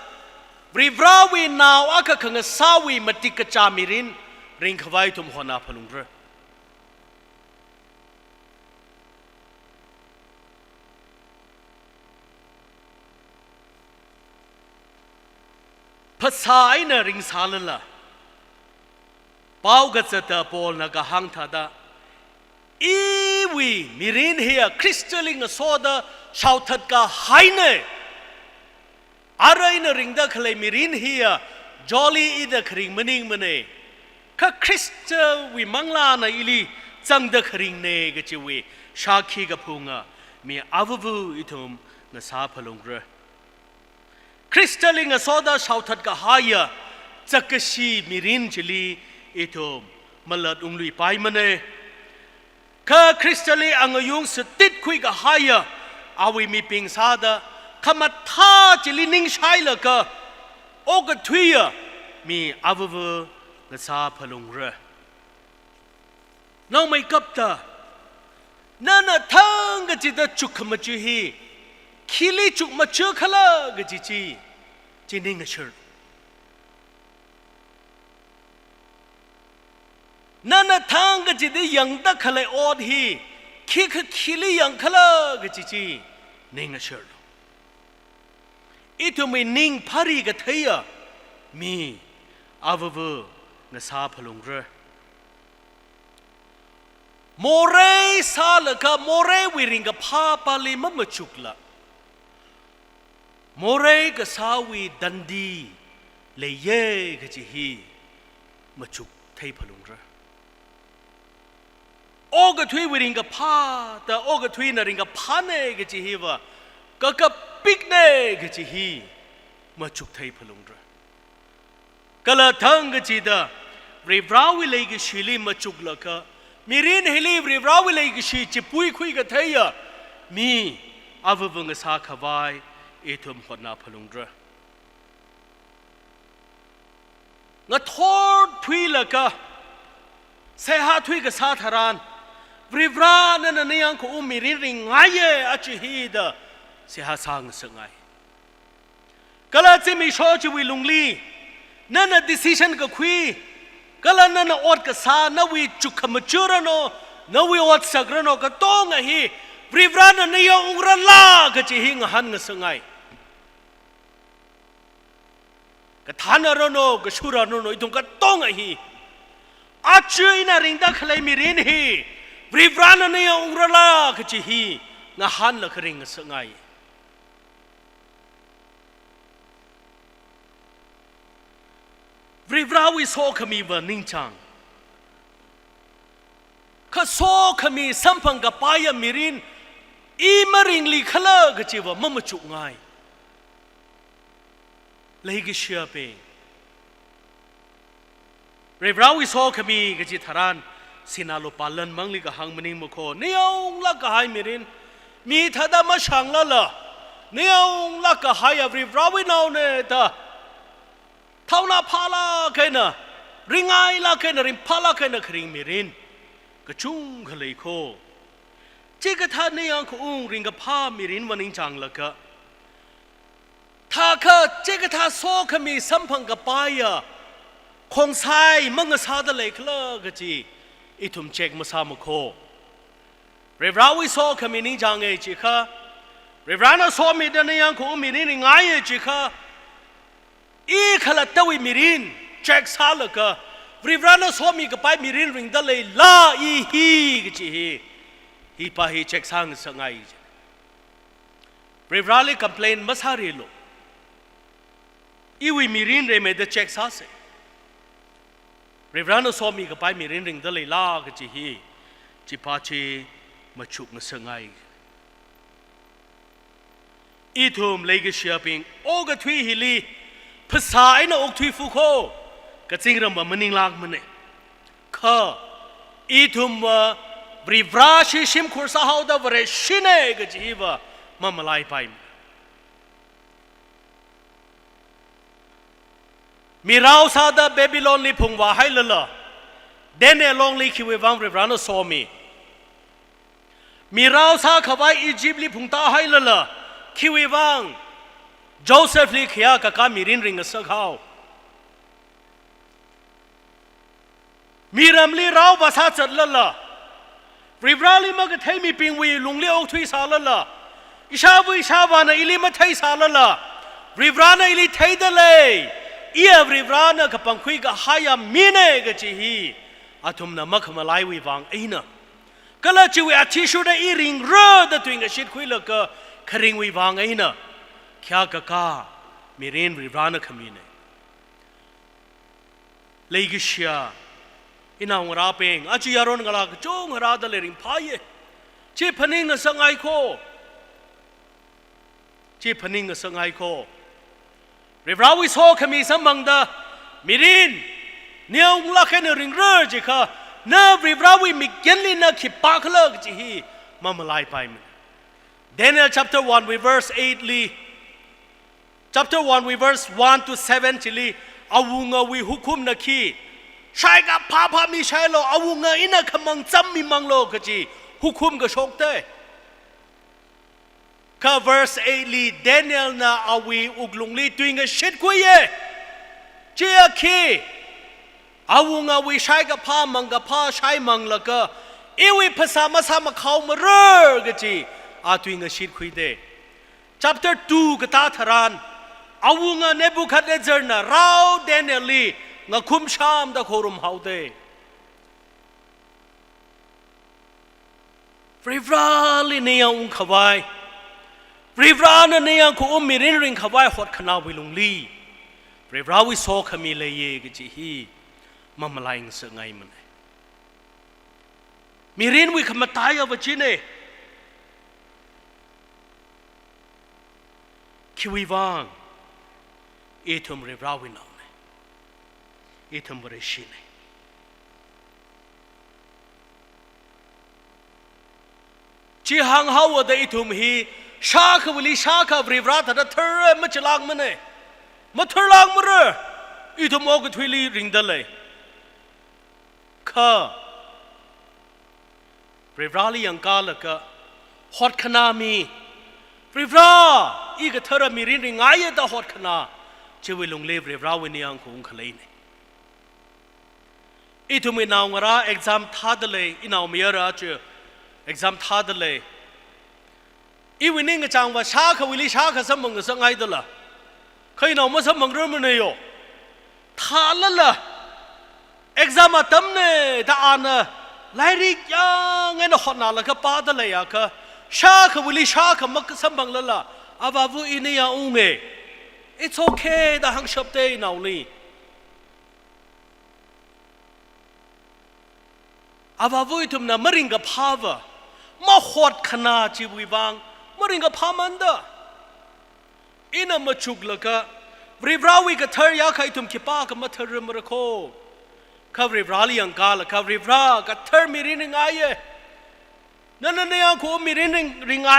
ริบราวีนาวอาคังสาวีมติกจามิรินริงขวายทุมหอนาพลุงเรภาษาอินริงสาลละเป้ากัจจตาปอลนักหังทัดาอีวีมิรินเฮียคริสต์ลิงโซดาชาวทัดกาไฮเนอะไรนริงดาคลายมิรินเฮียจอลีอีดาคริงมันิงมันเองข้าคริสต์วิมังลานาอิลีจังดาคริงเนกจิวีชาคีกับพุงะมีอาววูอิทุมนสาพลงเรคริสต์ลิงโซดาชาวทัดกาไฮยาจักชีมิรินจิลีอิทุมมาลดอุงลุยไปมันเองข้าคริสต์ลีอังยุงสติดคุยกับไฮยาอาวิมีปิงซาดาขมาท่าจิลินิงใช้ละก็โอกทวีมีอาวเวกษาพลุงเรน้องไม่กับตานั่นทั้งกจิตจุกขมาจุฮีคิลิจุกมาเชื่อขลากจิจินิงเชิดนั่นทั้งกจิตยังตะขลายอดฮีคิลิยังขลากจินิงเชิดอีทุมีนิ่งพารีกับเทียมีอาวเวงสาพลุงเรโมเรซาลกะโมเรวิริงกับพาปาลีมะจุกละโมเรกับสาวีดันดีเลยเย่กับจิฮีมะจุกเทียพลุงเรโอกทวีวิริงกับพาแต่โอกทวีนริงกับพาเนกับจิฮีวะก็ปิกเนกจิฮีมาจุกไทยพลุงระกละทั้งกจิดาริบราวิเลกชิลีมาจุกละกะมิรินเฮลีริบราวิเลกชิจิปุยคุยกับไทยมีอาววงสาขวายเอทุมขนาพลุงระงะทอดทุยละกะเสหาทุยกับสาธารานริบรานั่นนี่ยังคูมิรินริงไงอาจิฮีดาเสียหาสร้างสังไงก็เลยจะมีโชว์ชีวิตลุงลีนั่นน่ะ decision ก็คุยก็เลยนั่นน่ะอดกับสานาวิจุกขมจูระโนนาวิอดสักระโนก็ต้องไงฮีบริบรานั่นนี่องค์ระลาก็จะหิงหันสังไงก็ทานระโนก็ชูระโนอีตรงก็ต้องไงฮีอาชีน่ะริงดักเลยมีรินฮีบริบรานั่นนี่องค์ระลาก็จะฮีงาหันละคริงสังไงริบราวิโซขมีวันนิงจังข้าโซขมีสัมพันธ์กับปายมิรินอีมาริงลีขลากจิวะมั่มจุกง่ายเลยกิเชียเปริบราวิโซขมีกจิธารานสินาโลปาลันมังลีกหังมันิงมุโคเนียวลักกะไฮมิรินมีทัดมาช่างละละเนียวลักกะไฮบริบราวินาวเนตาเท่านาพาลาแค่น่ะริงไงละแค่น่ะริมพาลาแค่น่ะคริงมิรินกระจุงขเลยโคจิกท่านนี่ยังคุ้งริงกับพามิรินวันนิงจังละกะถ้าข้าจิกท่าโซขมีสัมพันธ์กับปายะคงใช้มังกรซาดเลยคลากะจีอิทุมเจกมาซามโคเรบราวิโซขมีนิงจังเอจิค่ะเรบรานาโซมีดานี่ยังคุ้งมิรินไงเอจิค่ะอีขลัดตวิมิรินเช็คซาลกะริบรานาสวามีกับไปมิรินริงดเลยลาอีฮีกจิฮีปะฮีเช็คซังสังไงริบราลีคอมเพลนมาซาเรโลอีวิมิรินเรเมดเช็คซาเซริบรานาสวามีกับไปมิรินริงดเลยลากจิฮีจิปาชีมาชุกมาสังไงอีทุมเลกเชียปิงโอกทวีฮิลีภาษาไอ้น่ะอกทวีฟุโคก็จริงเรามันนิงลากมันเนี่ยข้าอีทุมว่าบริบราชิชิมคุรสาหาวดาวเรชิเนกจีว่ามันมาไล่ไปมีเราซาดาเบบิลอนลีพงว่าให้ละเดนเนลองลีคิววังบริบราโนโซมีเราซาขวายอียิปต์ลีพงตาให้ละ คิวิวังโจเซฟลีขยากะกามีรินริงสักเขามีรำลีเราภาษาจัดละละริบราลีมากะเทมีปิงวีลุงเลี้ยวทุยสาละละอิชาวิชาวานะอิลิมาเทยสาละละริบรานะอิลิเทยเดเลยเอียริบรานะกับปังคุยกับหายามีเนกะจีฮีอาทุมนะมักมาไลวิวังไอ้นะก็เลยจีวิอาทิชุดอีริงเร่อดตัวเองชิดคุยละก็คริงวิวังไอ้นะแค่กะกามีเรนริบรานะขมีเนเลยกิเชียอินาองราเปงอาจิยารอนกลากจงราดเลริงพายจีพนิงสังไอโคจีพนิงสังไอโคริบราวิโซขมีสัมบังดามิรินเนียงลักเนริงเรอจิค่ะนาริบราวิมิเกนลินาขิปากเลิกจิฮีมามาลายไปมัน Daniel chapter 1 we verse 8 li chapter 1 we verse 1 to 7 จิลีอาวุงวิหุคุมนักขีใช่กับพามีใช่โลอาวุงอินะขมังจำมีมังโลกจีหุคุมก็ชกเต้ข้า verse 8 li Daniel นะอาวีอุกลุงลีตัวเองชิดกุยเจียคีอาวุงวิใช้กับพามังกับพาใช้มังแล้วก็อีวิภาษามาสามาเขามาเร่อกจีอาตัวเองชิดคุยเด chapter 2ก็ตาทรานอาวุงเนบุคัดเนเจอร์นะเราเดนเนลลีงะคุมชามตะโครุมเฮาเดฟรีฟราลีเนียงขวายฟรีฟราเนียงคูมีรินริงขวายหดขนาวิลุงลีฟรีฟราวิโซขมีเลยเยกจีฮีมามาลายงเสงไงมันมีรินวิขมาตายเอาไปจีเน่คิวิวังเอทุมเรบราวินเอาเนเอทุมบริชินจีหังฮาวดเอทุมฮีชาขวิลิชาขบริบราทัดเธอมาจลางมันเนมาเธอลางมันเรเอทุมโอกทวิลีริงเดเลยข้าเรบราลียังกาลกะฮอดขนามีเรบราอีกเธอมีรินริงไงแต่ฮอดขนาเจวิลงเลวเรบราวินียังคงขลัยเนอีทุมินาวรา exam ท่าเดเลยอีนาวมีอะไรเจอ exam ท่าเดเลยอีวินิงกจังว่าชาขวิลิชาขสมบังกสังไงเดล่ะใครนาวมาสมบังเรื่องมันเนยโยท่าละล่ะ exam มาตั้มเนตาอันน่ะไล่ริกยังไงน่ะฮอดนาละก็ป้าเดเลยอะก็ชาขวิลิชาขมักสมบังละล่ะอาบาวุอินียาอุเงIt's okay แต่หังชอบเตยนาวลีอาบาวุยทุมนะมริงกับพาวะมาขวดขนาจีวิวังมริงกับพามันเดออินะมาจุกละกะริบราวิกับเธอยาใครทุมคิป้ากับมาเธอเรมระโคข้าริบราลียังกาละข้าริบรากับเธอมีริงไงนั่นเนี่ยกูมีริงไง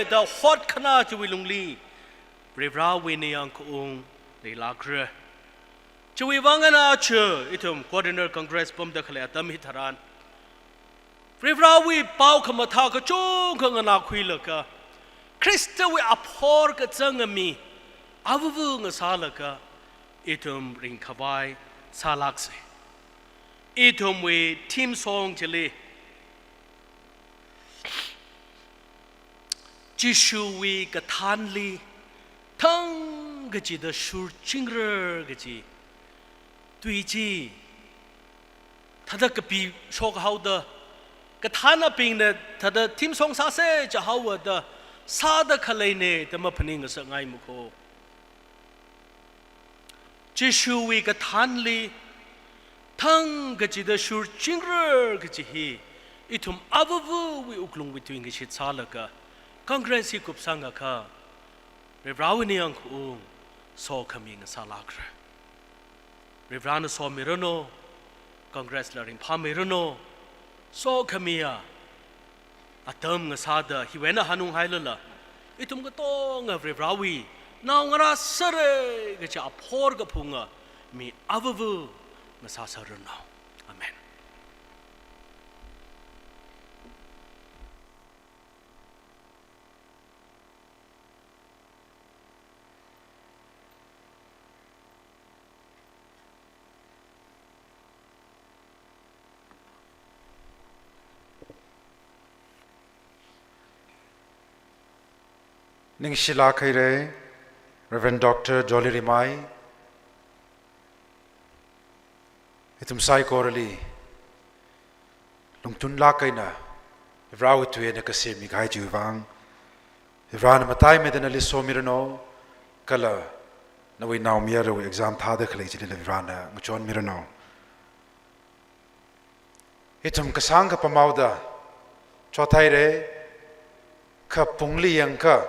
แต่ขวดขนาจีวิลุงลีเรบราวินียังคงในลากเรือจะวิวังกันอาเชออิทุม Quadrennial Congress ผมได้ขลัยตั้มหิทรานเรบราวิเป่าขมาทากจงขงนาคุยเลยกะคริสต์วิอภอร์กจังมีอาวุงสาลกะอิทุมริงขวายสาลักเซอิทุมวิทีมซองเจลีจิชูวิกะทานลีทั้งกจีเดชูจิงเรกจีตุยจีถ้าเด็กปีโชคเขาเดกฐานะปิงเนี่ยถ้าเด็กทีมส่งซาเซจะเขาว่าเดซาเดขเลยเนี่ยแต่มาพนิงก็สังไงมุโคจิชูวิกฐานลีทั้งกจีเดชูจิงเรกจีฮีอิทุมอาวุวิอุกลุงวิตุงกิชิตซาลกะคอนเกรสกุบสังกะค่ะเรบราวินียังคงโซขมิงสาลักเรบรานุโซมิรโนคอนเกรสลาริงพามิรโนโซขมิยาอัตมงสาดฮิเวนะฮานุงไฮลละอิทุมก็ต้องเรบราวีนาวงราสเรก็จะอภอร์กพุงมีอาวุธงสาสรนาอาเมน Ning Shila Khaire, Reverend Dr. Jolly Rimai, Itum Sai Korali, Lungtun Lakaina, Ivrawatu and Kasimi Gaiju Vang, Ivran Matai Medanali Somirano, Kala, Nawi now Miro exam Tada Kalajid in Ivrana, Muchon Mirano. Itum Kasanga Pamauda, Chotaire, Ka Pungli Yanka,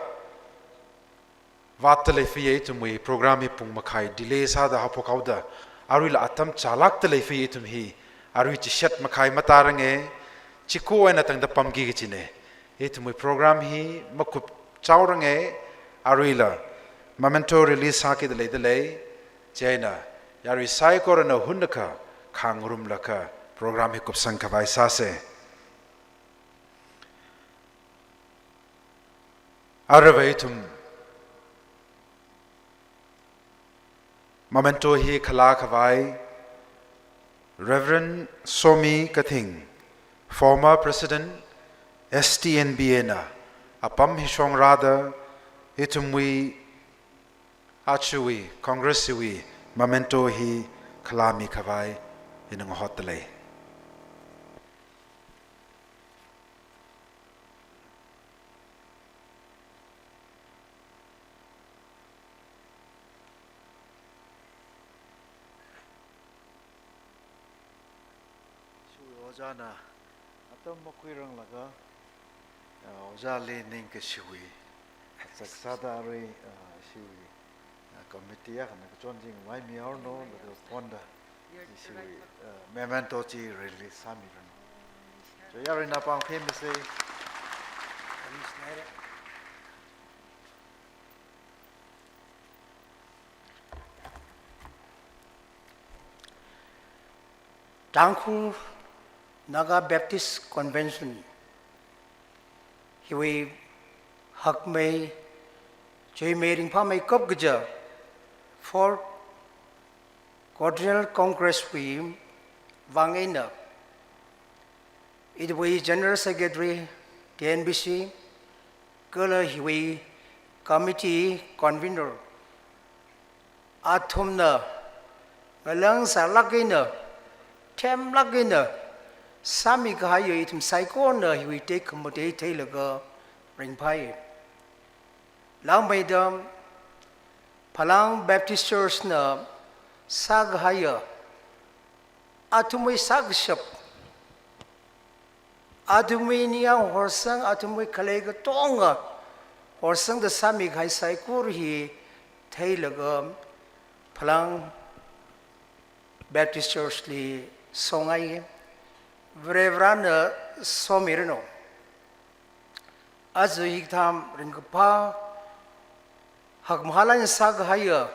Vatale Fiatum, we program Pung Makai, delays Hada Hapokauda, Aril Atam Chalak Tele Fiatum he, Arich Shet Makai Matarange, Chico and Atang the Pam Gigitine. Itum we program he, Makup Chaurange, Arila, Memento release Haki the Lay, Jaina, Yari Saikor and a Hundaka, Kang Rumlaka. Program hikup sangkavai sase. Aravaitum. Momento hi khala kavai. Reverend Somi Kathing, former President Tnbc na apam hishong rada itumwi achui congressiwi momento hi khalami kavai inang hotele. Ojana atam makwirang laga ojali ning ke shiwi saksada roi shiwi committee ya kana chonjing mai mior no laga fonda shiwi memento chi release samiran so yari na pang famous Tangkhul Naga Baptist Convention. Hiwi hak may joy meeting pa may kop gaja for Quadrennial Congress we Vangina. It was General Secretary Tnbc, Kala Hiwi Committee Convener. Atumna Galang Salakina, Tem Lagina. Sami kahayo itum saikona hiwi take commodate tailaga ring pie. Lang may dam Phalang Baptist Church na saghaya atumay sagshap atumay niyang horsang atumay kalega tonga horsang da sami kahay saikur hi tailaga Phalang Baptist Church li songay Vrevran Somirano. As the Hiktam Ringapa Hakmahalan Saghaya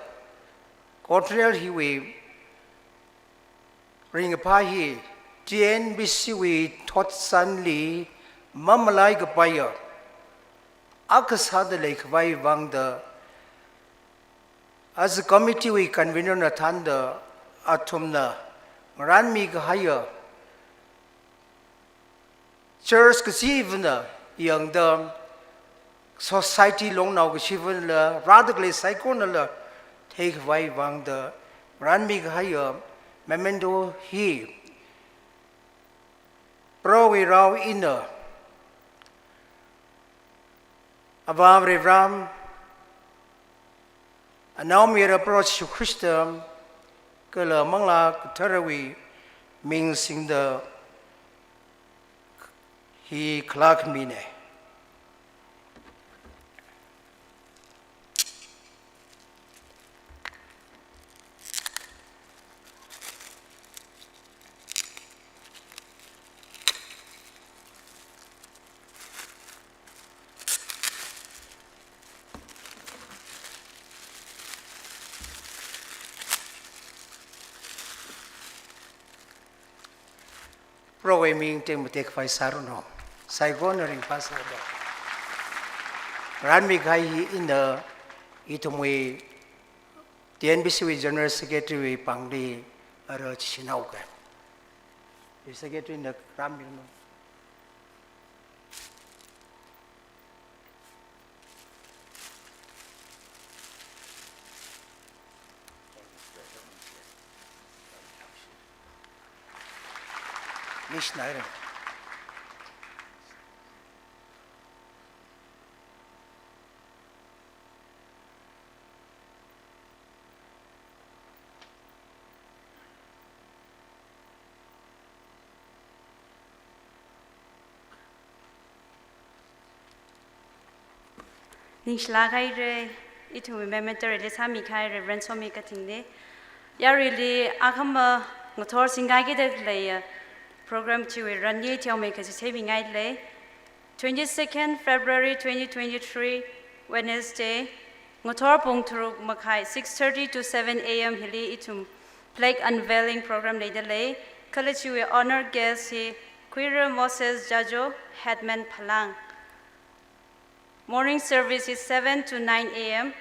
Quadrennial Hiwi Ringapahi Tnbc we Tot Sanli Mamalai Gapaya Akasada Lake Vai Vangda. As a committee we convener Natanda Atumna Ranmi Gahaya Church kasivna yang the society long now kasivna la radically psychona la take vai wang the ranmi haya memento he pro we raw inner above ram and now we approach to Christian kala mangla tarawi means in the he Clark Mine. Programming team take 5 saruno. Saigon ring pasada. Ranmi Gai in the Itumwe Tnbc with General Secretary Pangdi Arach Shinauka. The Secretary in the Ramil. nish nai re Ningshla kai re itu memento re sami kai reverend somi kating ne ya really akama ngotor singai ge de le program to run ye tell me cuz saving ai le 22nd February 2023 Wednesday ngotor pong thuruk makai 6:30 to 7 a.m. hili itum flag unveiling program le de le college we honor guest he Queer Moses Jajo headman Phalang. Morning service is 7 to 9 a.m.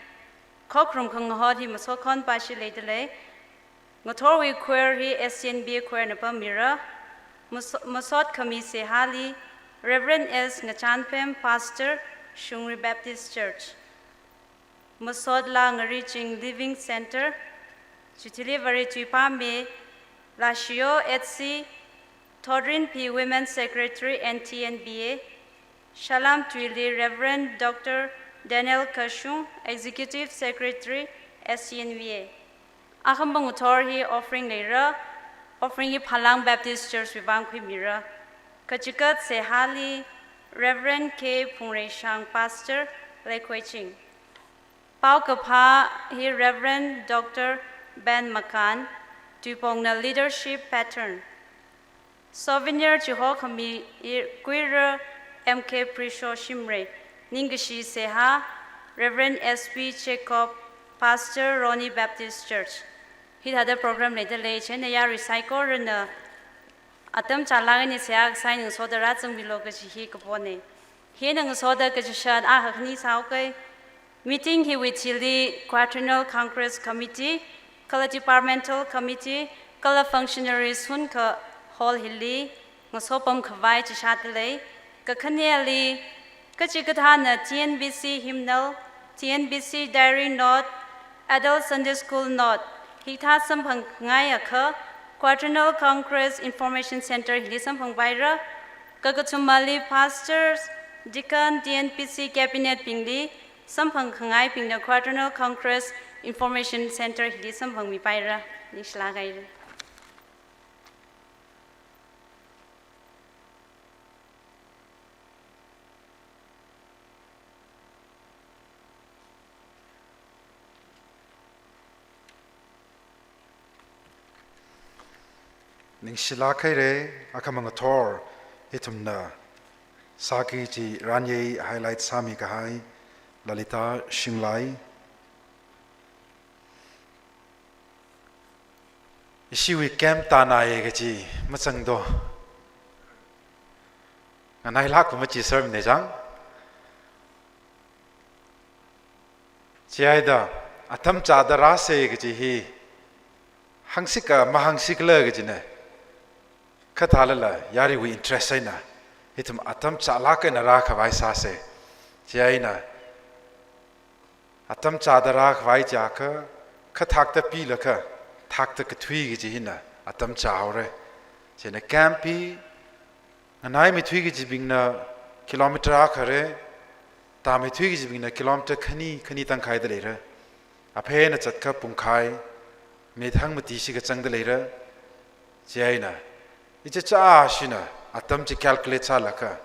Kokrum kung hot hi masokon pashi later. Motor we queer hi Tnbc queer na pamira. Masot kami se hali. Reverend S. Ngachanpem Pastor Shungri Baptist Church. Masot lang reaching living center. Chitilivari tuipame. Lashio Etsi. Todrin P. Women's Secretary and Tnba. Shalom Twili, Reverend Dr. Daniel Kashung, Executive Secretary, Etnba. Akambang Utorhi offering Lera, offering Phalang Baptist Church Vivang Mira. Kachikat Sehali, Reverend K. Pungreshang, Pastor, Lekweching. Pau Kapha, he Reverend Dr. Ben Makan, Tupongna Leadership Pattern. Souvenir Chiho Kami, Queer MK Prisho Shimre, Ningashi Seha, Reverend SP Chekhov, Pastor Ronnie Baptist Church. He had a program later late, and they are recycled and Atam Chalangani Seak signing soda rats and below Gashi Kapone. He and soda Gashan Ahani Sauke, meeting he with Chile Quadrennial Congress Committee, Color Departmental Committee, Color Functionaries Hunka Hall Hilly, Mosopam Kavai Chatale. Kakaniali, Kachikatana, Tnbc hymnal, Tnbc diary note, adult Sunday school note. Hitasam Pangayaka, Quadrennial Congress Information Center, Hilisam Pangbaira, Kakatumali pastors, Deacon Tnbc cabinet Pingli, Sampang Kangai Ping the Quadrennial Congress Information Center, Hilisam Pangmipaira, Nishlagaira. Ningshila kaire akamang tor itumna saki ji ranye highlight sami kahai Lalita Shinglai Ishiwi kem tanaye gaji matsangdo anai lak machi serve nejang chiaida atam chadara se gaji hi hangsika mahangsikla gaji ne Kathalala, Yari, we interest in itum atam chalaka in a rak of Isase, Jaina atam chadarak Vaijaka, Katakta Pilaka, Takta Katwigijina, atam chaure, Jena Campi, and I metwigij being a kilometer akare, Tametwigij being a kilometer Kanitan Kai the later, a pen at Kapunkai, made hang Matishika Chang the later, Jaina. It's a shina, atam to calculate salaka.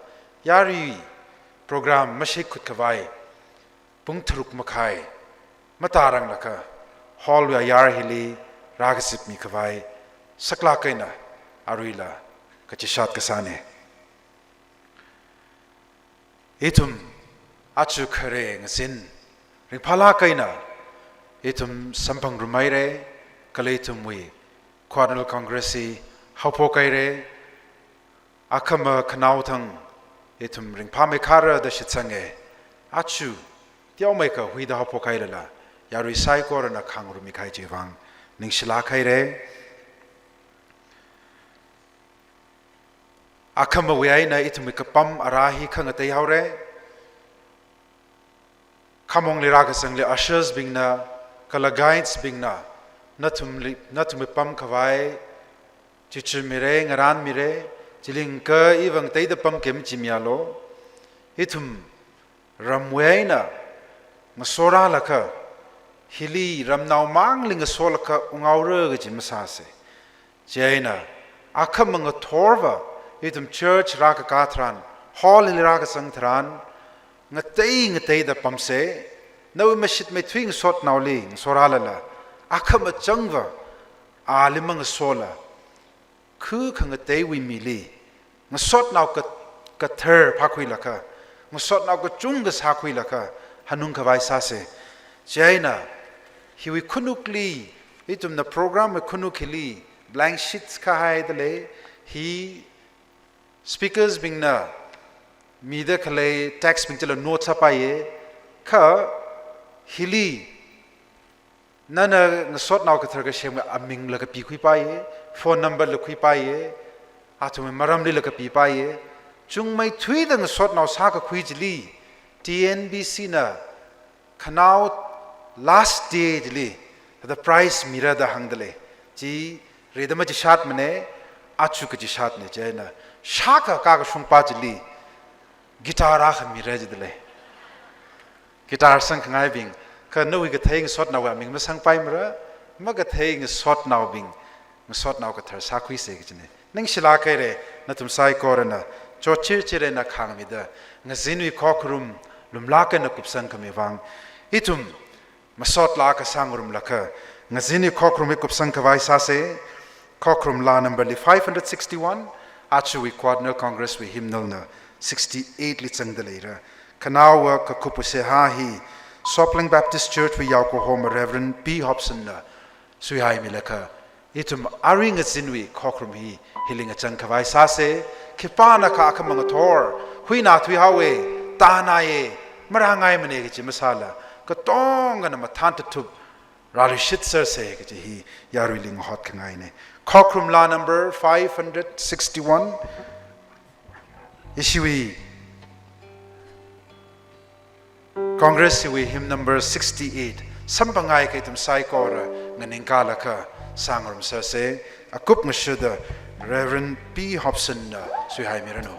Yari program Mashik Kavai, Punktruk Makai, Matarang laka, Hallway Yarhili, Ragasip Mikavai, Saklakaina, Arila, Kachishat Kasane. Itum Achu Kare, Sin, Ripalakaina, Itum Sampang Rumaire, Kaletum we, Quadrennial Congressi. Hapokaire Akama Kanautang Itum Ring Pamekara the Shitsange Achu Diomeka Huida Hapokaila Yari Saikor and a Kangurumikai Jivang Ningshilakaire Akama Wiaina Itumikapam Arahi Kangate Haure Kamong Liragasang Le Ushers being na Kalagains being na Natumipam Kavai Chichimire, Ngaran Mire, จิลิงเกออีวังเตยเดปัมเข็มจิมยาโลฮิทุมรำเวยนะงสราละค่ะฮิลีรำนาวมังลิงสโซละค่ะอุงเอาเรื่องจิมสาเสเจนะอาคมังทอร์วะฮิทุมเชิร์ชรากกาทรานฮอลลิรากสังทรานงเตยเดปัมเสนวิมชิดไม่ทวิงสดนาวลีงสราละละอาคมัจังวะอาลิมังโซละคือขังเตยวิมิลีงสดนาวกะเธอพักคุยละค่ะงสดนาวกะจุงกะสาคุยละค่ะฮันุงขวายซาเซเจนะฮิวิคุนุกลีอิตุมนะโปรแกรมคุนุกลี blank sheets ค่ะให้เดเลยฮี speakers บิงนะมีเดคะเลย text บิงจะละโน้ตซะไปค่ะฮิลีนั่นงสดนาวกะเธอกะเชมกะอามิงละกะปีคุยไปphone number ละคุยไปอาตุมมารำลีละกะปีไปจุงไม่ทวีดังสดนาวสากะคุยจลี Tnbc นะขนาว last day จลี the price มีระดับหังเดเลยจีเรดมาจิชาติมันเนอาชุกจิชาติเนี่ยเจนะชากะกากชุงปาจลีกีตาร์รักมีระจิเดเลยกีตาร์สังขงายบิงก็นู้อีกเทงสดนาวมิงมาสังไปมระมักเทงสดนาวบิงมาสดนาวกะเธอสาคุยเสกจเนี่ยนั่งชิลาเกเรนัตุมไซโกรนะโจชิรชิเรนะขังมิดะงซินวิคอกรุมลุมลากันนักุบสังคมีวังอิตุมมาสดลากสังรุมลักงซินวิคอกรุมกุบสังคไวซาเซคอกรุมลา number 561อาชูวิควาดเนลคอนเกรสวิฮิมนลนะ68ลิจังเดลีระขณะว่าก็คุปเสหาฮีSopling Baptist Church วิยาวโกโฮม Reverend P Hobson นะสุยหายมิลักอิตุมอาริงซินวิคอกรุมฮีฮิลิงจังคไวซาเซคิปานะคาขมังทอร์หุยนาทวิฮาเวตานาเยมรางไงมันเองจิมซาลาก็ต้องกันมาทันตุบราลิชิตเซอร์เซกจิฮียาริลิงฮอตขงายเนี่ยคอกรุมลา number 561อิชิวี Congress วิ hymn number 68สัมปังไงกิตุมไซโกระเงินอิงกาลค่ะสังรมเซอร์เซอากุปมชุด Reverend P Hobson สุยหายมิรโน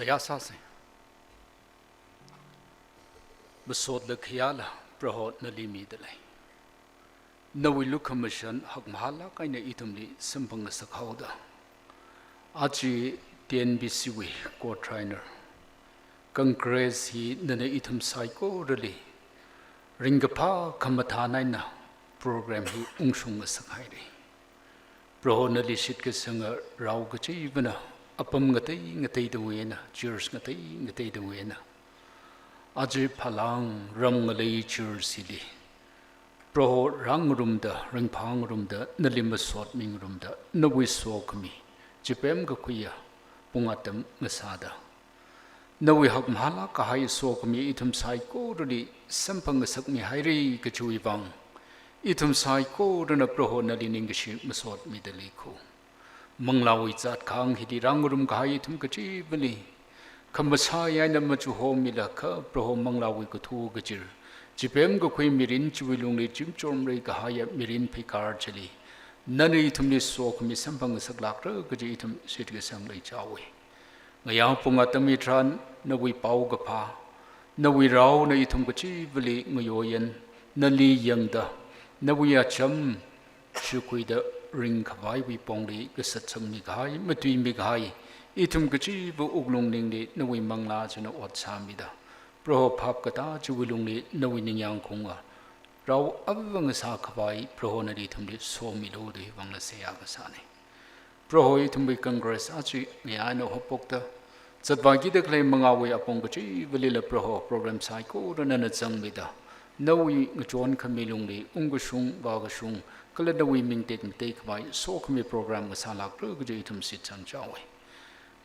ya sa se besot le khiyala prohot na limi de lai na wi lu commission hak mahala kai na itumli simpang sakhauda achi Tnbc wi Quadrennial Congress hi na itum psycho really ringapa kamathana na program hi ungsung sakhai ri prohona li sit ke sanga rau ga chi bana apam ngatai de wena cheers ngatai de wena aji phalang ram ngalei cheers sili pro rang rum da ring phang rum da nalim sot ming rum da nawi so khmi chipem ga kuya pungatam ngasada nawi hak mhala ka hai so khmi ithum sai ko ri sampang sak mi hairi ka chui bang ithum sai ko rana pro na li ning shi masot mi dali ko manglawi chat khang hidi rang rum ka hai ithum ka chi bali khambasa ya na ma chu ho mi la kha pro manglawi ko thu ga chir chipem go khoi mirin chiwilung le chim chom re ka ha ya mirin phikar chali nani thumni sok mi sampang saklak ra ga ji thum sit ga sang lai chawi ngaya punga tami tran na wi pau ga pha na wi rau na ithum ga chi bali ngayo yen na li yang da na wi ya cham chu kui da ring khawai wi pong li ga sat sang mi gai ma tui mi gai ithum ga chi bu uglung ning li na wi mangla chuna ot sa mi da pro phap kata chuwilung ni nawi ningyang khunga raw avang sa khawai pro na ri thumli so mi lo de wangla se ya ga sa ne pro hoi thumbi congress achi nya no hopokta chatwa gi de klei manga we apong ga chi velila pro program sai ko na na chang mi da nawi ngchon khamilung ni ung sung ba ga sung kala nawi ming tek te khwai so khmi program ga sa lak pro ga ji thum sit chang chawe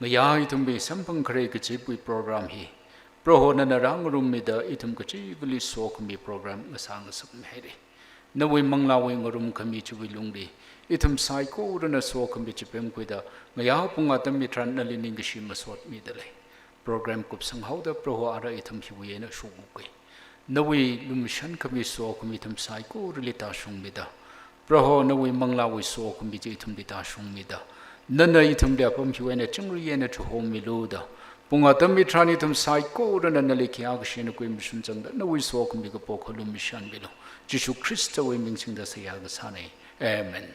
ngaya thumbi sampang khre ga chi pui program hi proho na rang rum mi da ithum ka chi bili sok mi program ngasang suk me re na we mangla we ngorum khami chu wilung di ithum sai ko na sok mi chi pem ko da ngaya punga tam mi tran na lining gi shim sot mi da le program kup sang hau da proho ara ithum hi we na shu bu kai na we lum shan khami sok mi ithum sai ko ri ta shung mi da proho na we mangla we sok mi chi ithum di ta shung mi da na ithum da pam hi we na chung ri na chu hom mi lo da punga tammi trani tum sai ko rana na lekhi ag shin ko mission chang na wi so ko mi ko pokholu mission bilo jisu christ we ming sing da se ya ga sane amen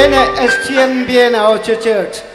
Bene STNB na our church.